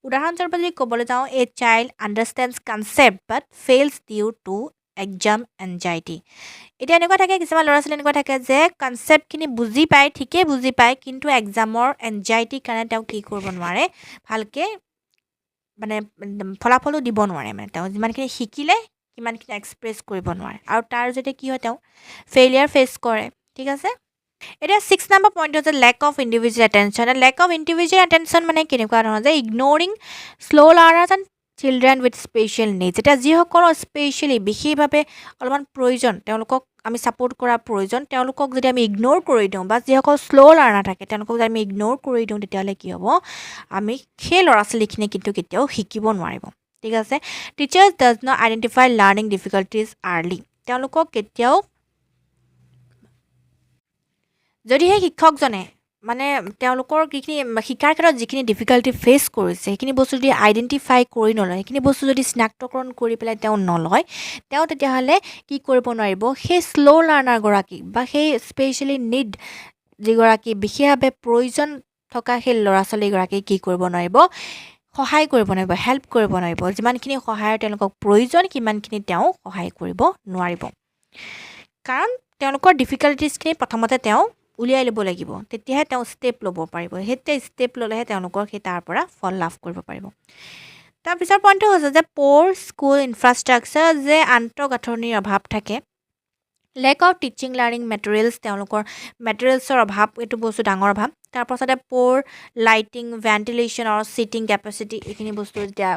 উদাহৰণস্বৰূপে যদি ক'বলৈ যাওঁ a child understands concept but fails due to exam anxiety এতিয়া এনেকুৱা থাকে কিছুমান ল'ৰা ছোৱালী এনেকুৱা থাকে যে কনচেপ্টখিনি বুজি পায় ঠিকেই বুজি পায় কিন্তু এক্সামৰ এনজাইটিৰ কাৰণে তেওঁ কি কৰিব নোৱাৰে ভালকৈ মানে ফলাফলো দিব নোৱাৰে মানে তেওঁ যিমানখিনি শিকিলে সিমানখিনি এক্সপ্ৰেছ কৰিব নোৱাৰে আৰু তাৰ যদি কি হয় তেওঁ ফেইলিয়াৰ ফেচ কৰে ঠিক আছে এতিয়া 6 নম্বৰ পইণ্ট হৈছে lake of individual attention lake of individual attention মানে কেনেকুৱা ধৰণৰ যে ইগন'ৰিং slow' learners and children with special needs এতিয়া যিসকলৰ স্পেচিয়েলি বিশেষভাৱে অলপমান প্ৰয়োজন তেওঁলোকক আমি ছাপোৰ্ট কৰাৰ প্ৰয়োজন তেওঁলোকক যদি আমি ইগন'ৰ কৰি দিওঁ বা যিসকল শ্ল' লাৰ্ণাৰ থাকে তেওঁলোকক যদি আমি ইগন'ৰ কৰি দিওঁ তেতিয়াহ'লে কি হ'ব আমি সেই ল'ৰা ছোৱালীখিনি কিন্তু কেতিয়াও শিকিব নোৱাৰিব ঠিক আছে teachers does not identify learning difficulties early তেওঁলোকক কেতিয়াও যদিহে শিক্ষকজনে মানে তেওঁলোকৰ যিখিনি শিকাৰ ক্ষেত্ৰত যিখিনি ডিফিকাল্টি ফেচ কৰিছে সেইখিনি বস্তু যদি আইডেণ্টিফাই কৰি নলয় সেইখিনি বস্তু যদি চিনাক্তকৰণ কৰি পেলাই তেওঁ নলয় তেওঁ তেতিয়াহ'লে কি কৰিব নোৱাৰিব সেই শ্ল' লাৰ্ণাৰগৰাকী বা সেই স্পেচিয়েলি নিড যিগৰাকী বিশেষভাৱে প্ৰয়োজন থকা সেই ল'ৰা ছোৱালীগৰাকীক কি কৰিব নোৱাৰিব সহায় কৰিব নোৱাৰিব হেল্প কৰিব নোৱাৰিব যিমানখিনি সহায়ৰ তেওঁলোকক প্ৰয়োজন সিমানখিনি তেওঁ সহায় কৰিব নোৱাৰিব কাৰণ তেওঁলোকৰ ডিফিকাল্টিজখিনি প্ৰথমতে তেওঁ উলিয়াই ল'ব লাগিব তেতিয়াহে তেওঁ ষ্টেপ ল'ব পাৰিব সেই ষ্টেপ ল'লেহে তেওঁলোকৰ সেই তাৰ পৰা ফল লাভ কৰিব পাৰিব তাৰপিছৰ পইণ্টটো হৈছে যে প'ৰ স্কুল ইনফ্ৰাষ্ট্ৰাকচাৰ যে আন্তঃগাঁথনিৰ অভাৱ থাকে lake of teaching learning materials তেওঁলোকৰ মেটেৰিয়েলছৰ অভাৱ এইটো বস্তু ডাঙৰ অভাৱ তাৰপাছতে প'ৰ লাইটিং ভেণ্টিলেশ্যন আৰু চিটিং কেপাচিটি এইখিনি বস্তু যেতিয়া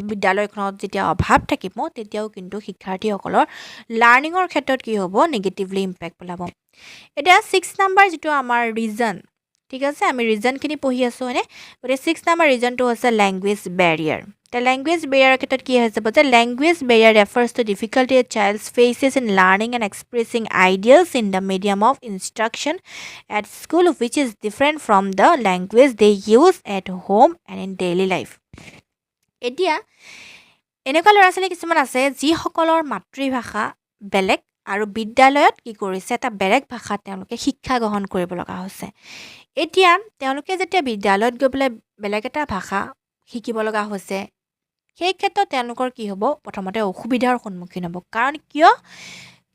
বিদ্যালয়খনত যেতিয়া অভাৱ থাকিব তেতিয়াও কিন্তু শিক্ষাৰ্থীসকলৰ লাৰ্ণিঙৰ ক্ষেত্ৰত কি হ'ব নিগেটিভলি ইম্পেক্ট পেলাব এতিয়া 6 নম্বৰ যিটো আমাৰ ৰিজন ঠিক আছে আমি ৰিজনখিনি পঢ়ি আছোঁ হয়নে গতিকে 6 নম্বৰ ৰিজনটো হৈছে language Barrier The language barrier ক্ষেত্ৰত কি হৈছে যে language barrier refers to difficulty a child faces in learning and expressing ideas in the medium of instruction at school which is different from the language they use at home and in daily life. এতিয়া এনেকুৱা ল'ৰা ছোৱালী কিছুমান আছে যিসকলৰ মাতৃভাষা বেলেগ আৰু বিদ্যালয়ত কি কৰিছে এটা বেলেগ ভাষাত তেওঁলোকে শিক্ষা গ্ৰহণ কৰিব লগা হৈছে এতিয়া তেওঁলোকে যেতিয়া বিদ্যালয়ত গৈ পেলাই বেলেগ এটা ভাষা শিকিব লগা হৈছে সেই ক্ষেত্ৰত তেওঁলোকৰ কি হ'ব প্ৰথমতে অসুবিধাৰ সন্মুখীন হ'ব কাৰণ কিয়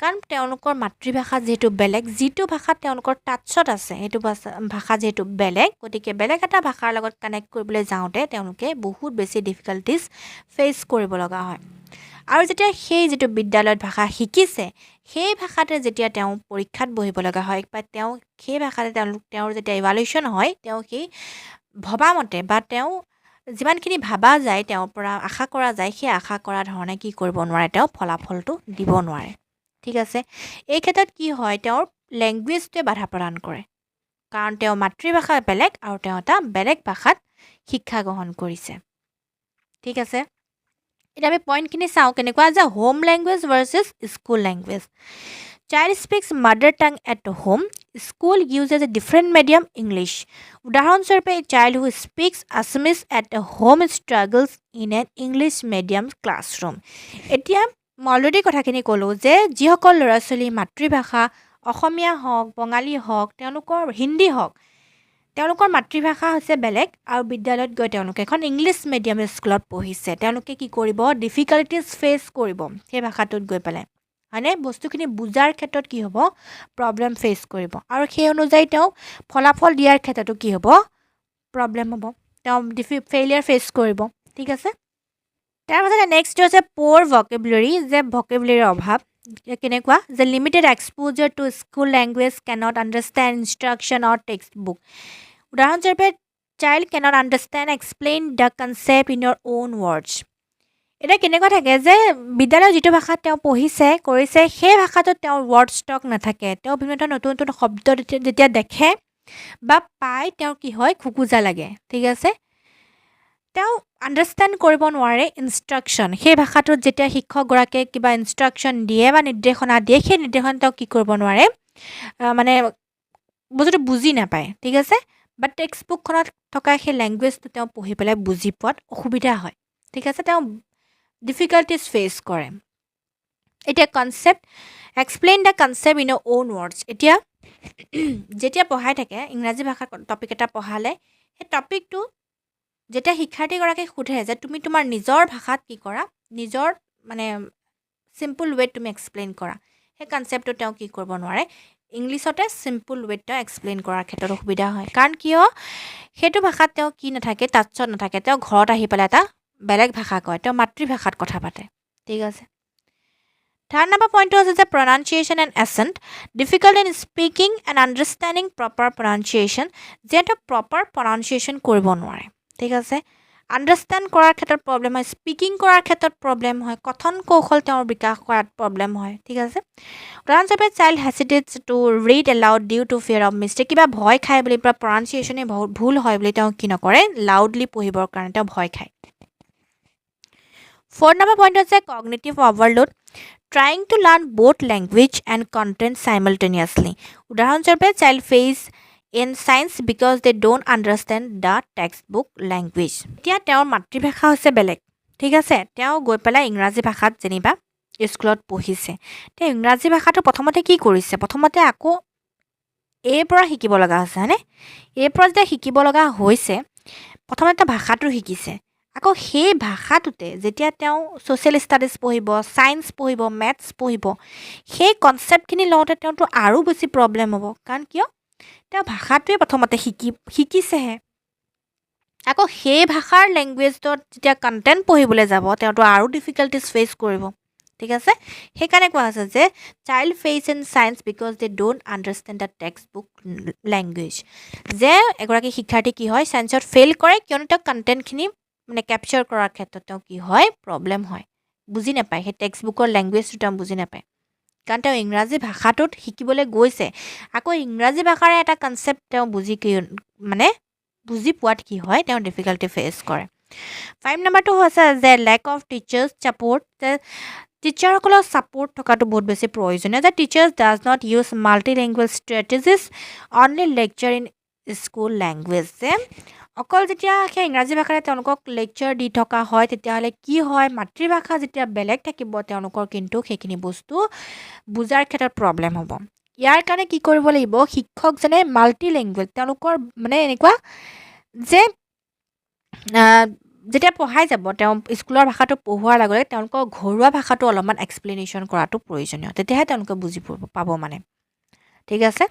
কাৰণ তেওঁলোকৰ মাতৃভাষা যিহেতু বেলেগ, যিটো ভাষাত তেওঁলোকৰ টাচত আছে সেইটো ভাষা যিহেতু বেলেগ, গতিকে বেলেগ এটা ভাষাৰ লগত কানেক্ট কৰিবলৈ যাওঁতে তেওঁলোকে বহুত বেছি ডিফিকাল্টিজ ফেচ কৰিব লগা হয়। আৰু যেতিয়া সেই যিটো বিদ্যালয়ত ভাষা শিকিছে, সেই ভাষাতে যেতিয়া তেওঁ পৰীক্ষাত বহিব লগা হয় বা তেওঁ সেই ভাষাতে তেওঁৰ যেতিয়া ইভালুৱেশ্যন হয়, তেওঁ সেই ভবামতে বা তেওঁ যিমানখিনি ভাবা যায়, তেওঁৰ পৰা আশা কৰা যায়, সেই আশা কৰা ধৰণে কি কৰিব নোৱাৰে, তেওঁ ফলাফলটো দিব নোৱাৰে। ঠিক আছে, এই ক্ষেত্ৰত কি হয়, তেওঁৰ লেংগুৱেজটোৱে বাধা প্ৰদান কৰে, কাৰণ তেওঁ মাতৃভাষা বেলেগ আৰু তেওঁ এটা বেলেগ ভাষাত শিক্ষা গ্ৰহণ কৰিছে। ঠিক আছে, এতিয়া আমি পইণ্টখিনি চাওঁ কেনেকুৱা, যে home language versus school language. Child speaks mother tongue at home, school uses a different medium English. উদাহৰণস্বৰূপে a child who speaks Assamese at a home struggles in an English medium classroom. এতিয়া মই অলৰেডি কথাখিনি ক'লোঁ যে যিসকল ল'ৰা ছোৱালী মাতৃভাষা অসমীয়া হওক, বঙালী হওক, তেওঁলোকৰ হিন্দী হওক, তেওঁলোকৰ মাতৃভাষা হৈছে বেলেগ আৰু বিদ্যালয়ত গৈ তেওঁলোকে এখন ইংলিছ মিডিয়াম স্কুলত পঢ়িছে, তেওঁলোকে কি কৰিব, ডিফিকাল্টিজ ফেচ কৰিব সেই ভাষাটোত গৈ পেলাই, হয়নে? বস্তুখিনি বুজাৰ ক্ষেত্ৰত কি হ'ব, প্ৰব্লেম ফেচ কৰিব, আৰু সেই অনুযায়ী তেওঁ ফলাফল দিয়াৰ ক্ষেত্ৰতো কি হ'ব, প্ৰব্লেম হ'ব, তেওঁ ফেইলিয়াৰ ফেচ কৰিব। ঠিক আছে, তাৰপাছতে নেক্সট হৈছে প'ৰ ভকেবুলাৰী, যে ভকেবুলাৰীৰ অভাৱ কেনেকুৱা, যে limited exposure to school language, cannot understand instruction or textbook. উদাহৰণস্বৰূপে child cannot understand explain the concept in your own words. এতিয়া কেনেকুৱা থাকে, যে বিদ্যালয়ৰ যিটো ভাষাত তেওঁ পঢ়িছে কৰিছে, সেই ভাষাটোত তেওঁৰ ৱৰ্ড ষ্টক নাথাকে, তেওঁ বিভিন্ন ধৰণৰ নতুন নতুন শব্দ যেতিয়া দেখে বা পায়, তেওঁৰ কি হয়, খোকোজা লাগে। ঠিক আছে, তেওঁ আণ্ডাৰষ্টেণ্ড কৰিব নোৱাৰে ইনষ্ট্ৰাকশ্যন, সেই ভাষাটোত যেতিয়া শিক্ষকগৰাকীয়ে কিবা ইনষ্ট্ৰাকশ্যন দিয়ে বা নিৰ্দেশনা দিয়ে, সেই নিৰ্দেশনা তেওঁ কি কৰিব নোৱাৰে, মানে বস্তুটো বুজি নাপায়। ঠিক আছে, বা টেক্সট বুকখনত থকা সেই লেংগুৱেজটো তেওঁ পঢ়ি পেলাই বুজি পোৱাত অসুবিধা হয়। ঠিক আছে, তেওঁ ডিফিকাল্টিজ ফেচ কৰে। এতিয়া concept, explain the concept in your own words. এতিয়া যেতিয়া পঢ়াই থাকে, ইংৰাজী ভাষাত টপিক এটা পঢ়ালে, সেই টপিকটো যেতিয়া শিক্ষাৰ্থীগৰাকীক সোধে যে তুমি তোমাৰ নিজৰ ভাষাত কি কৰা, নিজৰ মানে চিম্পুল ৱেত তুমি এক্সপ্লেইন কৰা, সেই কনচেপ্টটো তেওঁ কি কৰিব নোৱাৰে, ইংলিছতে চিম্পুল ৱেত তেওঁ এক্সপ্লেইন কৰাৰ ক্ষেত্ৰত অসুবিধা হয়। কাৰণ কিয়, সেইটো ভাষাত তেওঁ কি নাথাকে, টাচত নাথাকে, তেওঁ ঘৰত আহি পেলাই এটা বেলেগ ভাষা কয়, তেওঁ মাতৃভাষাত কথা পাতে। ঠিক আছে, থাৰ্ড নম্বৰ পইণ্টটো হৈছে যে pronunciation and accent, difficult in speaking and understanding proper pronunciation, যিহেতু প্ৰপাৰ প্ৰনাউন্সিয়েশ্যন কৰিব নোৱাৰে। ঠিক আছে, আণ্ডাৰষ্টেণ্ড কৰাৰ ক্ষেত্ৰত প্ৰব্লেম হয়, স্পিকিং কৰাৰ ক্ষেত্ৰত প্ৰব্লেম হয়, কথন কৌশল তেওঁৰ বিকাশ কৰাত প্ৰব্লেম হয়। ঠিক আছে, উদাহৰণস্বৰূপে child hesitates to read aloud due to fear of mistake, কিবা ভয় খায় বুলি, প্ৰনাউন্সিয়েশ্যনে ভুল হয় বুলি তেওঁ কি নকৰে, লাউডলি পঢ়িবৰ কাৰণে তেওঁ ভয় খায়। ফ'ৰ্থ নম্বৰ পইণ্ট হৈছে cognitive overload, trying two learn both language and content simultaneously. উদাহৰণস্বৰূপে child face in science because they don't understand the text book language. এতিয়া তেওঁৰ মাতৃভাষা হৈছে বেলেগ। ঠিক আছে, তেওঁ গৈ পেলাই ইংৰাজী ভাষাত যেনিবা স্কুলত পঢ়িছে, তেওঁ ইংৰাজী ভাষাটো প্ৰথমতে কি কৰিছে, প্ৰথমতে আকৌ এৰ পৰা শিকিব লগা হৈছে, হয়নে? এৰ পৰা যেতিয়া শিকিব লগা হৈছে, প্ৰথমতে ভাষাটো শিকিছে, আকৌ সেই ভাষাটোতে যেতিয়া তেওঁ ছ'চিয়েল ষ্টাডিজ পঢ়িব, ছায়েন্স পঢ়িব, মেথছ পঢ়িব, সেই কনচেপ্টখিনি লওঁতে তেওঁতো আৰু বেছি প্ৰব্লেম হ'ব। কাৰণ কিয়, তেওঁ ভাষাটোৱে প্ৰথমতে শিকিছেহে, আকৌ সেই ভাষাৰ লেংগুৱেজটোত যেতিয়া কণ্টেণ্ট পঢ়িবলৈ যাব, তেওঁতো আৰু ডিফিকাল্টিজ ফেচ কৰিব। ঠিক আছে, সেইকাৰণে কোৱা হৈছে যে child face in science because they don't understand the text book language, যে এগৰাকী শিক্ষাৰ্থী কি হয়, ছায়েন্সত ফেইল কৰে, কিয়নো তেওঁ কণ্টেণ্টখিনি মানে কেপচাৰ কৰাৰ ক্ষেত্ৰত তেওঁ কি হয়, প্ৰব্লেম হয়, বুজি নাপায়, সেই টেক্সট বুকৰ লেংগুৱেজটো তেওঁ বুজি নাপায়, কাৰণ তেওঁ ইংৰাজী ভাষাটোত শিকিবলৈ গৈছে, আকৌ ইংৰাজী ভাষাৰে এটা কনচেপ্ট তেওঁ বুজি পোৱাত কি হয়, তেওঁ ডিফিকাল্টি ফেচ কৰে। 5 নম্বৰটো হৈছে যে লেক অফ টিচাৰ্ছ ছাপোৰ্ট, যে টিচাৰসকলৰ ছাপোৰ্ট থকাটো বহুত বেছি প্ৰয়োজনীয়, যে teachers does not use multi language strategies, only lecture in school language, যে অকল যেতিয়া সেই ইংৰাজী ভাষাৰে তেওঁলোকক লেকচাৰ দি থকা হয়, তেতিয়াহ'লে কি হয়, মাতৃভাষা যেতিয়া বেলেগ থাকিব, তেওঁলোকৰ কিন্তু সেইখিনি বস্তু বুজাৰ ক্ষেত্ৰত প্ৰব্লেম হ'ব। ইয়াৰ কাৰণে কি কৰিব লাগিব, শিক্ষকজনে মাল্টি লেংগুৱেজ, তেওঁলোকৰ মানে এনেকুৱা যে যেতিয়া পঢ়াই যাব তেওঁ স্কুলৰ ভাষাটো পঢ়োৱাৰ লগে লগে তেওঁলোকৰ ঘৰুৱা ভাষাটো অলপমান এক্সপ্লেনেশ্যন কৰাটো প্ৰয়োজনীয় তেতিয়াহে তেওঁলোকে বুজি পাব মানে ঠিক আছে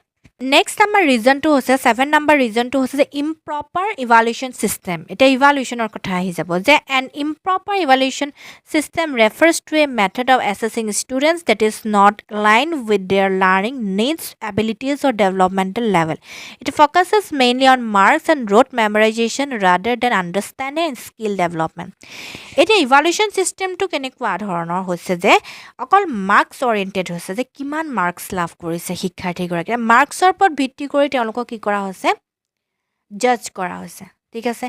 নেক্সট আমাৰ ৰিজনটো হৈছে 7 নম্বৰ ৰিজনটো হৈছে যে ইম্প্ৰপাৰ ইভালুৱেশ্যন চিষ্টেম এতিয়া ইভালুৱেশ্যনৰ কথা আহি যাব যে an improper evaluation system refers to a method of assessing students that is not line with their learning needs abilities or developmental level it focuses mainly on marks and rote memorisation rather than understanding and skill development এতিয়া evaluation চিষ্টেমটো কেনেকুৱা ধৰণৰ হৈছে যে অকল marks oriented হৈছে যে কিমান মাৰ্কছ লাভ কৰিছে শিক্ষাৰ্থীগৰাকীয়ে মাৰ্কছৰ ওপৰত ভিত্তি কৰি তেওঁলোকক কি কৰা হৈছে জাজ কৰা হৈছে ঠিক আছে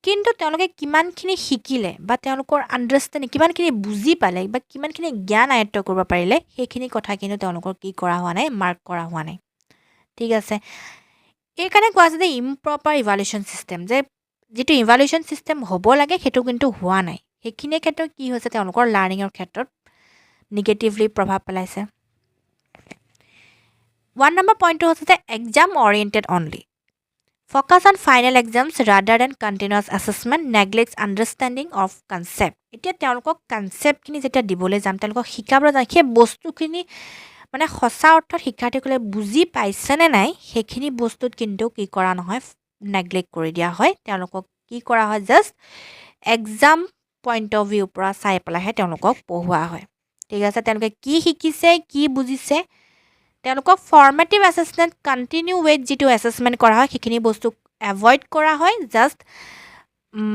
কিন্তু তেওঁলোকে কিমানখিনি শিকিলে বা তেওঁলোকৰ আণ্ডাৰষ্টেণ্ডিং কিমানখিনি বুজি পালে বা কিমানখিনি জ্ঞান আয়ত্ব কৰিব পাৰিলে সেইখিনি কথা কিন্তু তেওঁলোকৰ কি কৰা হোৱা নাই মাৰ্ক কৰা হোৱা নাই ঠিক আছে এইকাৰণে কোৱা আছে যে ইম্প্ৰপাৰ ইভালুৱেশ্যন চিষ্টেম যে যিটো ইভালুৱেশ্যন চিষ্টেম হ'ব লাগে সেইটো কিন্তু হোৱা নাই সেইখিনিৰ ক্ষেত্ৰত কি হৈছে তেওঁলোকৰ লাৰ্ণিঙৰ ক্ষেত্ৰত নিগেটিভলি প্ৰভাৱ পেলাইছে 1 নম্বৰ পইণ্টটো হৈছে যে exam oriented only focus on final exams rather than continuous assessment neglects understanding of concept এতিয়া তেওঁলোকক কনচেপ্টখিনি যেতিয়া দিবলৈ যাম তেওঁলোকক শিকাবলৈ যাম সেই বস্তুখিনি মানে সঁচা অৰ্থত শিক্ষাৰ্থীসকলে বুজি পাইছেনে নাই সেইখিনি বস্তুত কিন্তু কি কৰা নহয় নেগলেক্ট কৰি দিয়া হয় তেওঁলোকক কি কৰা হয় জাষ্ট এক্সাম পইণ্ট অফ ভিউৰ পৰা চাই পেলাইহে তেওঁলোকক পঢ়োৱা হয় ঠিক আছে তেওঁলোকে কি শিকিছে কি বুজিছে তেওঁলোকক ফৰ্মেটিভ এছেছমেণ্ট কণ্টিনিউ ৱেত যিটো এছেছমেণ্ট কৰা হয় সেইখিনি বস্তু এভইড কৰা হয় জাষ্ট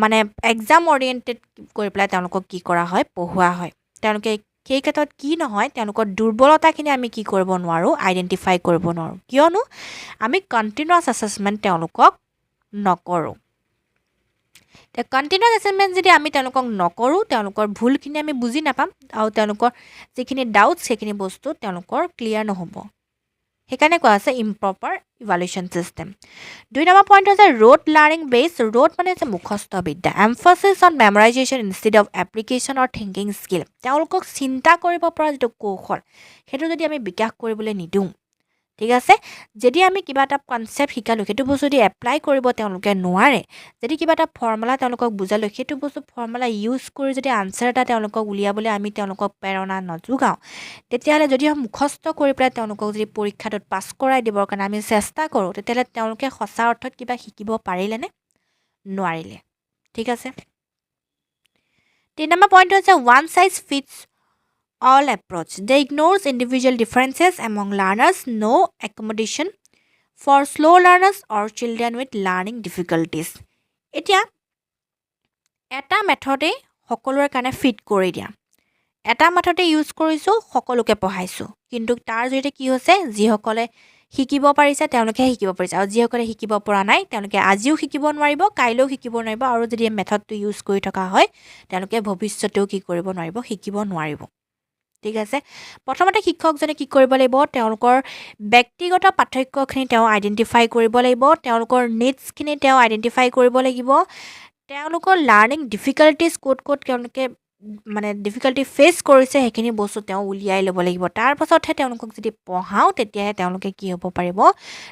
মানে এক্সাম অৰিয়েণ্টেড কৰি পেলাই তেওঁলোকক কি কৰা হয় পঢ়োৱা হয় তেওঁলোকে সেই ক্ষেত্ৰত কি নহয় তেওঁলোকৰ দুৰ্বলতাখিনি আমি কি কৰিব নোৱাৰোঁ আইডেণ্টিফাই কৰিব নোৱাৰোঁ কিয়নো আমি কণ্টিনিউৱাছ এছেছমেণ্ট তেওঁলোকক নকৰোঁ কণ্টিনিউৱাছ এছেছমেণ্ট যদি আমি তেওঁলোকক নকৰোঁ তেওঁলোকৰ ভুলখিনি আমি বুজি নাপাম আৰু তেওঁলোকৰ যিখিনি ডাউটছ সেইখিনি বস্তু তেওঁলোকৰ ক্লিয়াৰ নহ'ব সেইকাৰণে কোৱা আছে improper evaluation system 2 number point হৈছে ৰোড লাৰ্ণিং বেছ ৰোড মানে হৈছে মুখস্থ বিদ্যা emphasis on memorisation instead of application or thinking skill তেওঁলোকক চিন্তা কৰিব পৰা যিটো কৌশল সেইটো যদি আমি বিকাশ কৰিবলৈ নিদিওঁ ঠিক আছে যদি আমি কিবা এটা কনচেপ্ট শিকালোঁ সেইটো বস্তু যদি এপ্লাই কৰিব তেওঁলোকে নোৱাৰে যদি কিবা এটা ফৰ্মুলা তেওঁলোকক বুজালোঁ সেইটো বস্তু ফৰ্মুলা ইউজ কৰি যদি আনচাৰ এটা তেওঁলোকক উলিয়াবলৈ আমি তেওঁলোকক প্ৰেৰণা নযোগাওঁ তেতিয়াহ'লে যদি মুখস্থ কৰি পেলাই তেওঁলোকক যদি পৰীক্ষাটোত পাছ কৰাই দিবৰ কাৰণে আমি চেষ্টা কৰোঁ তেতিয়াহ'লে তেওঁলোকে সঁচা অৰ্থত কিবা শিকিব পাৰিলেনে নোৱাৰিলে ঠিক আছে 3 নম্বৰ পইণ্ট হৈছে one size fits all approach. They ignores individual differences among learners, no accommodation for slow learners or children with learning difficulties. এতিয়া এটা মেথডে সকলোৰে কাৰণে ফিট কৰি দিয়া এটা মেথডে ইউজ কৰিছোঁ সকলোকে পঢ়াইছোঁ কিন্তু তাৰ জৰিয়তে কি হৈছে যিসকলে শিকিব পাৰিছে তেওঁলোকে শিকিব পাৰিছে আৰু যিসকলে শিকিব পৰা নাই তেওঁলোকে আজিও শিকিব নোৱাৰিব কাইলৈও শিকিব নোৱাৰিব আৰু যদি মেথডটো ইউজ কৰি থকা হয় তেওঁলোকে ভৱিষ্যতেও কি কৰিব নোৱাৰিব শিকিব নোৱাৰিব ঠিক আছে প্ৰথমতে শিক্ষকজনে কি কৰিব লাগিব তেওঁলোকৰ ব্যক্তিগত পাৰ্থক্যখিনি তেওঁ আইডেণ্টিফাই কৰিব লাগিব তেওঁলোকৰ নিডছখিনি তেওঁ আইডেণ্টিফাই কৰিব লাগিব তেওঁলোকৰ লাৰ্ণিং ডিফিকাল্টিজ ক'ত ক'ত তেওঁলোকে মানে ডিফিকাল্টি ফেচ কৰিছে সেইখিনি বস্তু তেওঁ উলিয়াই ল'ব লাগিব তাৰ পাছতহে তেওঁলোকক যদি পঢ়াওঁ তেতিয়াহে তেওঁলোকে কি হ'ব পাৰিব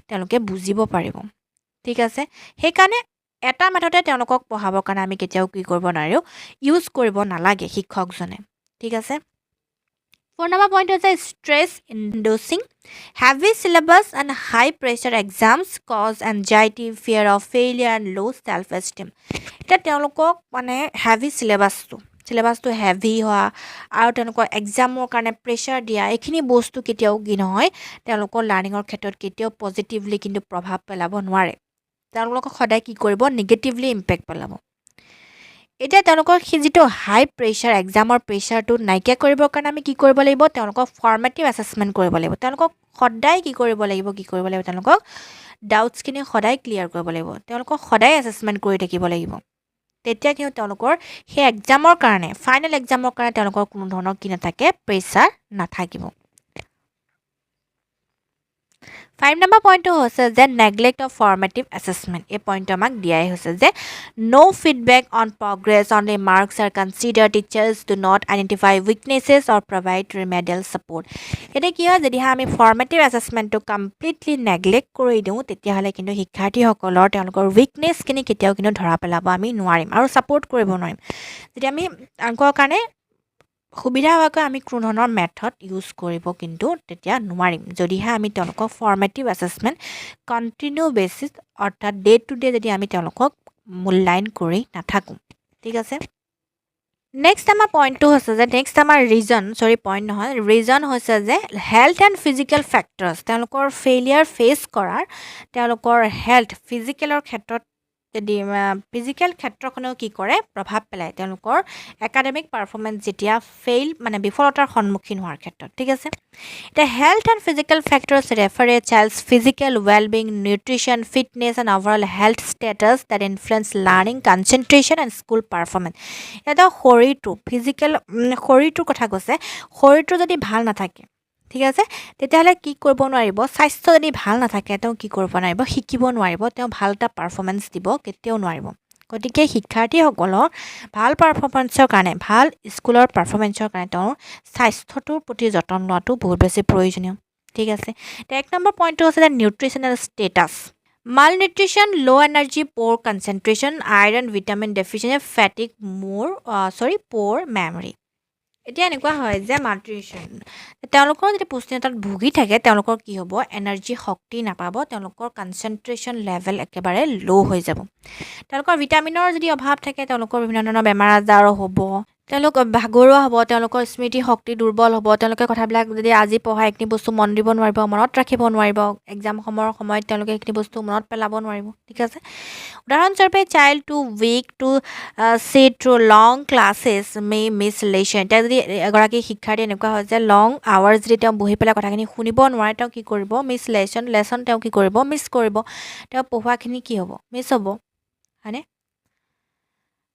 তেওঁলোকে বুজিব পাৰিব ঠিক আছে সেইকাৰণে এটা মেথডে তেওঁলোকক পঢ়াবৰ কাৰণে আমি কেতিয়াও কি কৰিব নোৱাৰোঁ ইউজ কৰিব নালাগে শিক্ষকজনে ঠিক আছে 4 number point is stress inducing heavy syllabus and high pressure exams cause anxiety fear of failure and low self esteem এটা তেওঁলোকক মানে হেভি চিলেবাছটো হেভি হোৱা আৰু তেওঁলোকৰ এক্সামৰ কাৰণে প্ৰেছাৰ দিয়া এইখিনি বস্তু কেতিয়াও কি নহয় তেওঁলোকৰ লাৰ্ণিঙৰ ক্ষেত্ৰত কেতিয়াও পজিটিভলি কিন্তু প্ৰভাৱ পেলাব নোৱাৰে তেওঁলোকক সদায় কি কৰিব নিগেটিভলি ইম্পেক্ট পেলাব এতিয়া তেওঁলোকৰ সেই যিটো হাই প্ৰেছাৰ এক্সামৰ প্ৰেছাৰটো নাইকিয়া কৰিবৰ কাৰণে আমি কি কৰিব লাগিব তেওঁলোকক ফৰ্মেটিভ এছেছমেণ্ট কৰিব লাগিব তেওঁলোকক সদায় কি কৰিব লাগিব তেওঁলোকক ডাউটছখিনি সদায় ক্লিয়াৰ কৰিব লাগিব তেওঁলোকক সদায় এছেছমেণ্ট কৰি থাকিব লাগিব তেতিয়া কি তেওঁলোকৰ সেই এক্সামৰ কাৰণে ফাইনেল এক্সামৰ কাৰণে তেওঁলোকৰ কোনো ধৰণৰ কি নাথাকে প্ৰেছাৰ নাথাকিব 5 নম্বৰ পইণ্টটো হৈছে যে নেগলেক্ট অফ ফৰ্মেটিভ এছেছমেণ্ট। এই পইণ্টটো আমাক দিয়াই হৈছে যে no' feedback on progress only marks are consider, teachers do not identify weaknesses or provide remedial support. এতিয়া কি হয়, যদিহে আমি ফৰ্মেটিভ এছেছমেণ্টটো কমপ্লিটলি নেগলেক্ট কৰি দিওঁ, তেতিয়াহ'লে কিন্তু শিক্ষাৰ্থীসকলৰ তেওঁলোকৰ উইকনেছখিনি কেতিয়াও কিন্তু ধৰা পেলাব আমি নোৱাৰিম আৰু ছাপৰ্ট কৰিব নোৱাৰিম। যেতিয়া আমি তেওঁলোকৰ কাৰণে সুবিধা হোৱাকৈ আমি কোনো ধৰণৰ মেথড ইউজ কৰিব কিন্তু তেতিয়া নোৱাৰিম, যদিহে আমি তেওঁলোকক ফৰ্মেটিভ এছেছমেণ্ট কণ্টিনিউ বেচিছ অৰ্থাৎ ডে টু ডে যদি আমি তেওঁলোকক মূল্যায়ন কৰি নাথাকোঁ। ঠিক আছে, নেক্সট আমাৰ পইণ্টটো হৈছে যে ৰিজন হৈছে যে হেল্থ এণ্ড ফিজিকেল ফেক্টৰ্ছ, তেওঁলোকৰ ফেইলিয়াৰ ফেচ কৰাৰ তেওঁলোকৰ হেল্থ ফিজিকেলৰ ক্ষেত্ৰত যদি ফিজিকেল ক্ষেত্ৰখনেও কি কৰে প্ৰভাৱ পেলায় তেওঁলোকৰ একাডেমিক পাৰফৰ্মেঞ্চ যেতিয়া বিফলতাৰ সন্মুখীন হোৱাৰ ক্ষেত্ৰত। ঠিক আছে, এতিয়া health and physical factors refer A child's physical well-being, nutrition, fitness and overall health status that influence learning, concentration and school performance. এটা শৰীৰটোৰ কথা কৈছে, শৰীৰটো যদি ভাল নাথাকে, ঠিক আছে, তেতিয়াহ'লে কি কৰিব নোৱাৰিব, স্বাস্থ্য যদি ভাল নাথাকে তেওঁ কি কৰিব নোৱাৰিব, শিকিব নোৱাৰিব, তেওঁ ভাল এটা পাৰফৰ্মেঞ্চ দিব কেতিয়াও নোৱাৰিব। গতিকে শিক্ষাৰ্থীসকলৰ ভাল পাৰফৰ্মেঞ্চৰ কাৰণে, ভাল স্কুলৰ পাৰফৰ্মেঞ্চৰ কাৰণে তেওঁৰ স্বাস্থ্যটোৰ প্ৰতি যতন লোৱাটো বহুত বেছি প্ৰয়োজনীয়। ঠিক আছে, 1 নম্বৰ পইণ্টটো হৈছে নিউট্ৰিশ্যনেল ষ্টেটাছ। মাল নিউট্ৰিশ্যন, ল' এনাৰ্জি, প'ৰ কনচেনট্ৰেশ্যন, আইৰণ, ভিটামিন ডেফিচিয়েঞ্চি, ফেটিক, প'ৰ মেমৰি। এতিয়া এনেকুৱা হয় যে মালনিউট্ৰিশ্যন, তেওঁলোকৰ যদি পুষ্টিহীনতাত ভুগি থাকে তেওঁলোকৰ কি হ'ব, এনাৰ্জি শক্তি নাপাব, তেওঁলোকৰ কনচেনট্ৰেশ্যন লেভেল একেবাৰে ল' হৈ যাব। তেওঁলোকৰ ভিটামিনৰ যদি অভাৱ থাকে তেওঁলোকৰ বিভিন্ন ধৰণৰ বেমাৰ আজাৰো হ'ব, তেওঁলোক ভাগৰুৱা হ'ব, তেওঁলোকৰ স্মৃতি শক্তি দুৰ্বল হ'ব, তেওঁলোকে কথাবিলাক যদি আজি পঢ়া এইখিনি বস্তু মন দিব নোৱাৰিব, মনত ৰাখিব নোৱাৰিব, এক্সাম সময়ত তেওঁলোকে এইখিনি বস্তু মনত পেলাব নোৱাৰিব। ঠিক আছে, উদাহৰণস্বৰূপে child too weak to sit through long classes may miss lesson. এতিয়া যদি এগৰাকী শিক্ষাৰ্থী এনেকুৱা হয় যে লং আৱাৰ্ছ যদি তেওঁ বহি পেলাই কথাখিনি শুনিব নোৱাৰে, তেওঁ কি কৰিব, মিছ লেচন তেওঁ কি কৰিব, মিছ কৰিব, তেওঁ পঢ়োৱাখিনি কি হ'ব, মিছ হ'ব, হয়নে?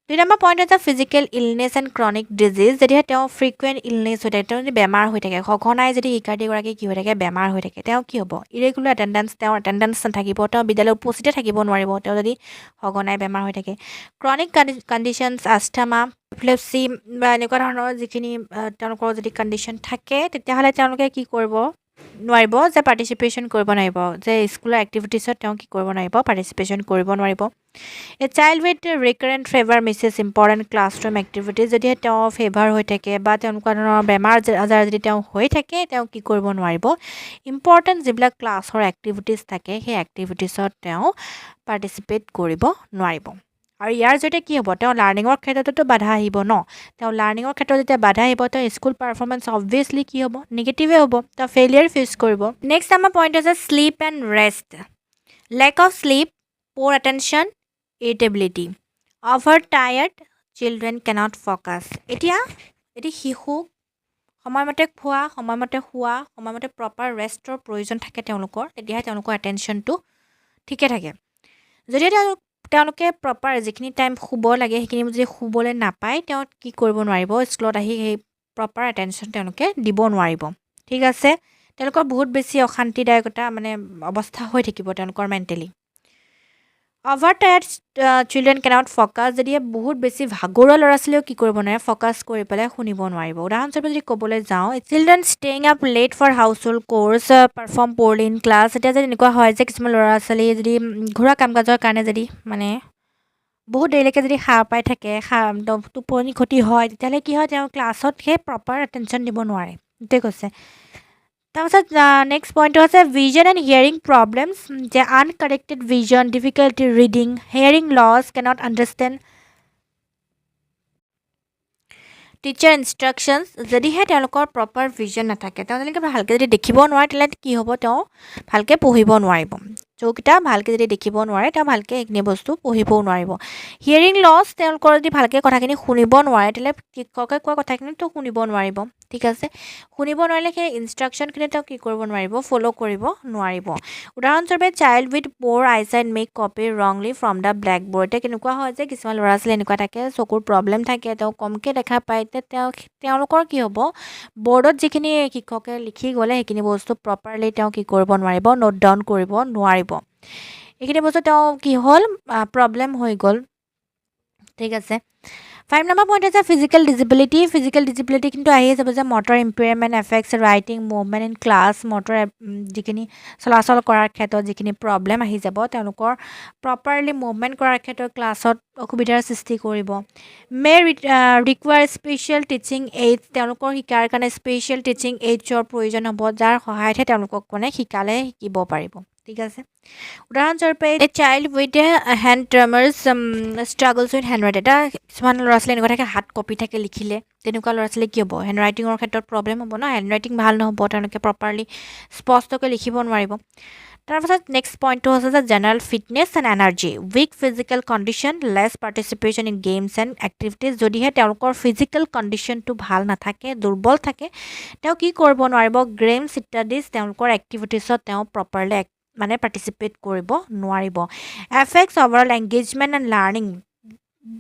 2 নম্বৰ পইণ্ট হৈছে physical illness and chronic disease. যদিহে তেওঁ ফ্ৰিকুৱেণ্ট ইলনেছ হৈ থাকে, তেওঁ যদি বেমাৰ হৈ থাকে, সঘনাই যদি শিক্ষাৰ্থীগৰাকী কি হৈ থাকে, বেমাৰ হৈ থাকে, তেওঁ কি হ'ব, ইৰেগুলাৰ এটেণ্ডেঞ্চ, তেওঁৰ এটেণ্ডেঞ্চ নাথাকিব, তেওঁ বিদ্যালয়ত উপস্থিতে থাকিব নোৱাৰিব, তেওঁ যদি সঘনাই বেমাৰ হৈ থাকে। ক্ৰনিক কণ্ডিশ্যনছ, আষ্টামা, এপিলেপচি বা এনেকুৱা ধৰণৰ যিখিনি তেওঁলোকৰ যদি কণ্ডিশ্যন থাকে, তেতিয়াহ'লে তেওঁলোকে কি কৰিব নোৱাৰিব, যে পাৰ্টিচিপেশ্যন কৰিব নোৱাৰিব, যে স্কুলৰ এক্টিভিটিছত তেওঁ কি কৰিব নোৱাৰিব, পাৰ্টিচিপেশ্যন কৰিব নোৱাৰিব। A child with recurrent fever misses important classroom activities, যদিহে তেওঁ ফেভাৰ হৈ থাকে বা তেনেকুৱা ধৰণৰ বেমাৰ আজাৰ যদি তেওঁ হৈ থাকে, তেওঁ কি কৰিব নোৱাৰিব, ইম্পৰ্টেণ্ট যিবিলাক ক্লাছৰ এক্টিভিটিজ থাকে সেই এক্টিভিটিছত তেওঁ পাৰ্টিচিপেট কৰিব নোৱাৰিব। আৰু ইয়াৰ জৰিয়তে কি হ'ব, তেওঁ লাৰ্ণিঙৰ ক্ষেত্ৰতো বাধা আহিব ন, তেওঁ লাৰ্ণিঙৰ ক্ষেত্ৰত যেতিয়া বাধা আহিব, তেওঁ স্কুল পাৰফৰ্মেঞ্চ অবভিয়াছলি কি হ'ব, নিগেটিভে হ'ব, তেওঁ ফেইলিয়াৰ ফেচ কৰিব। নেক্সট আমাৰ পইণ্ট হৈছে sleep and rest. Lack of sleep, poor attention, irritability, over tired children cannot focus. এতিয়া শিশুক সময়মতে খোৱা, সময়মতে শোৱা, সময়মতে প্ৰপাৰ ৰেষ্টৰ প্ৰয়োজন থাকে তেওঁলোকৰ, তেতিয়াহে তেওঁলোকৰ এটেনশ্যনটো ঠিকে থাকে। যদি তেওঁলোকে প্ৰপাৰ যিখিনি টাইম শুব লাগে সেইখিনি যদি শুবলৈ নাপায়, তেওঁ কি কৰিব নোৱাৰিব, স্কুলত আহি সেই প্ৰপাৰ এটেনশ্যন তেওঁলোকে দিব নোৱাৰিব। ঠিক আছে, তেওঁলোকৰ বহুত বেছি অশান্তিদায়কতা অৱস্থা হৈ থাকিব তেওঁলোকৰ mentally. Over tired children cannot focus, যদিহে বহুত বেছি ভাগৰুৱা ল'ৰা ছোৱালীয়েও কি কৰিব নোৱাৰে, ফ'কাছ কৰি পেলাই শুনিব নোৱাৰিব। উদাহৰণস্বৰূপে যদি ক'বলৈ যাওঁ, children staying up late for household chores, perform poorly in class. এতিয়া যদি এনেকুৱা হয় যে কিছুমান ল'ৰা ছোৱালী যদি ঘৰুৱা কাম কাজৰ কাৰণে যদি বহুত দেৰিলৈকে যদি সাৰ পাই থাকে, টোপনি ক্ষতি হয়, তেতিয়াহ'লে কি হয়, তেওঁ ক্লাছত সেই প্ৰপাৰ এটেনশ্যন দিব নোৱাৰে, সেইটোৱে কৈছে। তাৰপাছত নেক্সট পইণ্টটো হৈছে ভিজন এণ্ড হিয়াৰিং প্ৰব্লেমছ, যে uncorrected vision, difficulty reading, hearing loss, cannot understand teacher instructions. যদিহে তেওঁলোকৰ প্ৰপাৰ ভিজন নাথাকে, তেওঁলোকে ভালকৈ যদি দেখিব নোৱাৰে, তেতিয়াহ'লে কি হ'ব, তেওঁ ভালকৈ পঢ়িব নোৱাৰিব। চকুকেইটা ভালকৈ যদি দেখিব নোৱাৰে তেওঁ ভালকৈ এইখিনি বস্তু পঢ়িবও নোৱাৰিব হিয়াৰিং লছ তেওঁলোকৰ যদি ভালকৈ কথাখিনি শুনিব নোৱাৰে তেতিয়াহ'লে শিক্ষকে কোৱা কথাখিনিতো শুনিব নোৱাৰিব ঠিক আছে শুনিব নোৱাৰিলে সেই ইনষ্ট্ৰাকশ্যনখিনি তেওঁ কি কৰিব নোৱাৰিব ফ'ল' কৰিব নোৱাৰিব উদাহৰণস্বৰূপে child with poor eyesight make copy wrongly from the blackboard এতিয়া কেনেকুৱা হয় যে কিছুমান ল'ৰা ছোৱালী এনেকুৱা থাকে চকুৰ প্ৰব্লেম থাকে তেওঁ কমকৈ দেখা পায় এতিয়া তেওঁলোকৰ কি হ'ব বৰ্ডত যিখিনি শিক্ষকে লিখি গ'লে সেইখিনি বস্তু প্ৰপাৰলি তেওঁ কি কৰিব নোৱাৰিব নোট ডাউন কৰিব নোৱাৰিব এইখিনি বস্তু তেওঁ কি হ'ল প্ৰব্লেম হৈ গ'ল ঠিক আছে 5 নম্বৰ পইণ্ট আছে ফিজিকেল ডিজিবিলিটি কিন্তু আহিয়ে যাব যে motor impairment affects writing movement in class motor যিখিনি চলাচল কৰাৰ ক্ষেত্ৰত যিখিনি প্ৰব্লেম আহি যাব তেওঁলোকৰ প্ৰপাৰলি মুভমেণ্ট কৰাৰ ক্ষেত্ৰত ক্লাছত অসুবিধাৰ সৃষ্টি কৰিব মে ৰিকুৱায়াৰ স্পেচিয়েল টিচিং এইডছ তেওঁলোকৰ শিকাৰ কাৰণে স্পেচিয়েল টিচিং এইডছৰ প্ৰয়োজন হ'ব যাৰ সহায়তহে তেওঁলোকক মানে শিকিব পাৰিব ঠিক আছে উদাহৰণস্বৰূপে a child with a hand tremors struggles with handwriting এটা কিছুমান ল'ৰা ছোৱালী এনেকুৱা থাকে হাত কপি থাকে লিখিলে তেনেকুৱা ল'ৰা ছোৱালী কি হ'ব হেণ্ড ৰাইটিঙৰ ক্ষেত্ৰত প্ৰব্লেম হ'ব ন হেণ্ড ৰাইটিং ভাল নহ'ব তেওঁলোকে প্ৰপাৰলি স্পষ্টকৈ লিখিব নোৱাৰিব তাৰপাছত নেক্সট পইণ্টটো হৈছে যে general fitness and energy weak physical condition less participation in games and activities যদিহে তেওঁলোকৰ ফিজিকেল কণ্ডিশ্যনটো ভাল নাথাকে দুৰ্বল থাকে তেওঁ কি কৰিব নোৱাৰিব গেমছ ইত্যাদিজ তেওঁলোকৰ এক্টিভিটিছত তেওঁ প্ৰপাৰলি মানে পাৰ্টিচিপেট কৰিব নোৱাৰিব effects overall engagement and learning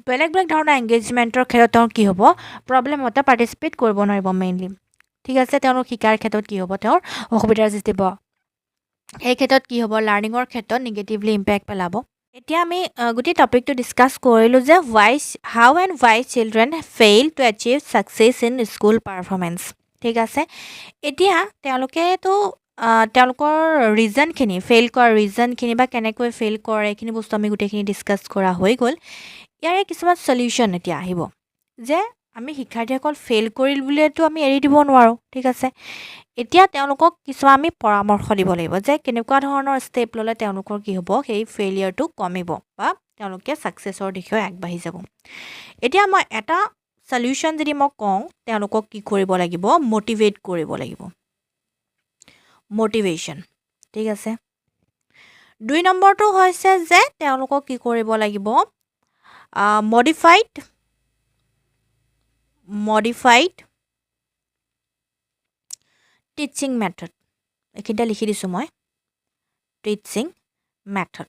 বেলেগ ধৰণৰ এংগেজমেণ্টৰ ক্ষেত্ৰত তেওঁৰ কি হ'ব প্ৰব্লেম হ'ব তেওঁ পাৰ্টিচিপেট কৰিব নোৱাৰিব মেইনলি ঠিক আছে তেওঁলোক শিকাৰ ক্ষেত্ৰত কি হ'ব তেওঁৰ অসুবিধাৰ সৃষ্টি হ'ব এই ক্ষেত্ৰত কি হ'ব লাৰ্ণিঙৰ ক্ষেত্ৰত নিগেটিভলি ইম্পেক্ট পেলাব এতিয়া আমি গোটেই টপিকটো ডিছকাছ কৰিলোঁ যে how and why children fail to achieve success in school performance ঠিক আছে এতিয়া তেওঁলোকেতো তেওঁলোকৰ ৰিজনখিনি ফেইল কৰাৰ ৰিজনখিনি বা কেনেকৈ ফেইল কৰে এইখিনি বস্তু আমি গোটেইখিনি ডিছকাছ কৰা হৈ গ'ল ইয়াৰে কিছুমান চলিউশ্যন এতিয়া আহিব যে আমি শিক্ষাৰ্থীসকল ফেইল কৰিল বুলিতো আমি এৰি দিব নোৱাৰোঁ ঠিক আছে এতিয়া তেওঁলোকক কিছুমান আমি পৰামৰ্শ দিব লাগিব যে কেনেকুৱা ধৰণৰ ষ্টেপ ল'লে তেওঁলোকৰ কি হ'ব সেই ফেইলিয়াৰটো কমিব বা তেওঁলোকে ছাকচেছৰ দিশে আগবাঢ়ি যাব এতিয়া মই এটা চলিউশ্যন যদি মই কওঁ তেওঁলোকক কি কৰিব লাগিব মটিভেট কৰিব লাগিব মটিভেশ্যন ঠিক আছে 2 নম্বৰটো হৈছে যে তেওঁলোকক কি কৰিব লাগিব মডিফাইড টিচিং মেথড এইখিনিতে লিখি দিছোঁ মই টিচিং মেথড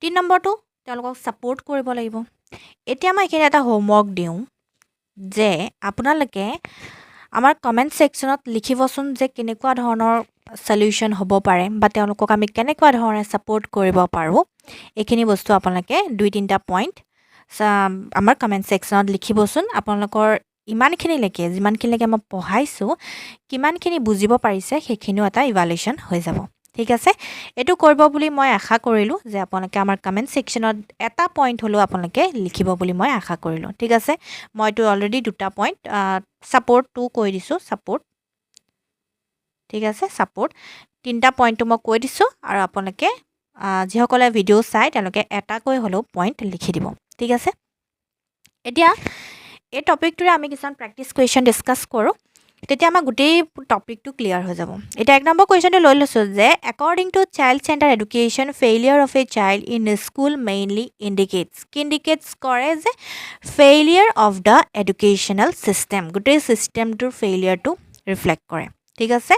3 নম্বৰটো তেওঁলোকক ছাপোৰ্ট কৰিব লাগিব এতিয়া মই এইখিনি এটা হোমৱৰ্ক দিওঁ যে আপোনালোকে আমাৰ কমেণ্ট ছেকশ্যনত লিখিবচোন যে কেনেকুৱা ধৰণৰ চলিউশ্যন হ'ব পাৰে বা তেওঁলোকক আমি কেনেকুৱা ধৰণে ছাপোৰ্ট কৰিব পাৰোঁ এইখিনি বস্তু আপোনালোকে 2-3টা পইণ্ট আমাৰ কমেণ্ট ছেকশ্যনত লিখিবচোন আপোনালোকৰ ইমানখিনিলৈকে যিমানখিনিলৈকে মই পঢ়াইছোঁ কিমানখিনি বুজিব পাৰিছে সেইখিনিও এটা ইভালুৱেশ্যন হৈ যাব ঠিক আছে এইটো কৰিব বুলি মই আশা কৰিলোঁ যে আপোনালোকে আমাৰ কমেণ্ট ছেকশ্যনত এটা পইণ্ট হ'লেও আপোনালোকে লিখিব বুলি মই আশা কৰিলোঁ ঠিক আছে মইতো অলৰেডি 2টা পইণ্ট ছাপোৰ্টটো কৈ দিছোঁ ছাপোৰ্ট ঠিক আছে ছাপোৰ্ট 3টা পইণ্টটো মই কৈ দিছোঁ আৰু আপোনালোকে যিসকলে ভিডিঅ' চাই তেওঁলোকে এটাকৈ হ'লেও পইণ্ট লিখি দিব ঠিক আছে এতিয়া এই টপিকটোৰে আমি কিছুমান প্ৰেক্টিছ কুৱেশ্যন ডিছকাছ কৰোঁ তেতিয়া আমাৰ গোটেই টপিকটো ক্লিয়াৰ হৈ যাব এতিয়া 1 নম্বৰ কুৱেশ্যনটো লৈ লৈছোঁ যে according to child centre education failure of a child in school mainly indicates কৰে যে failure of the educational system গোটেই ছিষ্টেমটোৰ ফেইলিয়াৰটো ৰিফ্লেক্ট কৰে ঠিক আছে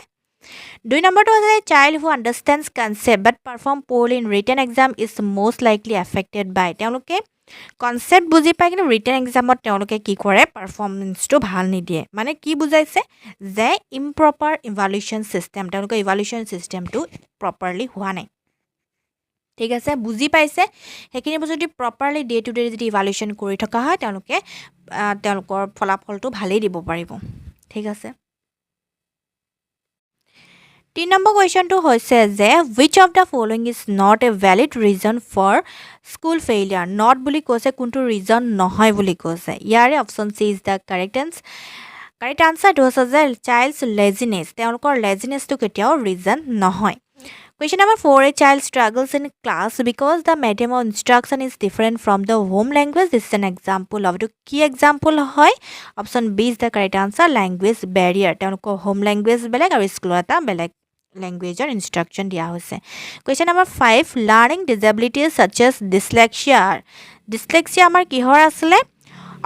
2 নম্বৰটো হৈছে child who understands concept but perform poorly in written exam is most likely affected by তেওঁলোকে concept বুজি পায় কিন্তু ৰিটেন এক্সামত তেওঁলোকে কি কৰে পাৰফৰ্মেঞ্চটো ভাল নিদিয়ে মানে কি বুজাইছে যে ইম্প্ৰপাৰ ইভালুৱেশ্যন ছিষ্টেম তেওঁলোকৰ ইভালুৱেশ্যন ছিষ্টেমটো প্ৰপাৰলি হোৱা নাই ঠিক আছে বুজি পাইছে সেইখিনি বস্তু যদি প্ৰপাৰলি ডে টু ডে যদি ইভালুৱেশ্যন কৰি থকা হয় তেওঁলোকে তেওঁলোকৰ ফলাফলটো ভালেই দিব পাৰিব ঠিক আছে 3 নম্বৰ কুৱেশ্যনটো হৈছে যে which of the following is not a valid reason for school failure not বুলি কৈছে কোনটো ৰিজন নহয় বুলি কৈছে ইয়াৰে option C is the correct আনচাৰটো হৈছে যে চাইল্ডছ লেজিনেছ তেওঁলোকৰ লেজিনেছটো কেতিয়াও ৰিজন নহয় Question number 4, a child struggles in class because the medium of instruction is different from the home language. This is an example of the key example. Option B is the correct answer. Language barrier. Home language beleg or school beleg. লেংগুৱেজৰ instruction দিয়া হৈছে question number 5 learning disabilities such as dyslexia আমাৰ কিহৰ আছিলে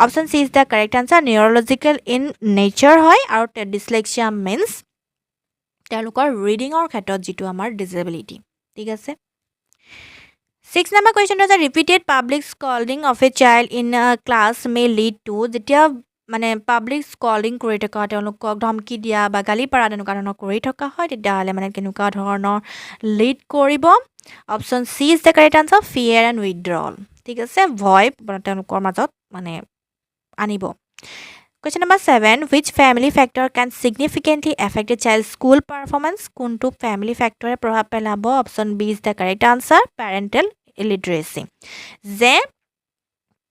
option C is the correct answer neurological in nature হয় আৰু dyslexia means তেওঁলোকৰ ৰিডিঙৰ ক্ষেত্ৰত যিটো আমাৰ ডিজেবিলিটি ঠিক আছে 6 নম্বৰ কুৱেশ্যন হৈছে repeated public scolding of a child in class may lead to যেতিয়া মানে পাব্লিক স্কল্ডিং কৰি থকা তেওঁলোকক ধমকি দিয়া বা গালি পাৰা তেনেকুৱা ধৰণৰ কৰি থকা হয় তেতিয়াহ'লে মানে কেনেকুৱা ধৰণৰ লিড কৰিব option C is the correct answer ফিয়াৰ and withdrawal ঠিক আছে ভয় তেওঁলোকৰ মাজত মানে আনিব question number 7 which family factor can significantly affect a child's school performance কোনটো ফেমিলি ফেক্টৰে প্ৰভাৱ পেলাব option B is the correct answer parental illiteracy যে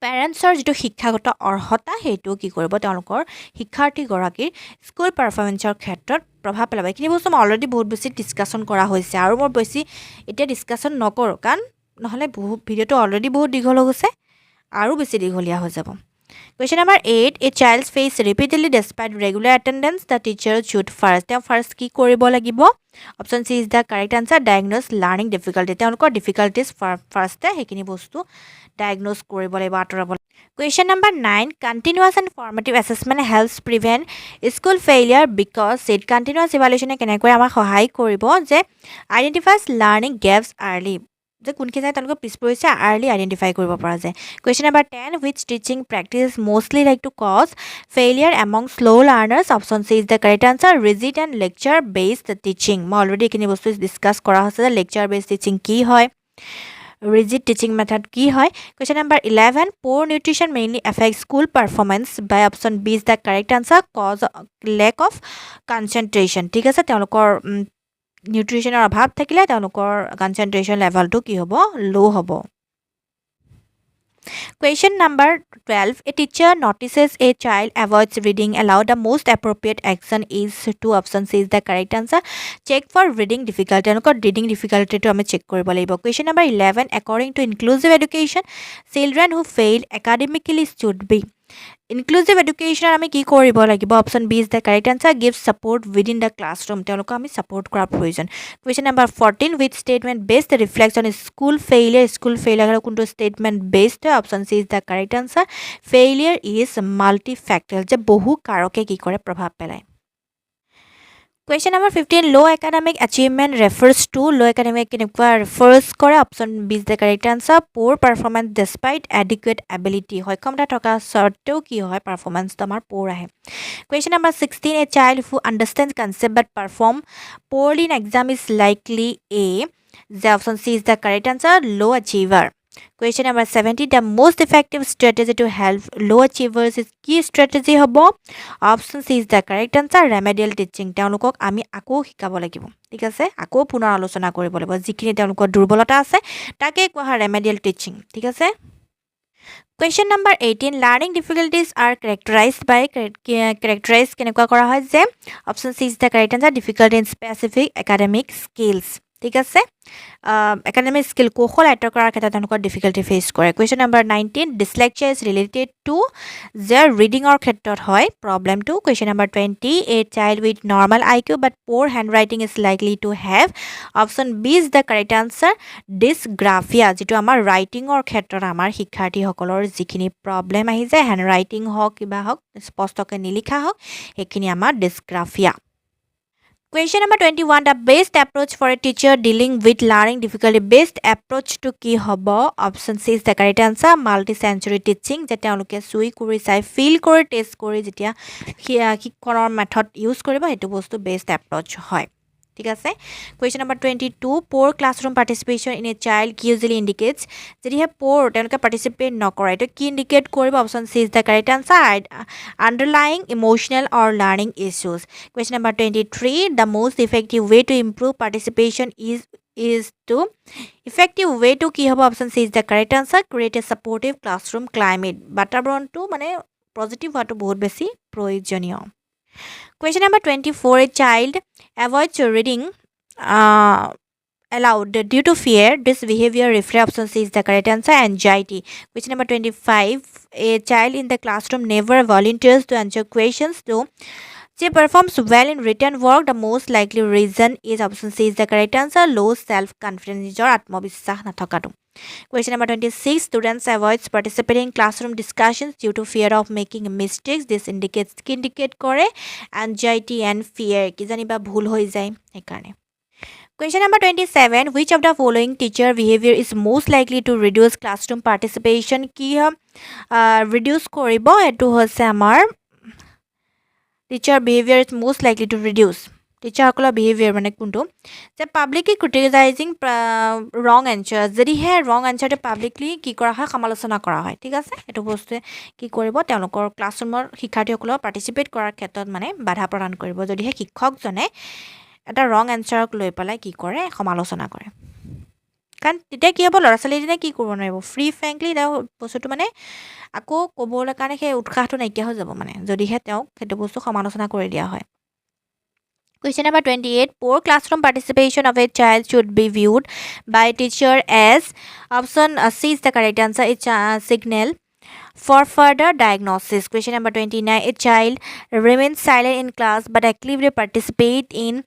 পেৰেণ্টছৰ যিটো শিক্ষাগত অৰ্হতা সেইটো কি কৰিব তেওঁলোকৰ শিক্ষাৰ্থীগৰাকীৰ স্কুল পাৰফৰ্মেঞ্চৰ ক্ষেত্ৰত প্ৰভাৱ পেলাব এইখিনি বস্তু মই অলৰেডি বহুত বেছি ডিছকাশ্যন কৰা হৈছে আৰু মই বেছি এতিয়া ডিছকাশ্যন নকৰোঁ কাৰণ নহ'লে ভিডিঅ'টো অলৰেডি বহুত দীঘল হৈ গৈছে আৰু বেছি দীঘলীয়া হৈ যাব question number 8 a child face repeatedly despite regular attendance the teacher should first তেওঁ ফাৰ্ষ্ট কি কৰিব লাগিব option C is the correct answer diagnose learning difficulty তেওঁলোকৰ ডিফিকাল্টিজ ফাৰ্ষ্টে সেইখিনি বস্তু ডায়েগন'জ কৰিব লাগিব আঁতৰাব লাগিব question number 9 continuous and formative assessment helps prevent school failure because it continuous ইভালুৱেশ্যনে কেনেকৈ আমাক সহায় কৰিব যে আইডেণ্টিফাইজ লাৰ্ণিং গেপছ আৰ্লি যে কোনখিনি যায় তেওঁলোকে পিছ পৰিছে আৰ্লি আইডেণ্টিফাই কৰিব পৰা যায় question number 10 which teaching practice mostly like to cause failure among slow' learners option C is the correct answer rigid and lecture based teaching মই অলৰেডি এইখিনি বস্তু ডিছকাছ কৰা হৈছে যে লেকচাৰ বেছড টিচিং কি হয় ৰিজিড টিচিং মেথড কি হয় question number 11 poor nutrition mainly affects school performance by option B is the correct answer cause lack of concentration ঠিক আছে তেওঁলোকৰ নিউট্ৰিশ্যনৰ অভাৱ থাকিলে তেওঁলোকৰ কনচেনট্ৰেশ্যন লেভেলটো কি হ'ব ল' হ'ব Question number 12 a teacher notices a child avoids reading aloud the most appropriate action is to option C is the correct answer check for reading difficulty তেওঁলোকৰ reading difficulty to আমি check কৰিব লাগিব question number 11 according to inclusive education children who fail academically should be ইনক্লুজিভ এডুকেশ্যনত আমি কি কৰিব লাগিব option B is the correct answer give support within the classroom তেওঁলোকক আমি ছাপোৰ্ট কৰাৰ প্ৰয়োজন question number 14 with statement best reflects on school failure কোনটো statement best হয় option C is the correct answer failure is multi factorial যে বহু কাৰকে কি কৰে প্ৰভাৱ পেলায় Question number 15 low academic achievement refers to low academic কেনেকুৱা refers কৰে option B is the correct answer poor performance despite adequate ability সক্ষমতা থকা স্বত্তেও কি হয় পাৰফৰ্মেঞ্চটো আমাৰ poor আহে Question number 16 a child who understands concept but perform poorly in exam is likely a the option C is the correct answer low achiever Question number 70 the most effective strategy to help low achievers is key strategy হ'ব option C is the correct answer remedial teaching তেওঁলোকক আমি আকৌ শিকাব লাগিব ঠিক আছে আকৌ পুনৰ আলোচনা কৰিব লাগিব যিখিনি তেওঁলোকৰ দুৰ্বলতা আছে তাকে কোৱা হয় remedial teaching ঠিক আছে Question number 18 learning difficulties are characterized by কেনেকুৱা কৰা হয় যে option C is the correct answer difficulty in specific academic skills ঠিক আছে একাডেমিক স্কিল কৌশল আয়ত্ত কৰাৰ ক্ষেত্ৰত তেওঁলোকৰ ডিফিকাল্টি ফেচ কৰে question number 19 dyslexia is related to যাৰ ৰিডিঙৰ ক্ষেত্ৰত হয় প্ৰব্লেমটো question number 20 a child with normal I Q but poor handwriting is likely to have option B is the correct answer dysgraphia যিটো আমাৰ ৰাইটিঙৰ ক্ষেত্ৰত আমাৰ শিক্ষাৰ্থীসকলৰ যিখিনি প্ৰব্লেম আহি যায় হেণ্ড ৰাইটিং হওক কিবা হওক স্পষ্টকৈ নিলিখা হওক সেইখিনি আমাৰ ডিছগ্ৰাফিয়া Question number 21 the best approach for a teacher dealing with learning difficulty best approach to কি হ'ব option C is the correct answer multi sensory teaching যে তেওঁলোকে চুই কৰি চাই ফিল কৰি টেষ্ট কৰি যেতিয়া শিক্ষণৰ মেথড ইউজ কৰিব সেইটো বস্তু বেষ্ট এপ্ৰ'চ হয় ঠিক আছে question number 22 poor classroom participation in a child usually indicates যদিহে poor তেওঁলোকে participate নকৰে এইটো কি ইণ্ডিকেট কৰিব option C is the correct answer underlying emotional or learning issues question number 23 the most effective way to improve participation is to effective way to কি হ'ব option C is the correct answer create a supportive classroom climate বাতাবৰণটো মানে positive হোৱাটো বহুত বেছি প্ৰয়োজনীয় Question number 24 a child avoids reading aloud due to fear this behavior reflects option C is the correct answer anxiety Question number 25 a child in the classroom never volunteers to answer questions to She performs well in written work. The most likely reason is option C is the correct answer. Low self confidence নিজৰ আত্মবিশ্বাস নাথকাটো. Question number 26. Students avoids participating in classroom discussions due to fear of making mistakes. This indicates কি indicate কৰে anxiety and fear কি জানিবা ভুল হৈ যায় সেইকাৰণে. Question number 27. Which of the following teacher behavior is most likely to reduce classroom participation? কি reduce কৰিব এটো হৈছে আমাৰ teacher behavior is most likely to reduce. Teacher সকলৰ বিহেভিয়াৰ মানে কোনটো যে পাব্লিকলি ক্ৰিটিচাইজিং ৰং এনচাৰ যদিহে ৰং এনচাৰটো পাব্লিকলি কি কৰা হয় সমালোচনা কৰা হয় ঠিক আছে এইটো বস্তুৱে কি কৰিব তেওঁলোকৰ ক্লাছৰুমৰ শিক্ষাৰ্থীসকলক পাৰ্টিচিপেট কৰাৰ ক্ষেত্ৰত মানে বাধা প্ৰদান কৰিব যদিহে শিক্ষকজনে এটা ৰং এনচাৰক লৈ পেলাই কি কৰে সমালোচনা কৰে কাৰণ তেতিয়া কি হ'ব ল'ৰা ছোৱালীজনে কি কৰিব নোৱাৰিব ফ্ৰী ফ্ৰেংকলি তেওঁ বস্তুটো মানে আকৌ ক'বলৈ কাৰণে সেই উৎসাহটো নাইকিয়া হৈ যাব মানে যদিহে তেওঁক সেইটো বস্তু সমালোচনা কৰি দিয়া হয়. Question number 28. Poor classroom participation of a child should be viewed by teacher as option C is the correct answer. It's a signal for further diagnosis. Question number 29. A child remains silent in class but actively participate in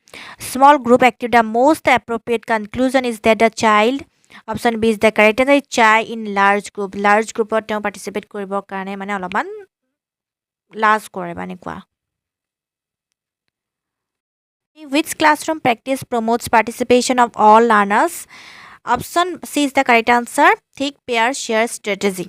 small group activity. The most appropriate conclusion is that the child option B is the correct answer. Child in large group. Large group participate কৰিবৰ কাৰণে মানে অলপমান লাজ কৰে মানে কোৱা. Which classroom practice promotes participation of all learners? Option C is the correct answer. Think, pair, share strategy.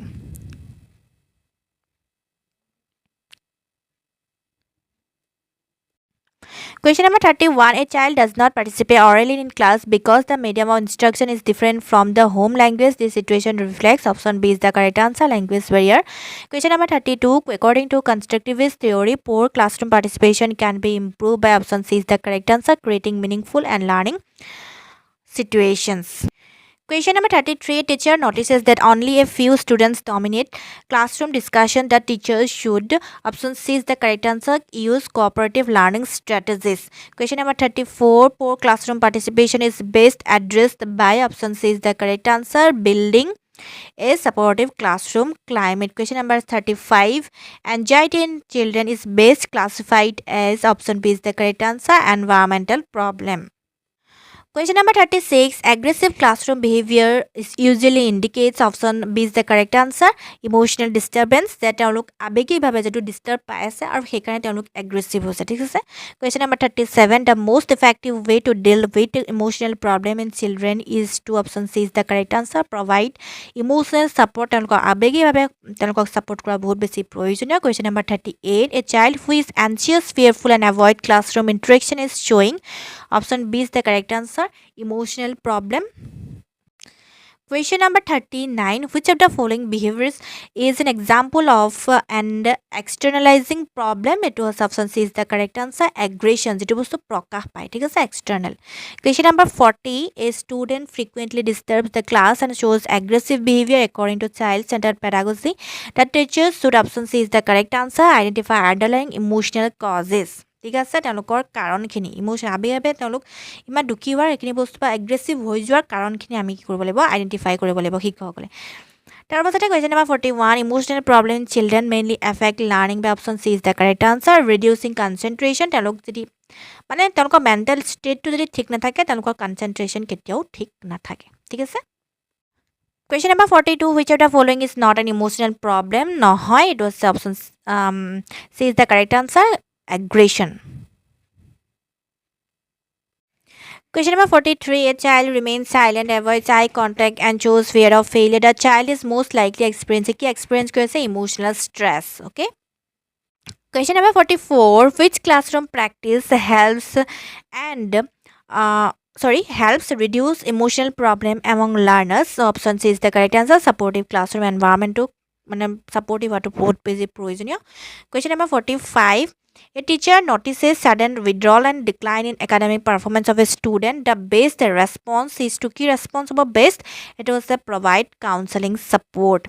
Question number 31. A child does not participate orally in class because the medium of instruction is different from the home language. This situation reflects option B is the correct answer. Language barrier. Question number 32. According to constructivist theory, poor classroom participation can be improved by option C is the correct answer. Creating meaningful and learning situations. Question number 33. Teacher notices that only a few students dominate classroom discussion. The teacher should, option C is the correct answer, use cooperative learning strategies. Question number 34. Poor classroom participation is best addressed by option C is the correct answer, building a supportive classroom climate. Question number 35. Anxiety in children is best classified as option B is the correct answer, environmental problem. Question number 36. Aggressive classroom behavior is usually indicates option B is the correct answer. Emotional disturbance that তেওঁলোক আবেগিকভাৱে যেটো disturb পাই আছে আৰু সেইকাৰণে তেওঁলোক aggressive হৈছে ঠিক আছে. Question number 37. The most effective way to deal with emotional problem in children is to option C is the correct answer. Provide emotional support. তেওঁলোকক আবেগিকভাৱে তেওঁলোকক support কৰা বহুত বেছি প্ৰয়োজনীয়. Question number 38. A child who is anxious, fearful and avoid classroom interaction is showing option B is the correct answer, emotional problem. Question number 39. Which of the following behaviors is an example of an externalizing problem? It was option C is the correct answer, aggression. It was to prakash pai thik ase external. Question number 40. A student frequently disturbs the class and shows aggressive behavior according to child centered pedagogy. The teacher should, option C is the correct answer, identify underlying emotional causes. ঠিক আছে তেওঁলোকৰ কাৰণখিনি emotion আবেগে তেওঁলোক ইমান দুখী হোৱাৰ এইখিনি বস্তু বা এগ্ৰেছিভ হৈ যোৱাৰ কাৰণখিনি আমি কি কৰিব লাগিব আইডেন্টিফাই কৰিব লাগিব শিক্ষকসকলে তাৰ পাছতে question number 41 emotional problem in children mainly affect learning by option C is the correct answer reducing concentration তেওঁলোক যদি মানে তেওঁলোকৰ মেণ্টেল ষ্টেটটো যদি ঠিক নাথাকে তেওঁলোকৰ কনচেন্ট্ৰেশ্যন কেতিয়াও ঠিক নাথাকে ঠিক আছে Question number 42. Which of the following is not an emotional problem? নহয় it was option C is the correct answer aggression. Question number 43. A child remains silent, avoids eye contact and shows fear of failure. The child is most likely experiencing emotional stress. Okay. Question number 44. Which classroom practice helps helps reduce emotional problem among learners? So option C is the correct answer. Supportive classroom environment to supportive to both busy provision. Question number 45. A teacher notices sudden withdrawal and decline in academic performance of a student. The best response is to key response of best. It was to provide counseling support.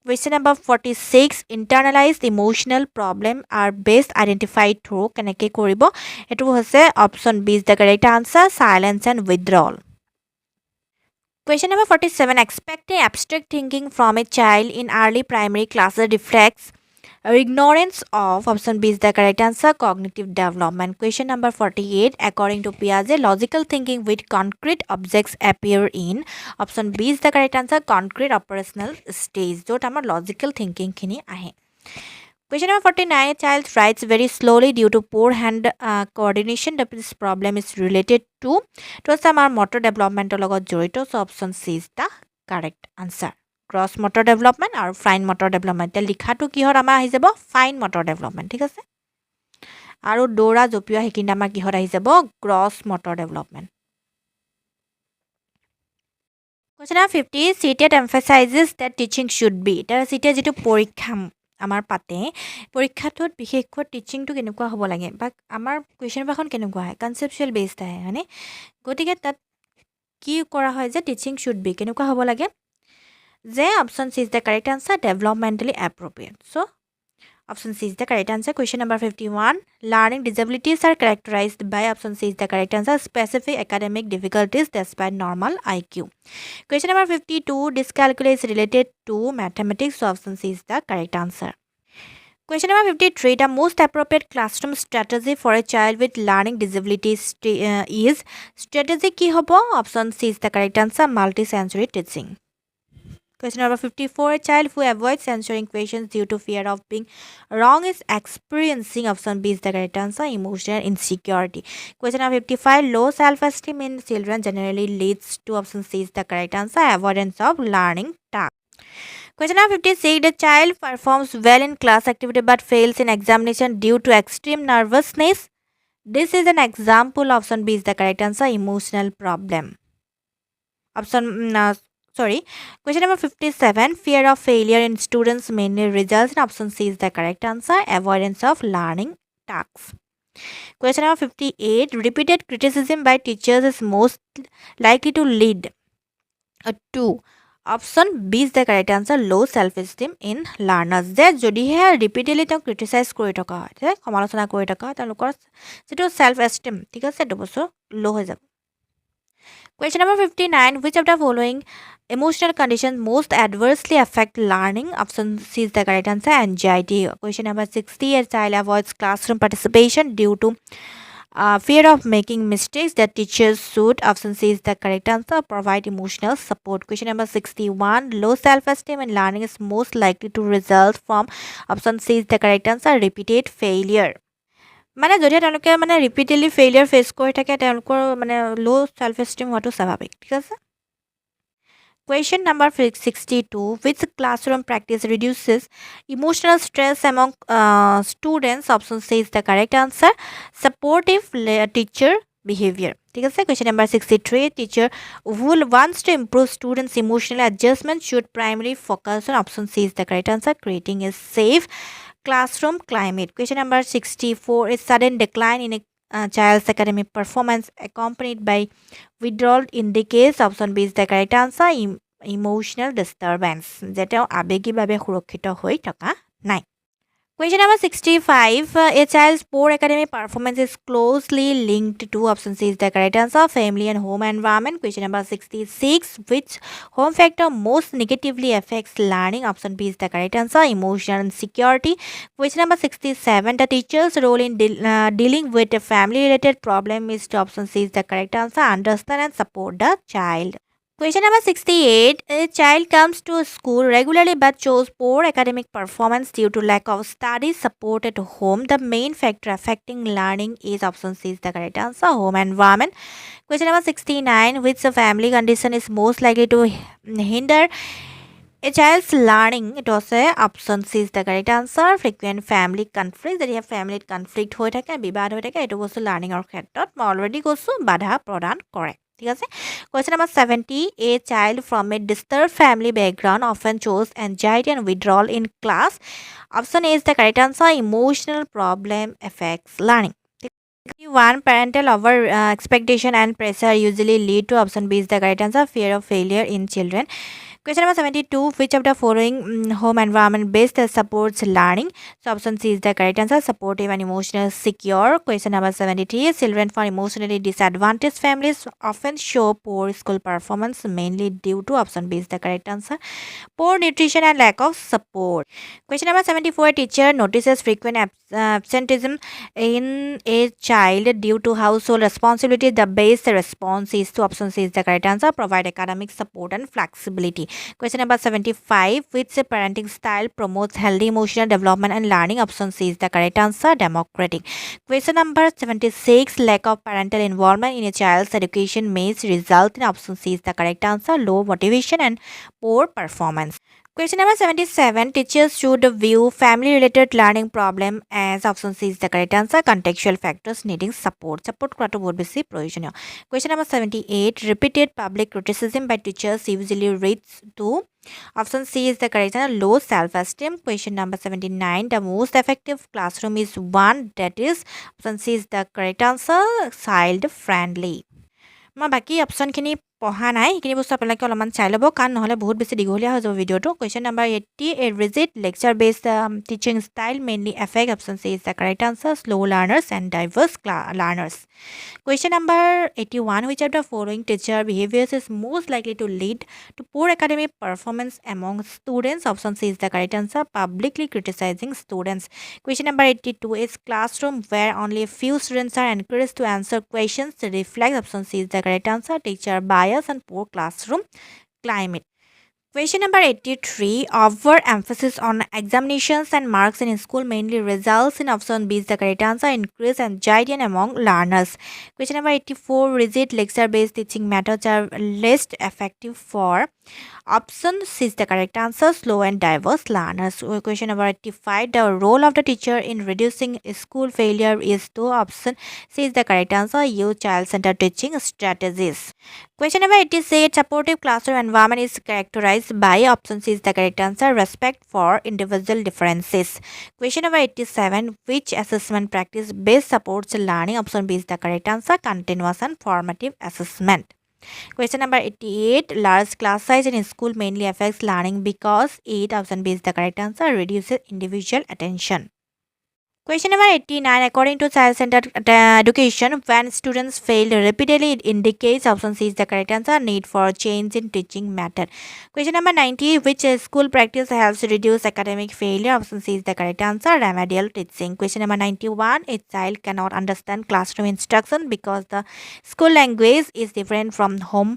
Question number 46. Internalized emotional problem are best identified through keneke koribo. It was option B is the correct answer. Silence and withdrawal. Question number 47. Expecting abstract thinking from a child in early primary classes reflects Ignorance of option B is the correct answer. Cognitive development. Question number 48. According to Piaget, logical thinking with concrete objects appear in option B is the correct answer. Concrete operational stage. Jot amar logical thinking khini ahe. Question number 49. A child writes very slowly due to poor hand coordination. This problem is related to our motor development logot jorito. So option C is the correct answer. Gross motor development or fine motor development. লিখাটো কিহৰ আমাৰ আহি যাব fine motor development ঠিক আছে আৰু দৌৰা জপিওৱা হেকিনা আমাৰ কিহৰ আহি যাব gross motor development. Question number 50. CTET emphasizes that teaching should be. তাৰ CTET যেটো পৰীক্ষা আমাৰ পাতে পৰীক্ষাটোত বিশেষকৈ টিচিংটো কেনেকুৱা হ'ব লাগে বা আমাৰ কুৱেশ্যন পেপাৰখন কেনেকুৱা হয় কনসেপচুৱেল বেসড আহে হয়নে গতিকে তাত কি কৰা হয় যে টিচিং শুড বি কেনেকুৱা হ'ব লাগে যে option C is the correct answer. Developmentally appropriate. So option C is the correct answer. Question number 51. Learning disabilities are characterized by option C is the correct answer. Specific academic difficulties despite normal IQ. Question number 52. Dyscalculia is related to mathematics. So option C is the correct answer. Question number 53. The most appropriate classroom strategy for a child with learning disabilities is strategy ki hobo? Option C is the correct answer. Multisensory teaching. Question number 54. A child who avoids answering questions due to fear of being wrong is experiencing option B is the correct answer. Emotional insecurity. Question number 55. Low self-esteem in children generally leads to option C is the correct answer. Avoidance of learning tasks. Question number 56. The child performs well in class activity but fails in examination due to extreme nervousness. This is an example. Option B is the correct answer. Emotional problem. Question number 57. Fear of failure in students mainly results in option C is the correct answer. Avoidance of learning tasks. Question number 58. Repeated criticism by teachers is most likely to lead to option B is the correct answer. Low self-esteem in learners. যে যদিহে repeatedly তেওঁ criticize কৰি থকা হয় সমালোচনা কৰি থকা হয় তেওঁলোকৰ যেটো self esteem ঠিক আছে এটো বস্তু low হৈ যাব. Question number 59. Which of the following emotional conditions most adversely affect learning? Option C is the correct answer. Anxiety. Question number 60. A child avoids classroom participation due to fear of making mistakes that teachers should. Option C is the correct answer. Provide emotional support. Question number 61. Low self-esteem in learning is most likely to result from. Option C is the correct answer. Repeated failure. মানে যদি তেওঁলোকে মানে repeatedly failure face কৰি থাকে তেওঁলোকৰ মানে লো self esteem হোৱাটো স্বাভাৱিক ঠিক আছে Question number 62. Which classroom practice reduces emotional stress among students? Option C is the correct answer. Supportive teacher behavior. Question number 63. Teacher who wants to improve students' emotional adjustment should primarily focus on option C is the correct answer. Creating a safe classroom climate. Question number 64. A sudden decline in a child's academic performance accompanied by withdrawal indicates option B is the correct answer. Emotional disturbance. যেটাও আবেগিকভাৱে সুৰক্ষিত হৈ থকা নাই. Question number 65. A child's poor academic performance is closely linked to option C is the correct answer. Family and home environment. Question number 66. Which home factor most negatively affects learning? Option B is the correct answer. Emotional insecurity. Question number 67. The teacher's role in dealing with a family-related problem is to option C is the correct answer. Understand and support the child. Question number 68. A child comes to school regularly but shows poor academic performance due to lack of study support at home. The main factor affecting learning is option C is the correct answer. Home environment. Question number 69. Which family condition is most likely to hinder a child's learning? It was a option C is the correct answer. Frequent family conflict. That you have family conflict হৈ থাকে বিবাদ হৈ থাকে এটো বস্তু লাৰ্নিংৰ ক্ষেত্ৰত মই already কৈছো বাধা প্ৰদান কৰে ঠিক আছে Question number 70. A child from a disturbed family background often shows anxiety and withdrawal in class. Option A is the correct answer. Emotional problem affects learning. One parental over expectation and pressure usually lead to option B is the correct answer. Fear of failure in children. Question number 72. Which of the following home environment best supports learning? So option C is the correct answer. Supportive and emotional secure. Question number 73. Children from emotionally disadvantaged families often show poor school performance mainly due to option B is the correct answer. Poor nutrition and lack of support. Question number 74. Teacher notices frequent absenteeism in a child due to household responsibility. The best response is to option C is the correct answer. Provide academic support and flexibility. Question number 75. Which parenting style promotes healthy emotional development and learning? Option C is the correct answer. Democratic. Question number 76. Lack of parental involvement in a child's education may result in option C is the correct answer. Low motivation and poor performance. Question number 77. Teachers should view family related learning problem as option C is the correct answer. Contextual factors needing support. Support কৰাটো বহুত বেছি প্ৰয়োজনীয়. Question number 78. Repeated public criticism by teachers usually leads to option C is the correct answer. Low self-esteem. Question number 79. The most effective classroom is one that is option C is the correct answer. Child friendly. মই বাকী অপশ্যনখিনি পঢ়া নাই সেইখিনি বস্তু আপোনালোকে অলপমান চাই ল'ব কাৰণ নহ'লে বহুত বেছি দীঘলীয়া হৈ যাব ভিডিঅ'টো question number 80 a rigid lecture based teaching style mainly affect option C is the correct answer slow' learners and diverse learners question number 81 which of the following teacher behaviors is most likely to lead to poor academic performance among students option C is the correct answer publicly criticizing students question number 82 is classroom where only a few students are encouraged to answer questions to reflect option C is the correct answer teacher bias and poor classroom climate. Question number 83. Overemphasis on examinations and marks in school mainly results in option B is the correct answer. Increase anxiety among learners. Question number 84. Rigid lecture-based teaching methods are less effective for option C is the correct answer. Slow and diverse learners. Question number 85. The role of the teacher in reducing school failure is to option C is the correct answer. Use child-centered teaching strategies. Question number 86. Supportive classroom environment is characterized by option C is the correct answer. Respect for individual differences. Question number 87. Which assessment practice best supports learning? Option B is the correct answer. Continuous and formative assessment. Question number 88. Large class size in school mainly affects learning because it option B is the correct answer. Reduces individual attention. Question number 89. According to child-centered education, when students fail repeatedly, it indicates option C is the correct answer. Need for change in teaching method. Question number 90. Which school practice helps reduce academic failure? Option C is the correct answer. Remedial teaching. Question number 91. A child cannot understand classroom instruction because the school language is different from home.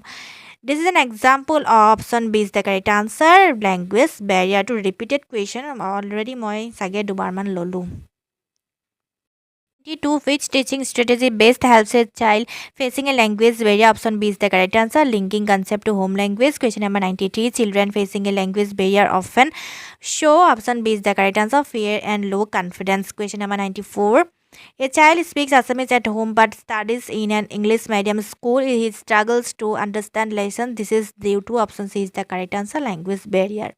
This is an example of option B is the correct answer. Language barrier to repeated question. Already moi sage dubar man lolu. To which teaching strategy best helps a child facing a language barrier? Option B is the correct answer. Linking concept to home language. Question number 93. Children facing a language barrier often show option B is the correct answer. Fear and low confidence. Question number 94. A child speaks Assamese at home but studies in an English medium school. He struggles to understand lessons. This is due to option C is the correct answer. Language barrier.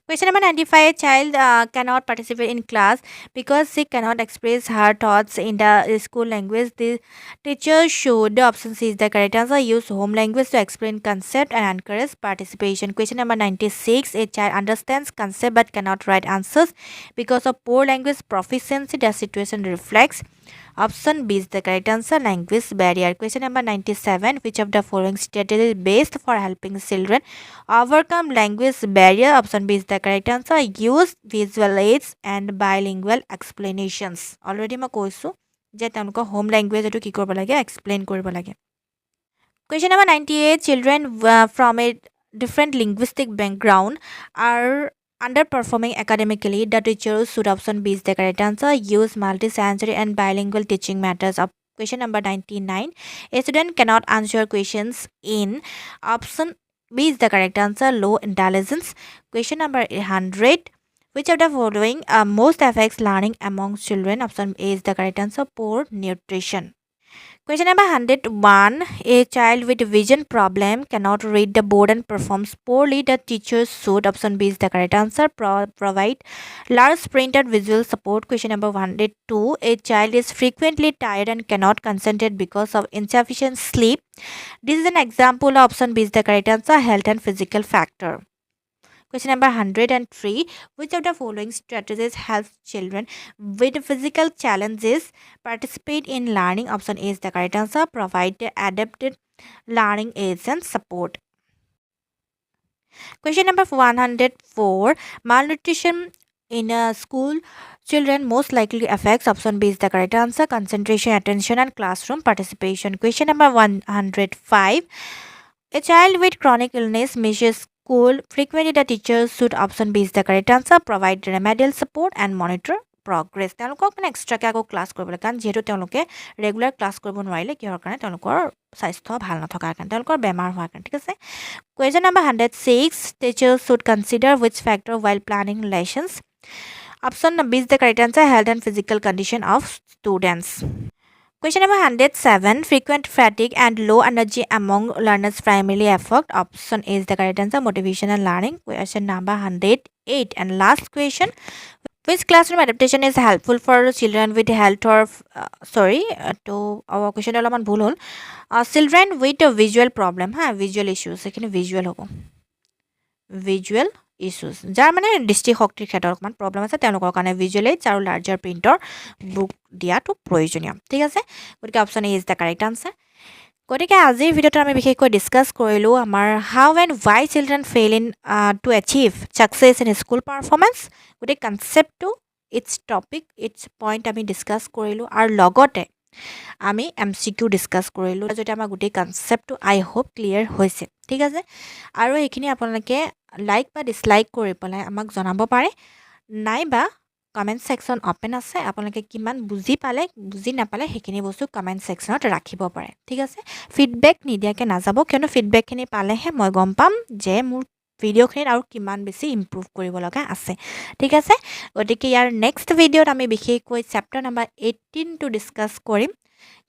Question number 95. A child cannot participate in class because she cannot express her thoughts in the school language. The teacher should, the option C is the correct answer, use home language to explain concept and encourage participation. Question number 96. A child understands concept but cannot write answers because of poor language proficiency. The situation reflects option B is the correct answer. Language barrier. Question number 97. Which of the following strategy is best for helping children overcome language barrier? Option B is the correct answer. Use visual aids and bilingual explanations. Already মই কৈছো যে তেওঁলোকৰ home language এটো কি কৰিব লাগে explain কৰিব লাগে Question number 98. Children from a different linguistic background are underperforming academically. The teacher should option B is the correct answer. Use multisensory and bilingual teaching methods. Question number 99. A student cannot answer questions in option B is the correct answer. Low intelligence. Question number 100. Which of the following most affects learning among children? Option A is the correct answer. Poor nutrition. Question number 101. A child with vision problem cannot read the board and performs poorly. The teacher should, option B is the correct answer, provide large printed visual support. Question number 102. A child is frequently tired and cannot concentrate because of insufficient sleep. This is an example of option B is the correct answer, health and physical factor. Question number 103. Which of the following strategies helps children with physical challenges participate in learning? Option A is the correct answer. Provide adapted learning aids and support. Question number 104. Malnutrition in a school children most likely affects. Option B is the correct answer. Concentration, attention and classroom participation. Question number 105. A child with chronic illness misses school frequently. The teacher should, option B is the correct answer, provide remedial support and monitor progress. তেওঁলোকক মানে এক্সট্ৰাকৈ আকৌ class কৰিব লাগে কাৰণ যিহেতু তেওঁলোকে regular class কৰিব নোৱাৰিলে কিহৰ কাৰণে তেওঁলোকৰ স্বাস্থ্য ভাল নথকাৰ কাৰণে তেওঁলোকৰ বেমাৰ হোৱাৰ কাৰণে ঠিক আছে question number 106 teacher should consider which factor while planning lessons option B is the correct answer health and physical condition of students. Question number 107. Frequent fatigue and low energy among learners primarily affect. Option A is the correct answer. Motivation and learning. Question number 108. And last question. Which classroom adaptation is helpful for children with health or to our question অলপমান ভুল হ'ল children with a visual problem visual issues এখানে visual হ'ব visual issues যাৰ মানে দৃষ্টিশক্তিৰ ক্ষেত্ৰত অকমান প্ৰবলেম আছে তেওঁলোকৰ কাৰণে ভিজুৱেল এইডছ আৰু লাৰ্জাৰ প্ৰিণ্টৰ বুক দিয়াটো প্ৰয়োজনীয় ঠিক আছে গতিকে option A is the correct answer গতিকে আজিৰ ভিডিঅ'টো আমি বিশেষকৈ ডিছকাছ কৰিলোঁ আমাৰ how and why children fail in to achieve success in school performance গতিকে কনচেপ্টটো ইটছ টপিক ইটছ পইণ্ট আমি ডিছকাছ কৰিলোঁ আৰু লগতে আমি MCQ ডিছকাছ কৰিলোঁ যদি আমাৰ গোটেই কনচেপ্টটো আই হোপ ক্লিয়াৰ হৈছে ঠিক আছে আৰু এইখিনি আপোনালোকে লাইক বা ডিছলাইক কৰি পেলাই আমাক জনাব পাৰে নাইবা কমেণ্ট ছেকশ্যন অপেন আছে আপোনালোকে কিমান বুজি পালে বুজি নাপালে সেইখিনি বস্তু কমেণ্ট ছেকশ্যনত ৰাখিব পাৰে ঠিক আছে ফিডবেক নিদিয়াকৈ নাযাব কিয়নো ফিডবেকখিনি পালেহে মই গম পাম যে মোৰ ভিডিঅ'খিনিত আৰু কিমান বেছি ইম্প্ৰুভ কৰিব লগা আছে ঠিক আছে গতিকে ইয়াৰ নেক্সট ভিডিঅ'ত আমি বিশেষকৈ চেপ্টাৰ নম্বৰ 18টো ডিছকাছ কৰিম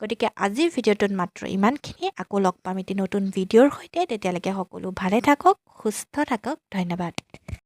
গতিকে আজিৰ ভিডিঅ'টোত মাত্ৰ ইমানখিনি আকৌ লগ পাম এটি নতুন ভিডিঅ'ৰ সৈতে তেতিয়ালৈকে সকলো ভালে থাকক সুস্থ থাকক ধন্যবাদ